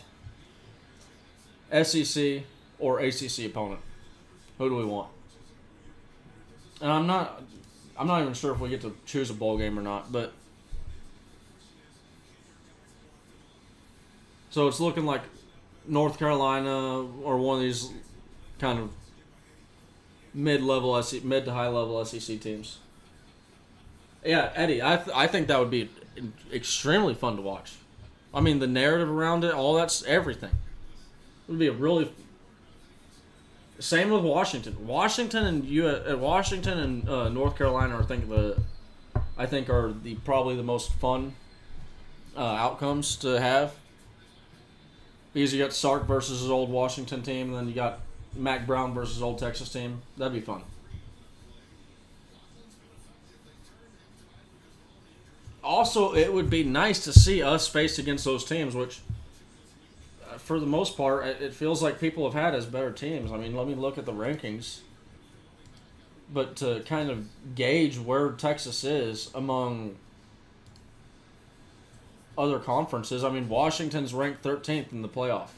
SEC, or ACC opponent? Who do we want? And I'm not even sure if we get to choose a bowl game or not. But so it's looking like North Carolina or one of these kind of mid to high level SEC teams. Yeah, Eddie, I think that would be extremely fun to watch. I mean, the narrative around it, all that's everything. It would be a really same with Washington. Washington and North Carolina I think are the probably the most fun outcomes to have. Because you got Sark versus his old Washington team, and then you got Mac Brown versus his old Texas team. That'd be fun. Also, it would be nice to see us face against those teams, which, for the most part, it feels like people have had as better teams. I mean, let me look at the rankings. But to kind of gauge where Texas is among other conferences, I mean, Washington's ranked 13th in the playoff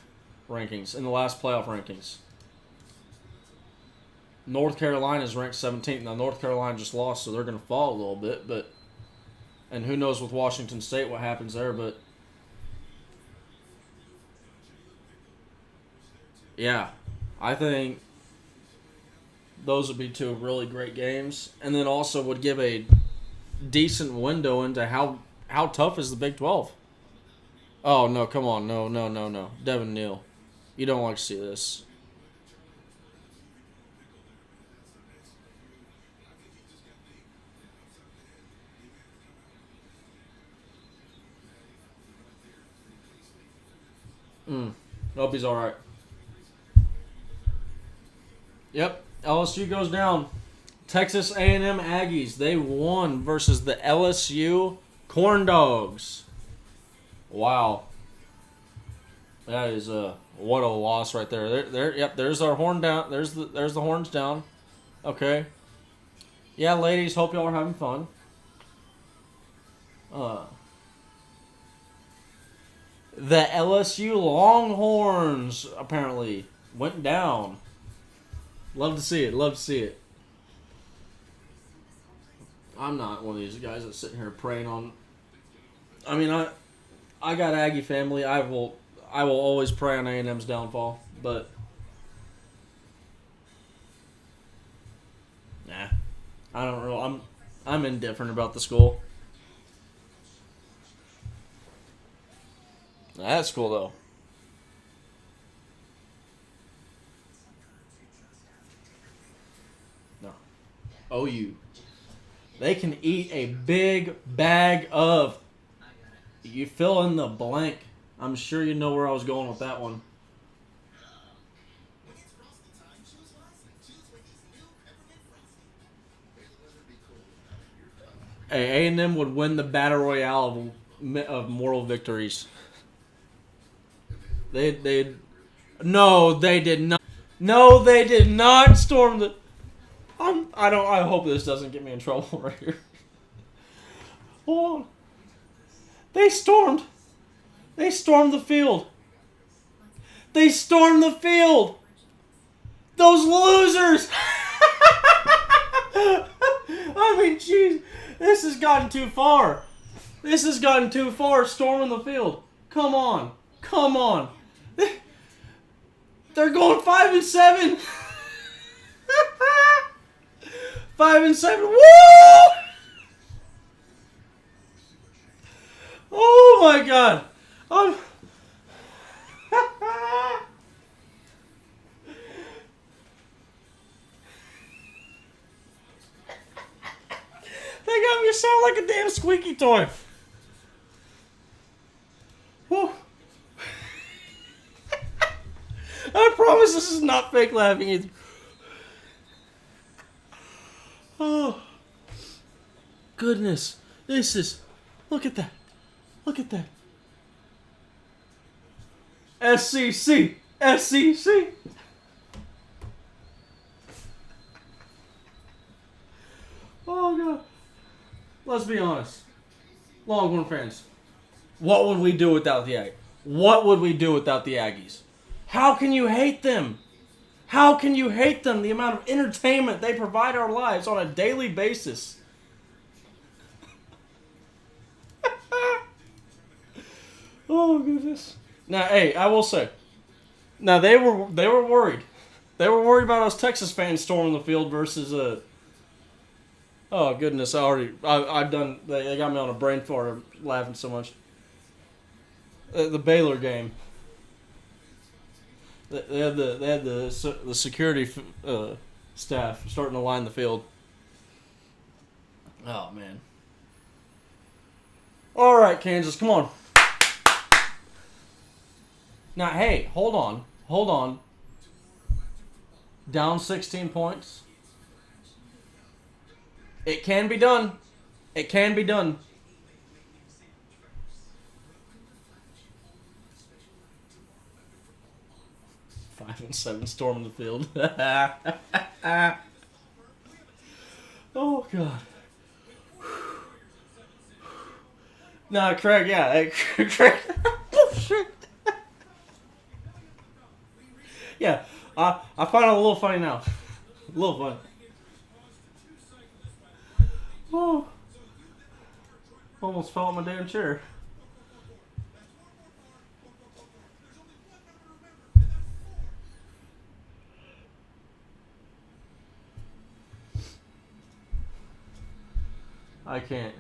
rankings, in the last playoff rankings. North Carolina's ranked 17th. Now, North Carolina just lost, so they're going to fall a little bit, but and who knows with Washington State what happens there, but yeah, I think those would be two really great games, and then also would give a decent window into how tough is the Big 12. Oh no, come on, no, Devin Neal, you don't like to see this. Hope he's all right. Yep, LSU goes down. Texas A&M Aggies, they won versus the LSU Corn Dogs. Wow, that is what a loss right there. Yep, there's our horn down. There's the horns down. Okay. Yeah, ladies, hope y'all are having fun. Uh, the LSU Longhorns apparently went down. Love to see it. Love to see it. I'm not one of these guys that's sitting here preying on. I mean, I got Aggie family. I will always pray on A&M's downfall, but nah, I don't know. I'm indifferent about the school. That's cool though. No, OU. They can eat a big bag of. You fill in the blank. I'm sure you know where I was going with that one. Hey, A&M would win the battle royale of moral victories. They no, they did not. No, they did not storm the. I don't. I hope this doesn't get me in trouble right here. Hold on. They stormed. They stormed the field. They stormed the field. Those losers. I mean, jeez, this has gotten too far. This has gotten too far. Storming the field. Come on. Come on. They're going 5-7. 5-7. Woo! Oh my God. They got me to sound like a damn squeaky toy. Whew. I promise this is not fake laughing either. Oh, goodness. This is... Look at that. Look at that. SEC. SEC. let's be honest. Longhorn fans, what would we do without the Aggies? What would we do without the Aggies? How can you hate them? How can you hate them? The amount of entertainment they provide our lives on a daily basis. Oh goodness. Now, hey, I will say. Now they were worried. They were worried about us Texas fans storming the field versus oh goodness, I've done. They got me on a brain fart laughing so much. The Baylor game. They had the security staff starting to line the field. Oh man. All right, Kansas, come on. Now, hey, hold on. Down 16 points. It can be done. It can be done. Five and 7 storming the field. Oh God. Nah, Craig. Yeah, hey, Craig. Oh shit. Yeah, I find it a little funny now. A little funny. Oh, almost fell on my damn chair. I can't.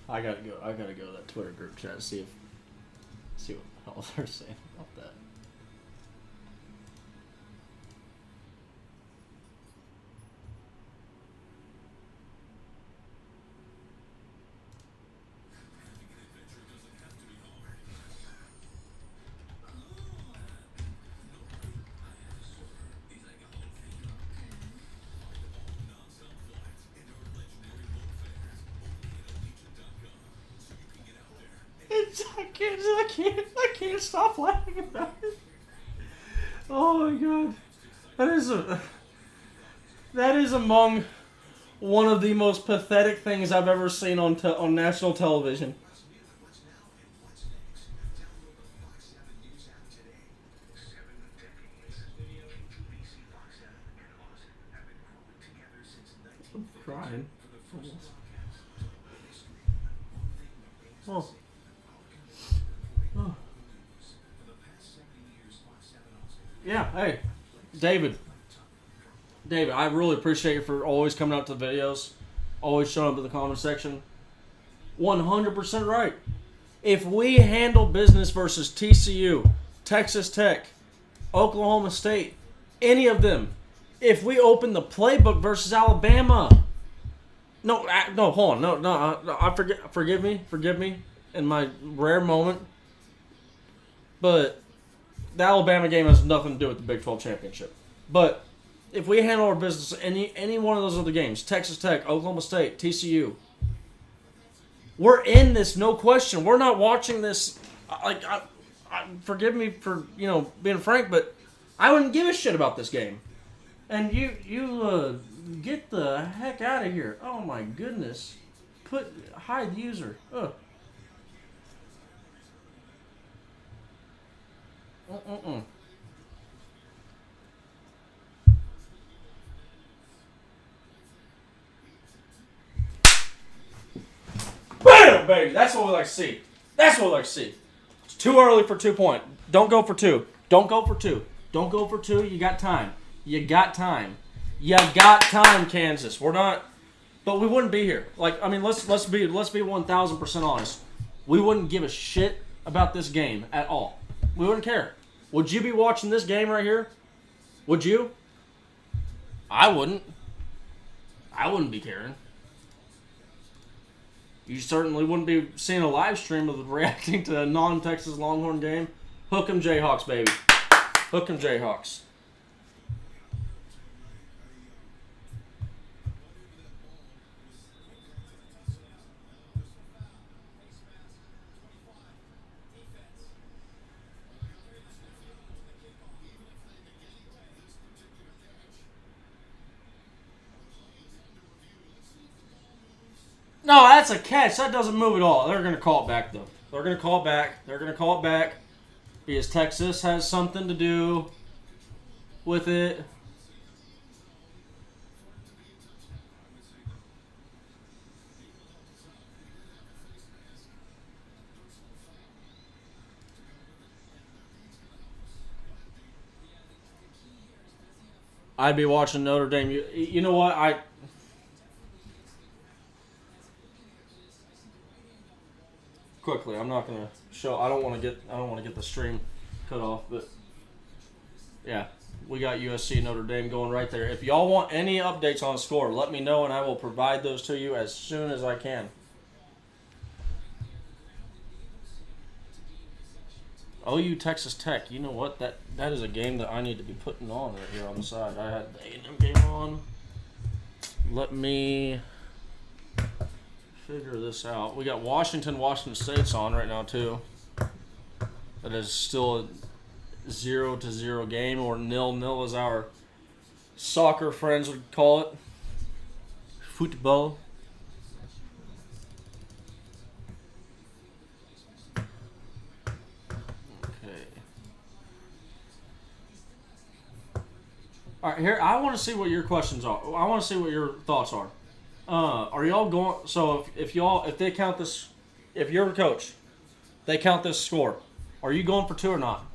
I gotta go to that Twitter group chat to see what the hell they're saying about that. I can't stop laughing about it. Oh my God, that is among one of the most pathetic things I've ever seen on national television. I'm crying. Oh. Oh. Yeah, hey, David, I really appreciate you for always coming out to the videos, always showing up in the comment section. 100% right. If we handle business versus TCU, Texas Tech, Oklahoma State, any of them, if we open the playbook versus Alabama, no, hold on, no, I forgive me, in my rare moment, but the Alabama game has nothing to do with the Big 12 championship. But if we handle our business any one of those other games, Texas Tech, Oklahoma State, TCU, we're in this, no question. We're not watching this. Forgive me for being frank, but I wouldn't give a shit about this game. And you get the heck out of here. Oh my goodness. Hide user. Ugh. Bam, baby. That's what we like to see. It's too early for 2 point. Don't go for two. Don't go for two. You got time. Kansas. We're not, but we wouldn't be here. Let's be 1,000% honest. We wouldn't give a shit about this game at all. We wouldn't care. Would you be watching this game right here? Would you? I wouldn't. I wouldn't be caring. You certainly wouldn't be seeing a live stream of reacting to a non-Texas Longhorn game. Hook 'em Jayhawks, baby. Hook 'em Jayhawks. No, that's a catch. That doesn't move at all. They're going to call it back, though. They're going to call it back. They're going to call it back because Texas has something to do with it. I'd be watching Notre Dame. You know what? Quickly. I'm not gonna show. I don't want to get the stream cut off. But yeah, we got USC Notre Dame going right there. If y'all want any updates on the score, let me know and I will provide those to you as soon as I can. OU Texas Tech. You know what? That is a game that I need to be putting on right here on the side. I had the A&M game on. Let me figure this out. We got Washington State's on right now too. That is still a 0-0 game, or 0-0 as our soccer friends would call it. Football. All right, here I want to see what your questions are. I want to see what your thoughts are. Are y'all going? So if they count this, if you're a coach, they count this score. Are you going for 2 or not?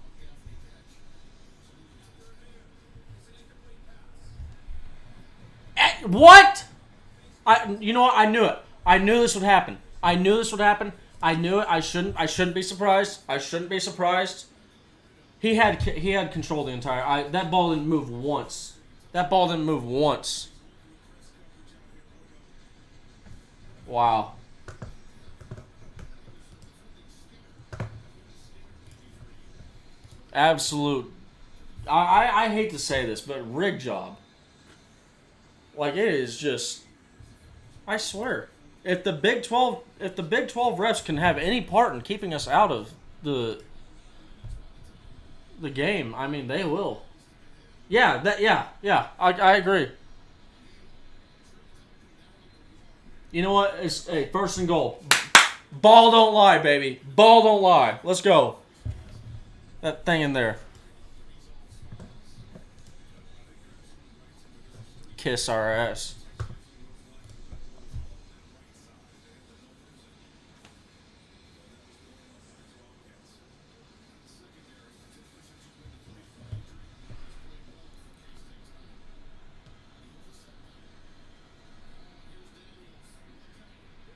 What? You know what? I knew it. I knew this would happen. I knew this would happen. I knew it. I shouldn't be surprised. I shouldn't be surprised. He had control the entire. That ball didn't move once. That ball didn't move once. Wow. Absolute. I hate to say this, but rig job. Like, it is just. I swear, if the Big 12 refs can have any part in keeping us out of the game, I mean, they will. Yeah. I agree. You know what? Hey, first and goal. Ball don't lie, baby. Ball don't lie. Let's go. That thing in there. Kiss our ass.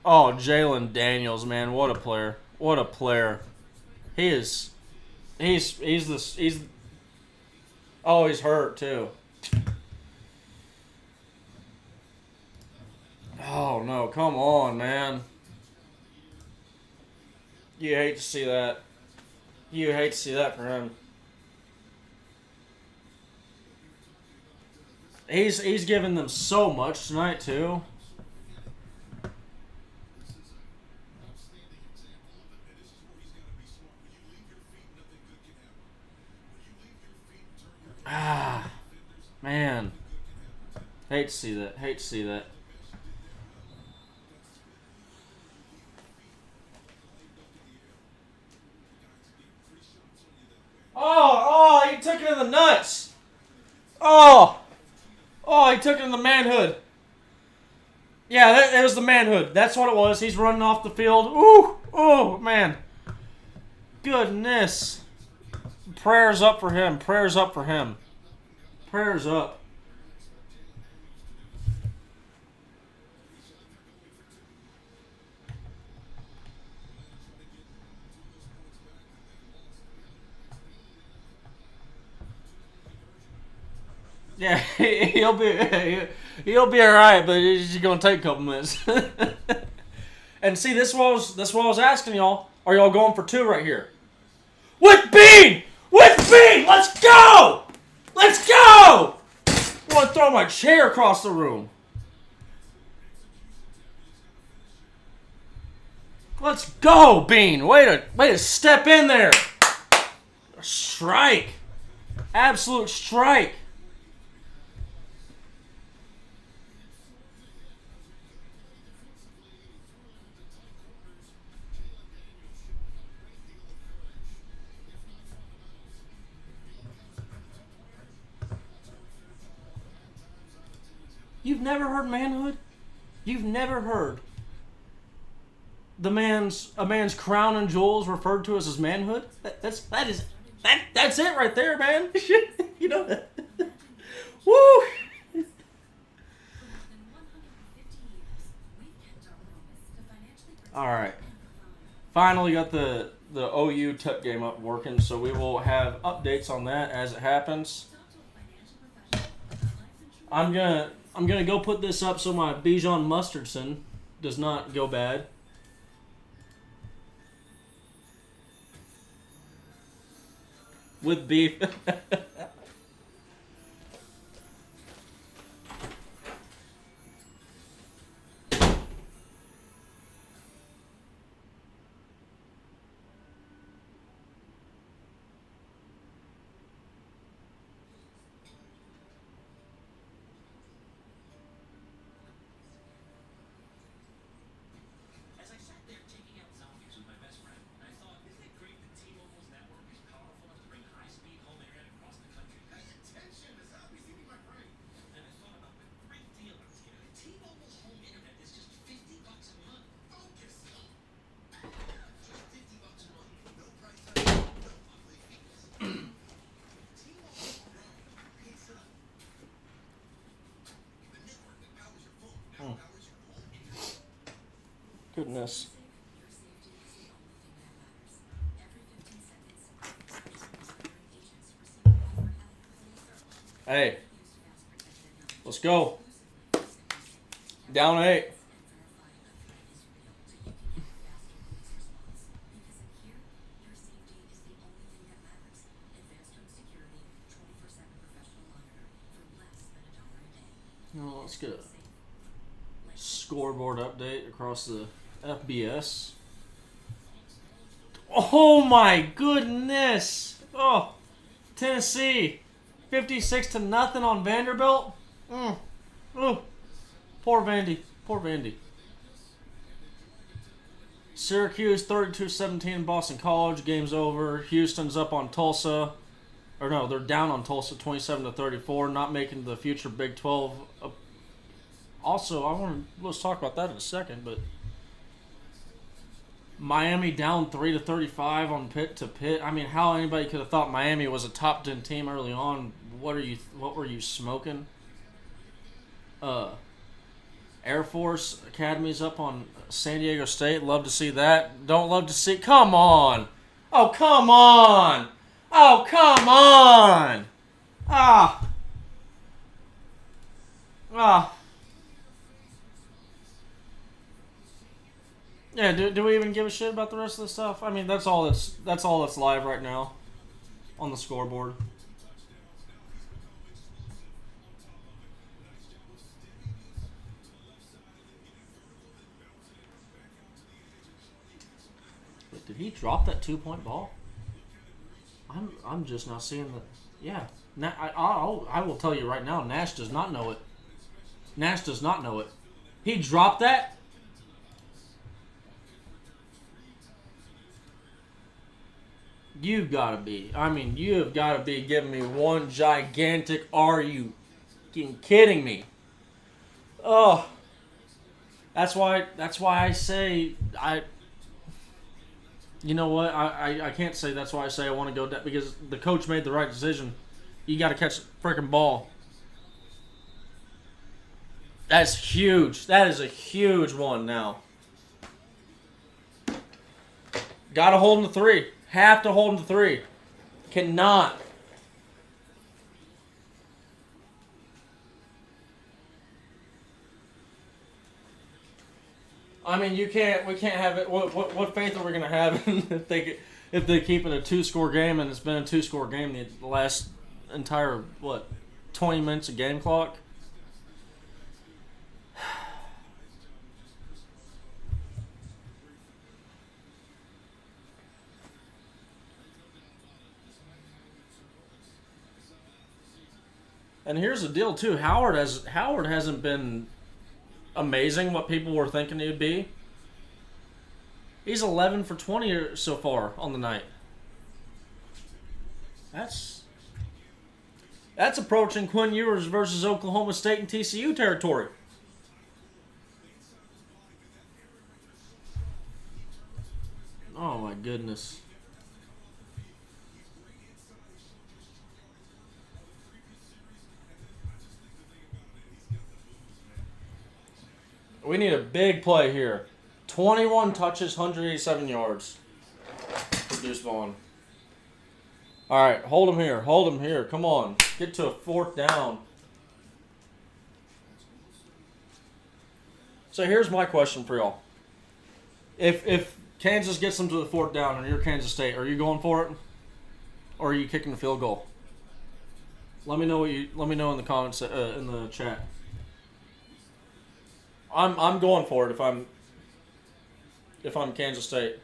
Oh, Jalen Daniels, man, what a player! What a player! He is. He's. Oh, he's hurt too. Oh no! Come on, man. You hate to see that. You hate to see that for him. He's given them so much tonight too. Ah, man. Hate to see that. Hate to see that. Oh, he took it in the nuts. Oh, he took it in the manhood. Yeah, that was the manhood. That's what it was. He's running off the field. Ooh, oh, man. Goodness. Prayers up for him. Prayers up for him. Prayers up. Yeah, he'll be all right, but it's gonna take a couple minutes. And see, this was what I was asking y'all. Are y'all going for 2 right here? With Bean! With Bean! Let's go! Let's go! I want to throw my chair across the room. Let's go, Bean! Way to step in there. Strike. Absolute strike. You've never heard manhood? You've never heard a man's crown and jewels referred to as his manhood? That's it right there, man. You know that. Woo! All right. Finally got the OU Tech game up working, so we will have updates on that as it happens. I'm gonna go put this up so my Bijan Mustardson does not go bad. With beef. Goodness. Hey. Let's go. Down 8. No, let's get a scoreboard update across the FBS. Oh my goodness! Oh, Tennessee, 56-0 on Vanderbilt. Oh, poor Vandy. Poor Vandy. Syracuse 32-17 Boston College. Game's over. Houston's up on Tulsa. Or no, they're down on Tulsa 27-34. Not making the future Big 12. Also, let's talk about that in a second, but Miami down 3-35 on Pitt. I mean, how anybody could have thought Miami was a top 10 team early on? What were you smoking? Air Force Academy's up on San Diego State. Love to see that. Don't love to see. Come on. Oh, come on. Oh, come on. Ah. Yeah, do we even give a shit about the rest of the stuff? I mean, that's all that's live right now on the scoreboard. Wait, did he drop that 2-point ball? I'm just not seeing the. Yeah, I will tell you right now, Nash does not know it. Nash does not know it. He dropped that. You've got to be. I mean, you have got to be giving me one gigantic. Are you kidding me? Oh, that's why I say I. You know what? I can't say that's why I say I want to go down because the coach made the right decision. You got to catch the freaking ball. That's huge. That is a huge one now. Got to hold him to 3. Have to hold him to 3. Cannot. I mean, we can't have it. What faith are we gonna have if they keep it a 2-score game and it's been a 2-score game the last entire 20 minutes of game clock? And here's the deal too. Howard hasn't been amazing what people were thinking he'd be. He's 11 for 20 so far on the night. That's approaching Quinn Ewers versus Oklahoma State and TCU territory. Oh my goodness. We need a big play here. 21 touches, 187 yards. For Deuce Vaughn. All right, hold him here. Hold him here. Come on. Get to a fourth down. So here's my question for y'all. If Kansas gets them to the fourth down and you're Kansas State, are you going for it? Or are you kicking the field goal? Let me know in the comments in the chat. I'm going for it if I'm Kansas State.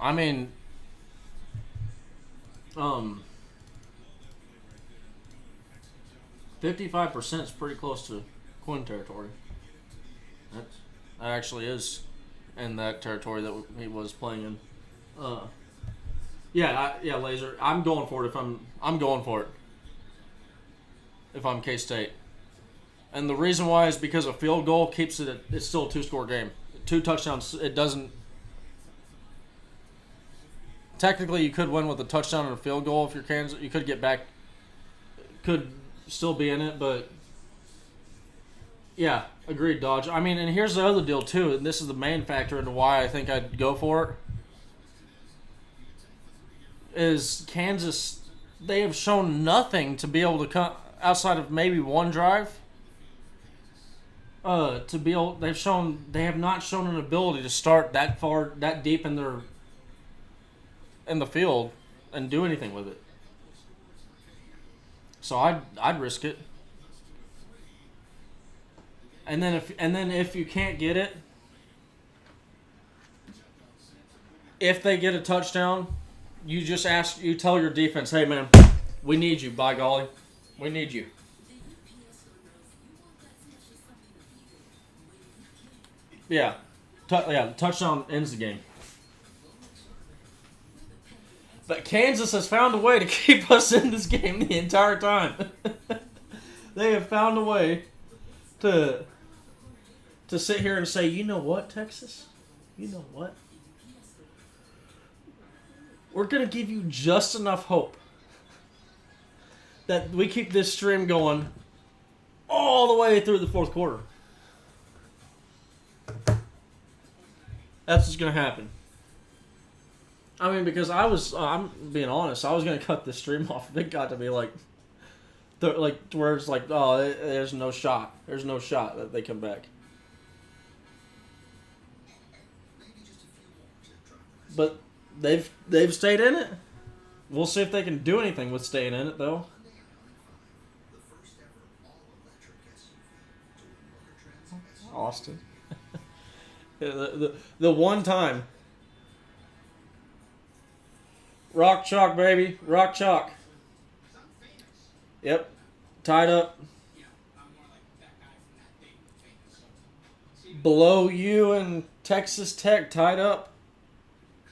I mean, 55% is pretty close to Quinn territory. That actually is in that territory that he was playing in. Yeah, Laser. I'm going for it I'm going for it if I'm K-State. And the reason why is because a field goal keeps it. It's still a two-score game. 2 touchdowns. It doesn't. Technically, you could win with a touchdown and a field goal if you're Kansas. You could get back. Could still be in it, but yeah, agreed, Dodge. I mean, and here's the other deal too, and this is the main factor into why I think I'd go for it. Is Kansas? They have shown nothing to be able to come outside of maybe one drive. To be able, they have not shown an ability to start that deep in the field and do anything with it. So I'd risk it. And then if you can't get it, if they get a touchdown, you tell your defense, "Hey man, we need you, by golly. We need you." Yeah. Touchdown ends the game. But Kansas has found a way to keep us in this game the entire time. They have found a way to sit here and say, "You know what, Texas? You know what? We're going to give you just enough hope that we keep this stream going all the way through the fourth quarter." That's what's going to happen. I mean, because I'm being honest, I was going to cut this stream off if it got to be like where it's like, oh, there's no shot. There's no shot that they come back. But they've stayed in it. We'll see if they can do anything with staying in it, though. Austin. the one time. Rock chalk, baby. Rock chalk. Yep. Tied up. Below you and Texas Tech tied up.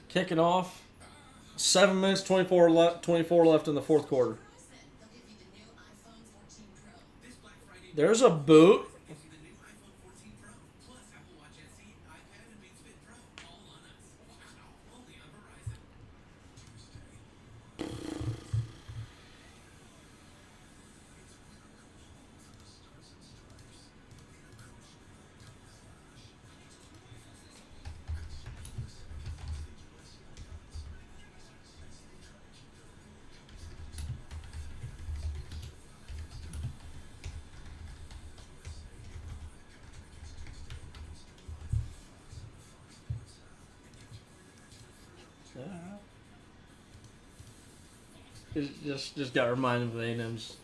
Kicking off. 7 minutes, 24 left in the fourth quarter. There's a boot. Just got reminded of A&M's.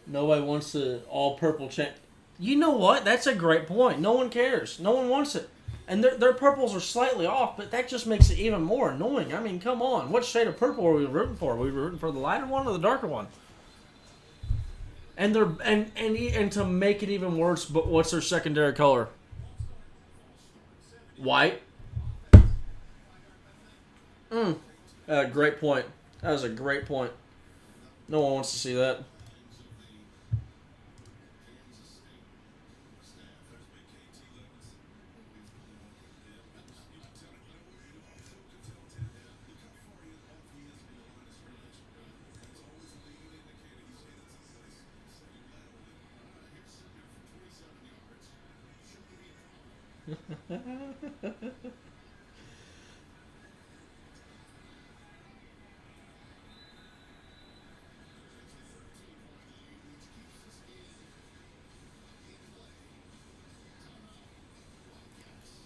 Nobody wants the all-purple chain. You know what? That's a great point. No one cares. No one wants it. And their purples are slightly off, but that just makes it even more annoying. I mean, come on. What shade of purple are we rooting for? Are we rooting for the lighter one or the darker one? And they're and to make it even worse, but what's their secondary color? White. Great point. That was a great point. No one wants to see that.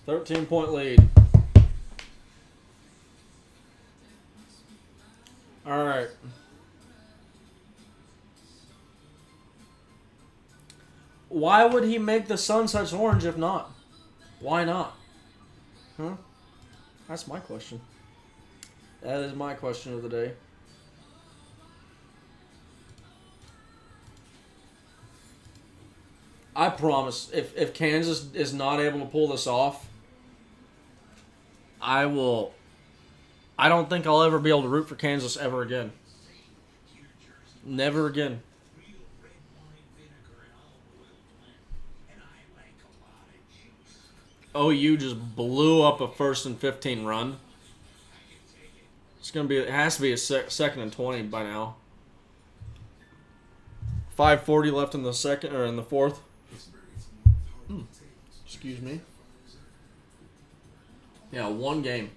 $13-point lead. All right. Why would he make the sun such orange if not? Why not? Huh? That's my question. That is my question of the day. I promise, if Kansas is not able to pull this off, I don't think I'll ever be able to root for Kansas ever again. Never again. OU just blew up a 1st and 15 run. It has to be a 2nd and 20 by now. 5:40 left in the second or in the fourth. Excuse me. Yeah, one game.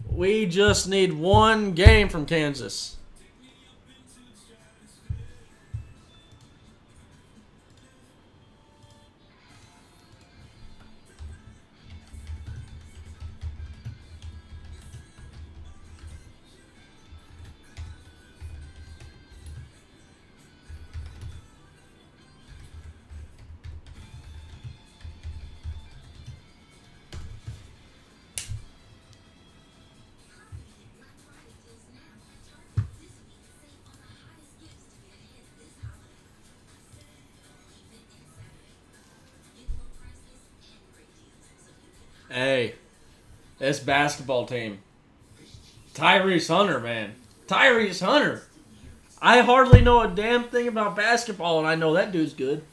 We just need one game from Kansas. Hey, this basketball team. Tyrese Hunter, man. Tyrese Hunter. I hardly know a damn thing about basketball, and I know that dude's good.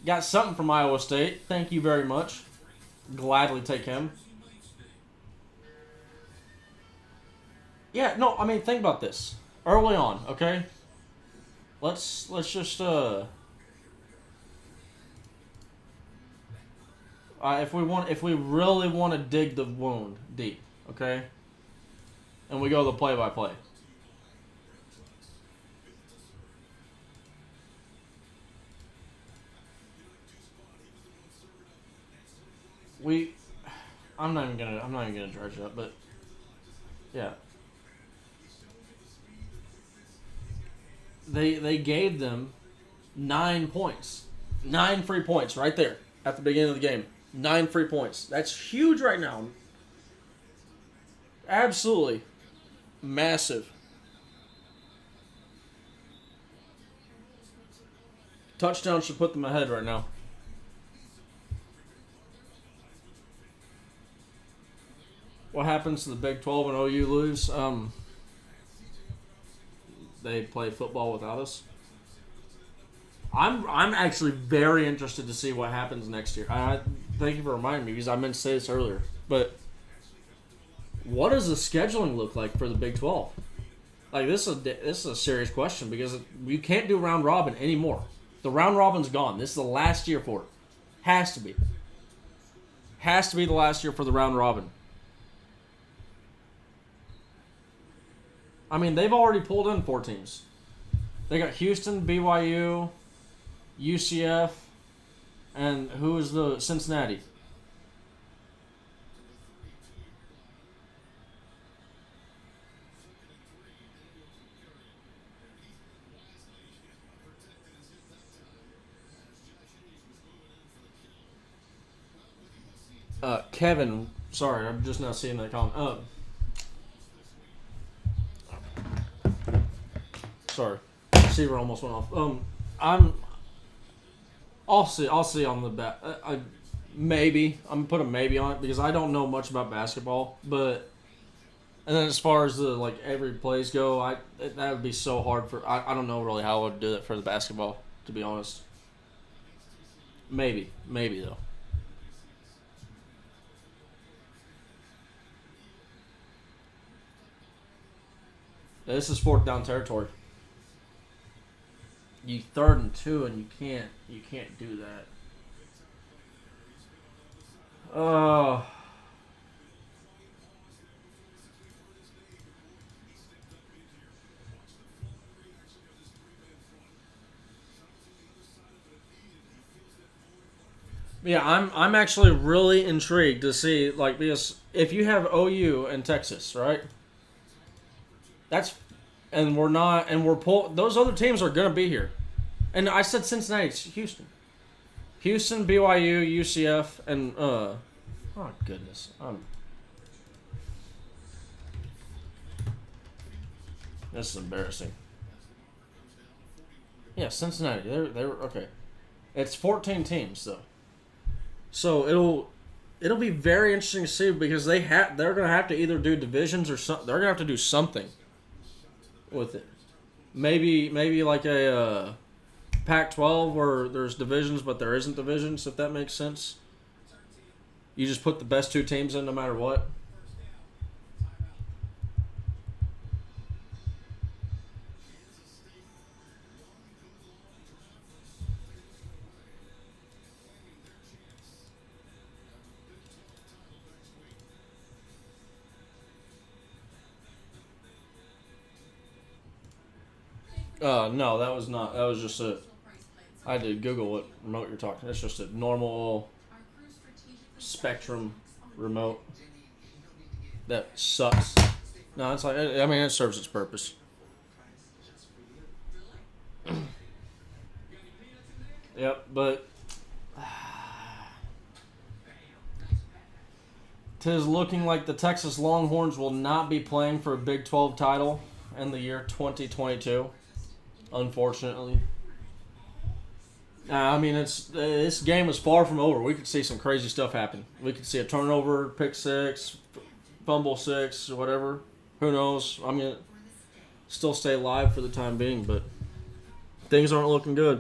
Got something from Iowa State. Thank you very much. Gladly take him. Yeah, no, I mean, think about this. Early on, okay? Let's just if we really want to dig the wound deep, okay? And we go the play-by-play. I'm not even gonna dredge it up, but yeah. They gave them 9 points. 9 free points right there at the beginning of the game. 9 free points. That's huge right now. Absolutely massive. Touchdown should put them ahead right now. What happens to the Big 12 and OU lose? They play football without us. I'm actually very interested to see what happens next year. Thank you for reminding me because I meant to say this earlier. But what does the scheduling look like for the Big 12? Like this is a serious question because you can't do round robin anymore. The round robin's gone. This is the last year for it. Has to be. Has to be the last year for the round robin. I mean, they've already pulled in 4 teams. They got Houston, BYU, UCF, and who is the Cincinnati? Kevin, sorry, I'm just now seeing that comment. Sorry, receiver almost went off. I'm. I'll see. I'll see on the bat. Maybe I'm gonna put a maybe on it because I don't know much about basketball. But and then as far as the like every plays go, that would be so hard for. I don't know really how I would do that for the basketball. To be honest, maybe though. This is fourth down territory. You 3rd and 2, and you can't do that. Oh. Yeah, I'm actually really intrigued to see like because if you have OU and Texas, right? That's and we're not and we're those other teams are gonna be here. And I said Cincinnati, it's Houston, BYU, UCF, and oh goodness, this is embarrassing. Yeah, Cincinnati, they're okay. It's 14 teams though, so it'll be very interesting to see because they're gonna have to either do divisions or something. They're gonna have to do something with it. Maybe like a Pac-12 where there's divisions but there isn't divisions, if that makes sense. You just put the best 2 teams in no matter what. No, that was not. That was just a. I had to Google what remote you're talking. It's just a normal Spectrum remote that sucks. No, it's like I mean it serves its purpose. Yep, but tis looking like the Texas Longhorns will not be playing for a Big 12 title in the year 2022. Unfortunately. I mean, this game is far from over. We could see some crazy stuff happen. We could see a turnover, pick 6, fumble 6, or whatever. Who knows? I mean, still stay alive for the time being, but things aren't looking good.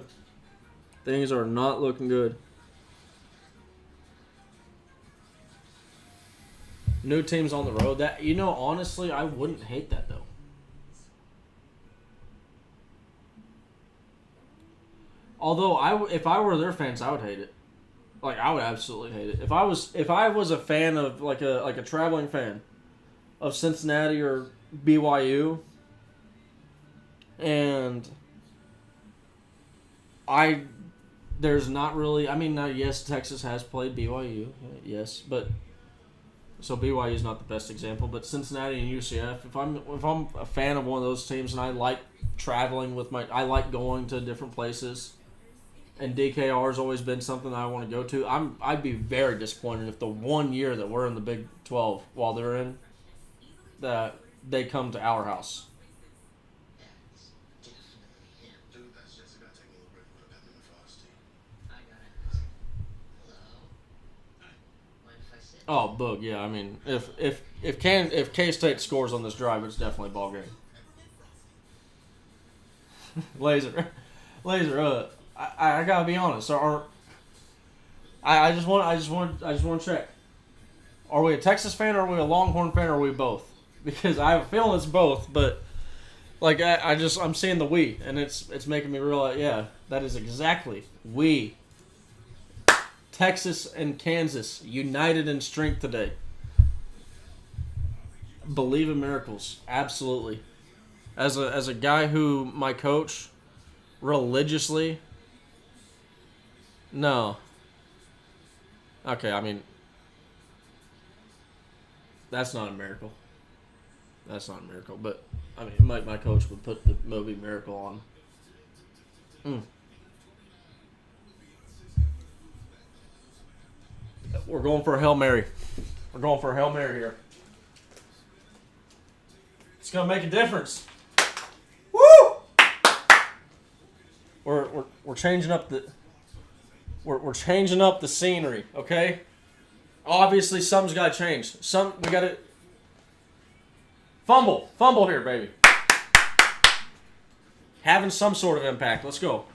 Things are not looking good. New teams on the road. That honestly, I wouldn't hate that though. Although if I were their fans, I would hate it. Like I would absolutely hate it. If I was a fan of like a traveling fan of Cincinnati or BYU, and there's not really. I mean, now yes, Texas has played BYU, yes, but so BYU is not the best example. But Cincinnati and UCF, if I'm a fan of one of those teams and I like traveling with I like going to different places. And DKR has always been something that I want to go to. I'd be very disappointed if the 1 year that we're in the Big 12 while they're in, that they come to our house. Oh, Boog, yeah. I mean, if K-State scores on this drive, it's definitely a ball game. Laser. I gotta be honest. I just want to check. Are we a Texas fan or are we a Longhorn fan or are we both? Because I have a feeling it's both, but like I'm seeing the we and it's making me realize that is exactly we. Texas and Kansas united in strength today. Believe in miracles, absolutely. As a guy who my coach religiously. No. Okay, I mean, that's not a miracle. That's not a miracle, but I mean, my coach would put the movie Miracle on. We're going for a Hail Mary. We're going for a Hail Mary here. It's gonna make a difference. Woo! We're changing up the we're changing up the scenery, okay? Obviously something's gotta change. We gotta fumble here, baby. Having some sort of impact. Let's go.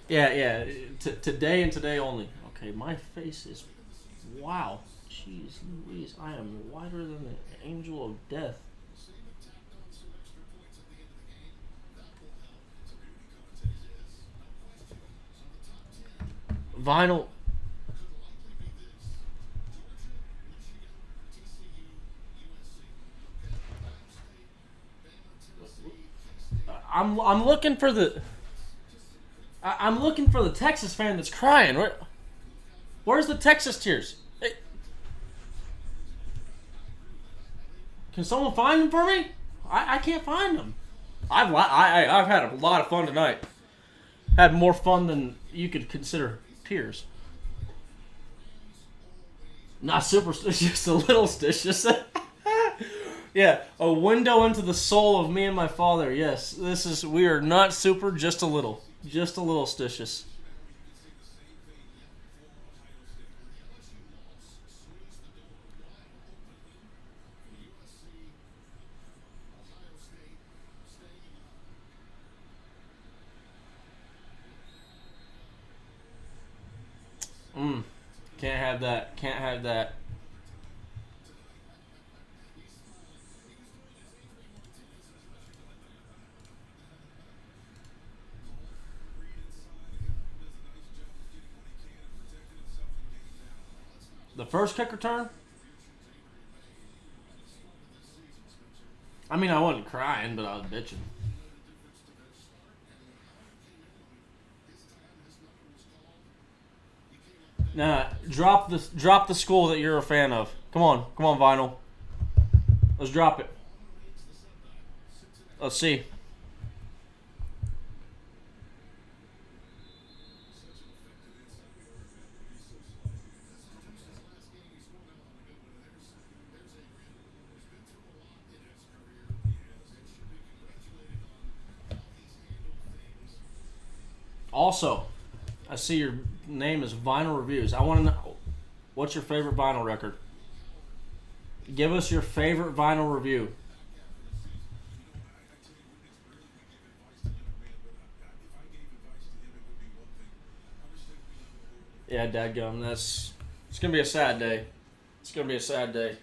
Yeah. Today and today only. Okay, my face is wow. Jeez Louise, I am whiter than the angel of death. Vinyl. I'm looking for the. I'm looking for the Texas fan that's crying. Where's the Texas tears? Can someone find them for me? I can't find them. I've had a lot of fun tonight. Had more fun than you could consider tears. Not superstitious, just a little stitious. Yeah, a window into the soul of me and my father. Yes, we are not super, just a little stitious. Can't have that. Can't have that. The first kick return? I mean, I wasn't crying, but I was bitching. Nah, drop the school that you're a fan of. Come on, Vinyl. Let's drop it. Let's see. Also, I see your name is Vinyl Reviews. I want to know, what's your favorite vinyl record? Give us your favorite vinyl review. Yeah, dadgum. It's gonna be a sad day. It's gonna be a sad day.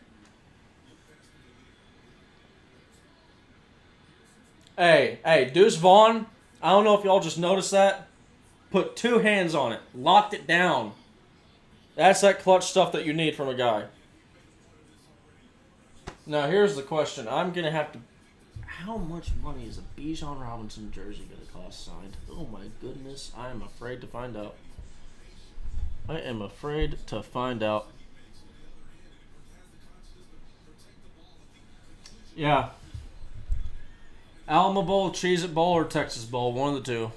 Hey, Deuce Vaughn. I don't know if y'all just noticed that. Put two hands on it. Locked it down. That's that clutch stuff that you need from a guy. Now, here's the question. I'm going to have to... How much money is a Bijan Robinson jersey going to cost signed? Oh, my goodness. I am afraid to find out. I am afraid to find out. Yeah. Alamo Bowl, Cheez-It Bowl, or Texas Bowl. One of the two.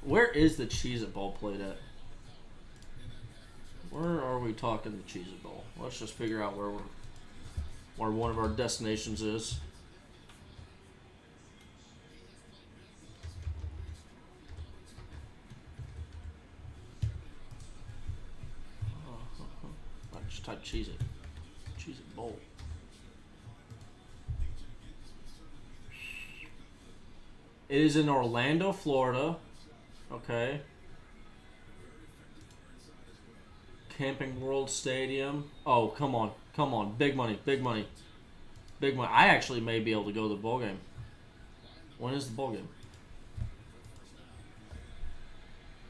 Where is the Cheez-It Bowl played at? Where are we talking the Cheez-It Bowl? Let's just figure out where one of our destinations is. I just type Cheez-It. Cheez-It Bowl. It is in Orlando, Florida. Okay. Camping World Stadium. Oh, come on. Big money. I actually may be able to go to the bowl game. When is the bowl game?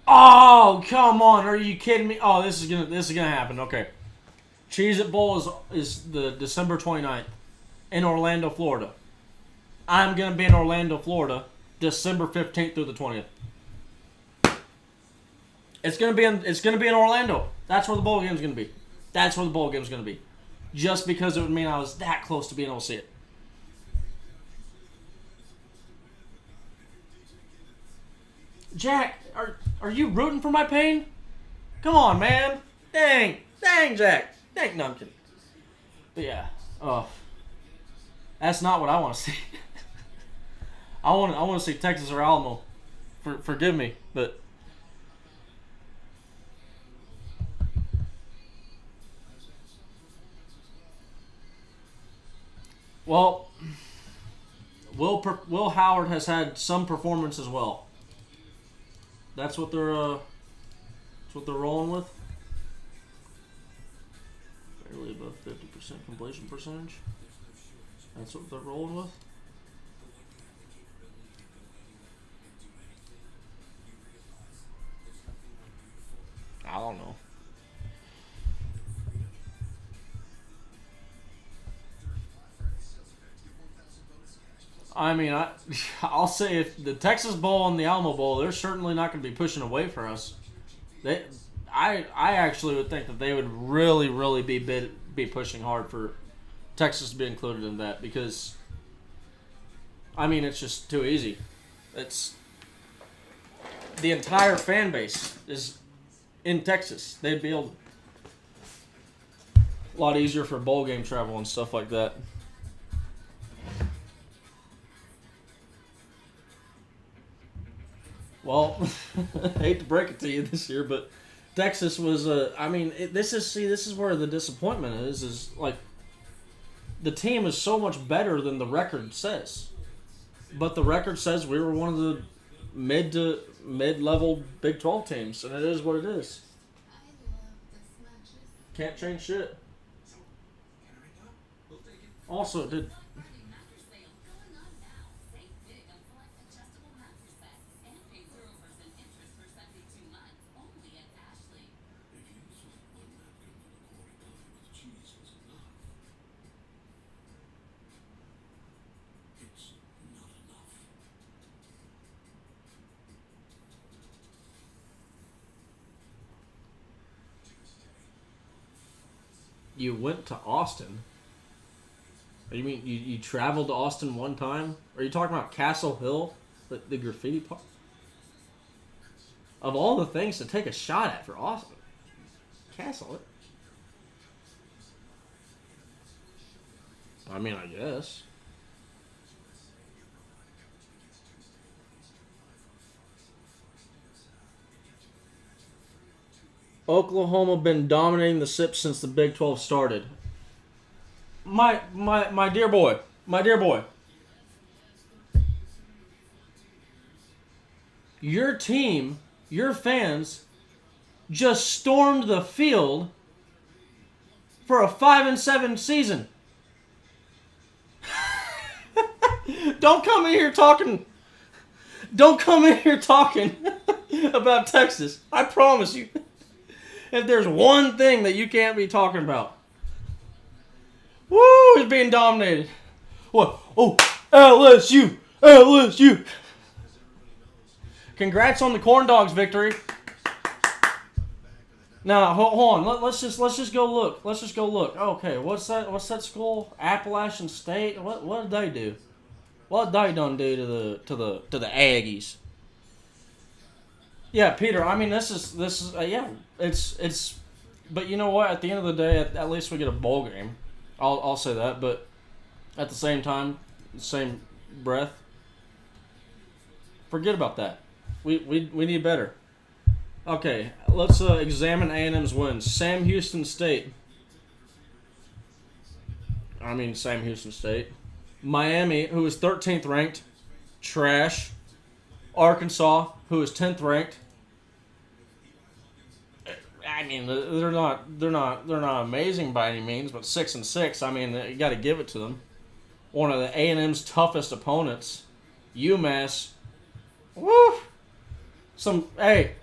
Oh, come on. Are you kidding me? Oh, this is gonna happen. Okay. Cheez-It Bowl is the December 29th in Orlando, Florida. I'm gonna be in Orlando, Florida, December 15th through the 20th. It's gonna be in Orlando. That's where the bowl game's gonna be. Just because it would mean I was that close to being able to see it. Jack, are you rooting for my pain? Come on, man. Dang, Jack. Dang, no, I'm kidding. But yeah, that's not what I want to see. I want to see Texas or Alamo. Forgive me, but well, Will Howard has had some performance as well. That's what they're rolling with. Barely above 50% completion percentage. That's what they're rolling with. I don't know. I mean, I'll say if the Texas Bowl and the Alamo Bowl, they're certainly not going to be pushing away for us. They, I actually would think that they would really be pushing hard for Texas to be included in that because, I mean, it's just too easy. It's the entire fan base is in Texas. They'd be able a lot easier for bowl game travel and stuff like that. Well, I hate to break it to you this year, but Texas was. This is where the disappointment is. Is like the team is so much better than the record says, but the record says we were one of the mid level Big 12 teams, and it is what it is. Can't change shit. Also, did you went to Austin? You mean you traveled to Austin one time? Are you talking about Castle Hill, the graffiti park? Of all the things to take a shot at for Austin, Castle. I mean, I guess. Oklahoma been dominating the SIP since the Big 12 started. My dear boy, your team, your fans, just stormed the field for a 5-7 season. Don't come in here talking. Don't come in here talking about Texas. I promise you. If there's one thing that you can't be talking about, woo, it's being dominated. What? Oh, LSU. Congrats on the Corn Dogs victory. Now, hold on. Let's just go look. Okay, what's that school? Appalachian State. What did they do? What they done do to the Aggies? Yeah, Peter. I mean, this is yeah. It's. But you know what? At the end of the day, at least we get a bowl game. I'll say that. But at the same time, same breath, forget about that. We need better. Okay, let's examine A&M's wins. Sam Houston State. Miami, who is 13th ranked, trash. Arkansas, who is 10th ranked. I mean, they're not amazing by any means, but 6-6. I mean, you got to give it to them. One of the A&M's toughest opponents, UMass. Woo! Hey.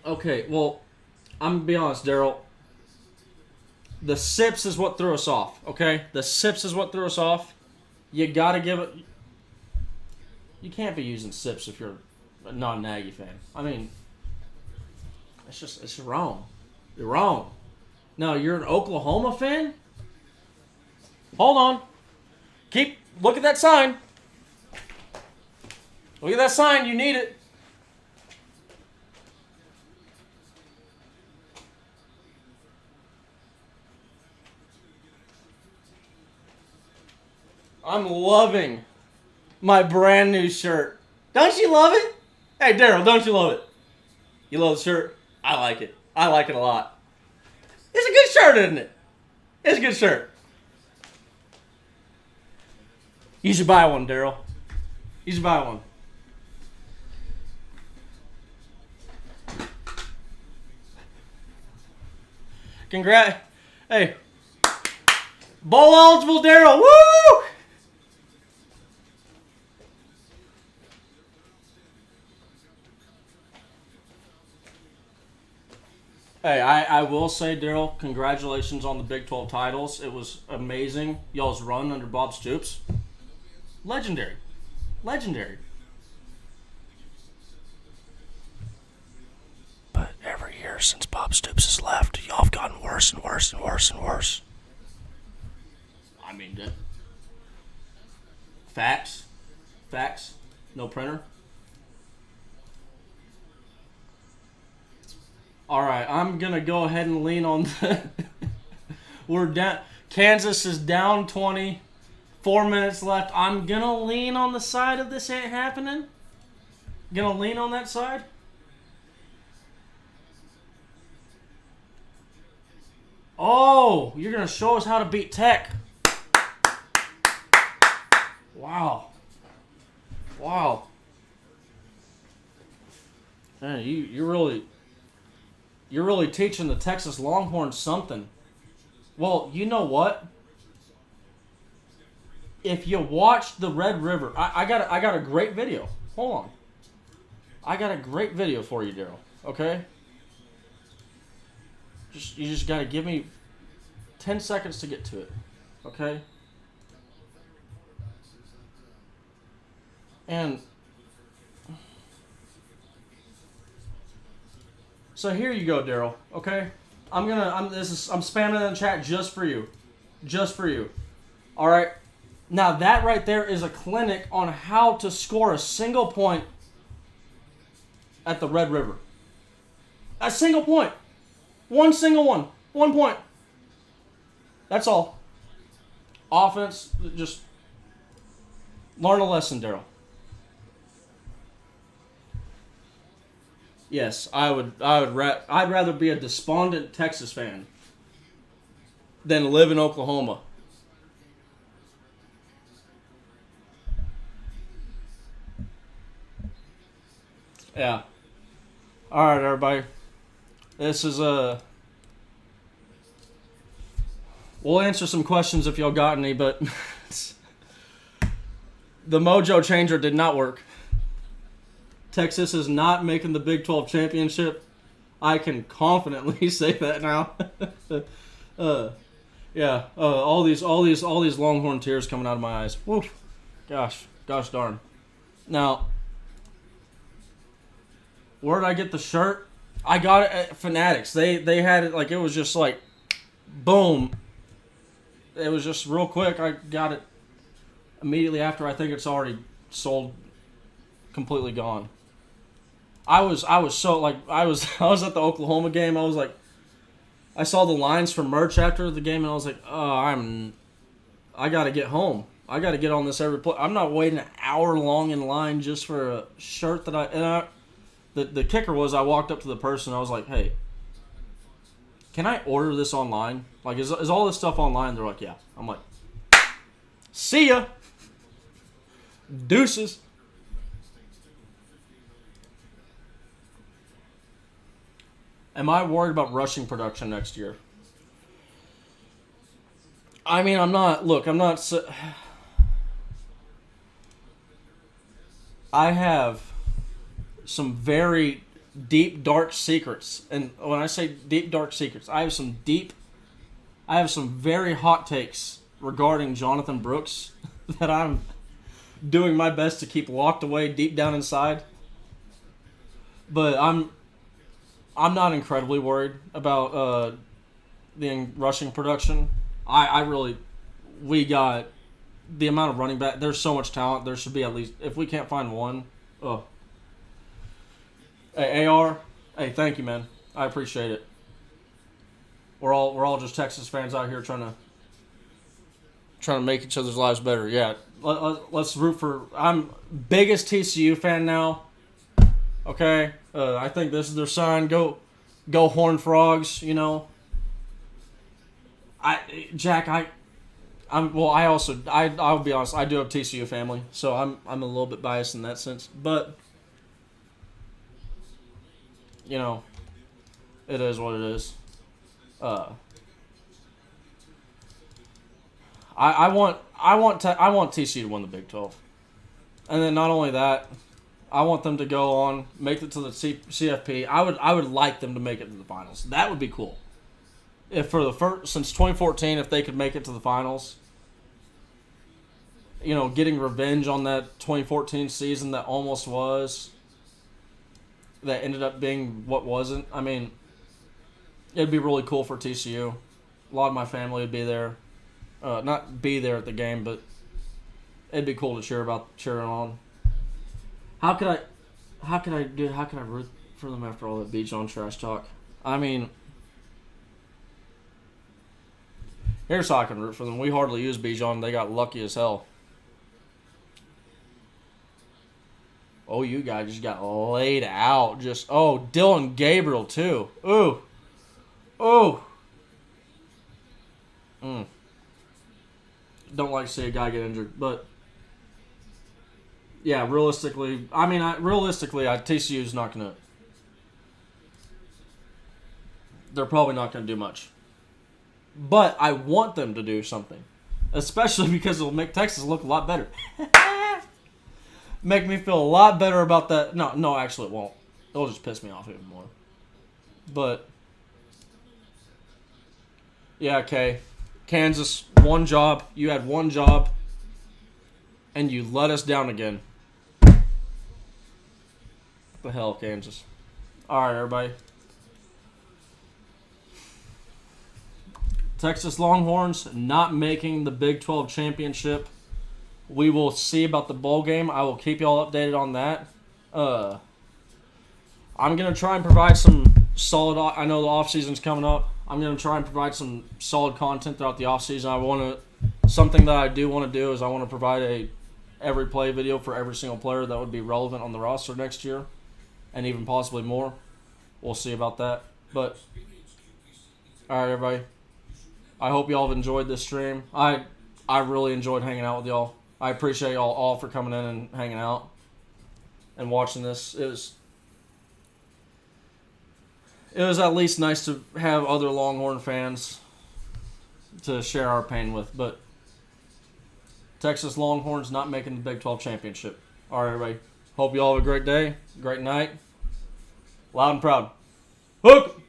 Okay, well, I'm gonna be honest, Daryl. The SIPs is what threw us off, okay? The SIPs is what threw us off. You gotta give it... You can't be using SIPs if you're a non-Nagy fan. I mean, it's wrong. You're wrong. No, you're an Oklahoma fan? Hold on. Look at that sign. Look at that sign. You need it. I'm loving my brand new shirt. Don't you love it? Hey, Daryl, don't you love it? You love the shirt? I like it. I like it a lot. It's a good shirt, isn't it? It's a good shirt. You should buy one, Daryl. You should buy one. Congrats. Hey. Bowl eligible Daryl. Woo! Hey, I will say, Daryl, congratulations on the Big 12 titles. It was amazing. Y'all's run under Bob Stoops. Legendary. Legendary. But every year since Bob Stoops has left, y'all have gotten worse and worse and worse and worse. I mean, facts. Facts. No printer. All right, I'm going to go ahead and lean on the... We're down... Kansas is down 20. 4 minutes left. I'm going to lean on the side of this ain't happening. Going to lean on that side. Oh, you're going to show us how to beat Tech. Wow. Wow. Man, you're really teaching the Texas Longhorns something. Well, you know what? If you watch the Red River, I got a great video. Hold on. I got a great video for you, Daryl. Okay? You just got to give me 10 seconds to get to it. Okay? And so here you go, Daryl. Okay? I'm spamming in the chat just for you. Just for you. All right? Now that right there is a clinic on how to score a single point at the Red River. A single point. One single one. 1 point. That's all. Offense, just learn a lesson, Daryl. Yes, I'd rather be a despondent Texas fan than live in Oklahoma. Yeah. All right, everybody. This is we'll answer some questions if y'all got any, but the Mojo Changer did not work. Texas is not making the Big 12 championship. I can confidently say that now. All these Longhorn tears coming out of my eyes. Woo. Gosh darn. Now, where did I get the shirt? I got it at Fanatics. They had it like it was just like, boom. It was just real quick. I got it immediately after. I think it's already sold, completely gone. I was so like I was at the Oklahoma game. I was like, I saw the lines for merch after the game, and I was like, oh, I gotta get home. I gotta get on this every play. I'm not waiting an hour long in line just for a shirt that the kicker was I walked up to the person. I was like, hey, can I order this online? Like, is all this stuff online? They're like, yeah. I'm like, see ya. Deuces. Am I worried about rushing production next year? I mean, I'm not. Look, I'm not. I have some very deep, dark secrets. And when I say deep, dark secrets, I have some very hot takes regarding Jonathan Brooks that I'm doing my best to keep locked away deep down inside. But I'm not incredibly worried about the rushing production. We got the amount of running back. There's so much talent. There should be at least, if we can't find one, Oh, hey AR, hey, thank you, man. I appreciate it. We're all just Texas fans out here trying to make each other's lives better. Yeah, let's root for. I'm biggest TCU fan now. Okay, I think this is their sign. Go Horned Frogs. You know, Jack, I'll be honest. I do have TCU family, so I'm a little bit biased in that sense. But you know, it is what it is. Uh, I want TCU to win the Big 12, and then not only that, I want them to go on make it to the CFP. I would like them to make it to the finals. That would be cool. If for the first since 2014, if they could make it to the finals, you know, getting revenge on that 2014 season that almost was, that ended up being what wasn't. I mean, it'd be really cool for TCU. A lot of my family would be there. Not be there at the game, but it'd be cool to cheering on. How could I root for them after all that Bijan trash talk? I mean, here's how I can root for them. We hardly use Bijan. They got lucky as hell. Oh, you guys just got laid out. Dylan Gabriel too. Ooh. Don't like to see a guy get injured, but yeah, realistically, TCU's not gonna. They're probably not gonna do much, but I want them to do something, especially because it'll make Texas look a lot better. Make me feel a lot better about that. No, actually, it won't. It'll just piss me off even more. But yeah, okay. Kansas, one job. You had one job, and you let us down again. What the hell, Kansas? All right, everybody. Texas Longhorns not making the Big 12 championship. We will see about the bowl game. I will keep y'all updated on that. I'm going to try and provide some solid. I know the offseason's coming up. I'm going to try and provide some solid content throughout the offseason. Something that I do want to do is I want to provide every play video for every single player that would be relevant on the roster next year, and even possibly more. We'll see about that. But all right, everybody. I hope y'all have enjoyed this stream. I really enjoyed hanging out with y'all. I appreciate y'all all for coming in and hanging out and watching this. It was at least nice to have other Longhorn fans to share our pain with. But Texas Longhorns not making the Big 12 championship. All right, everybody. Hope you all have a great day, great night. Loud and proud. Hook!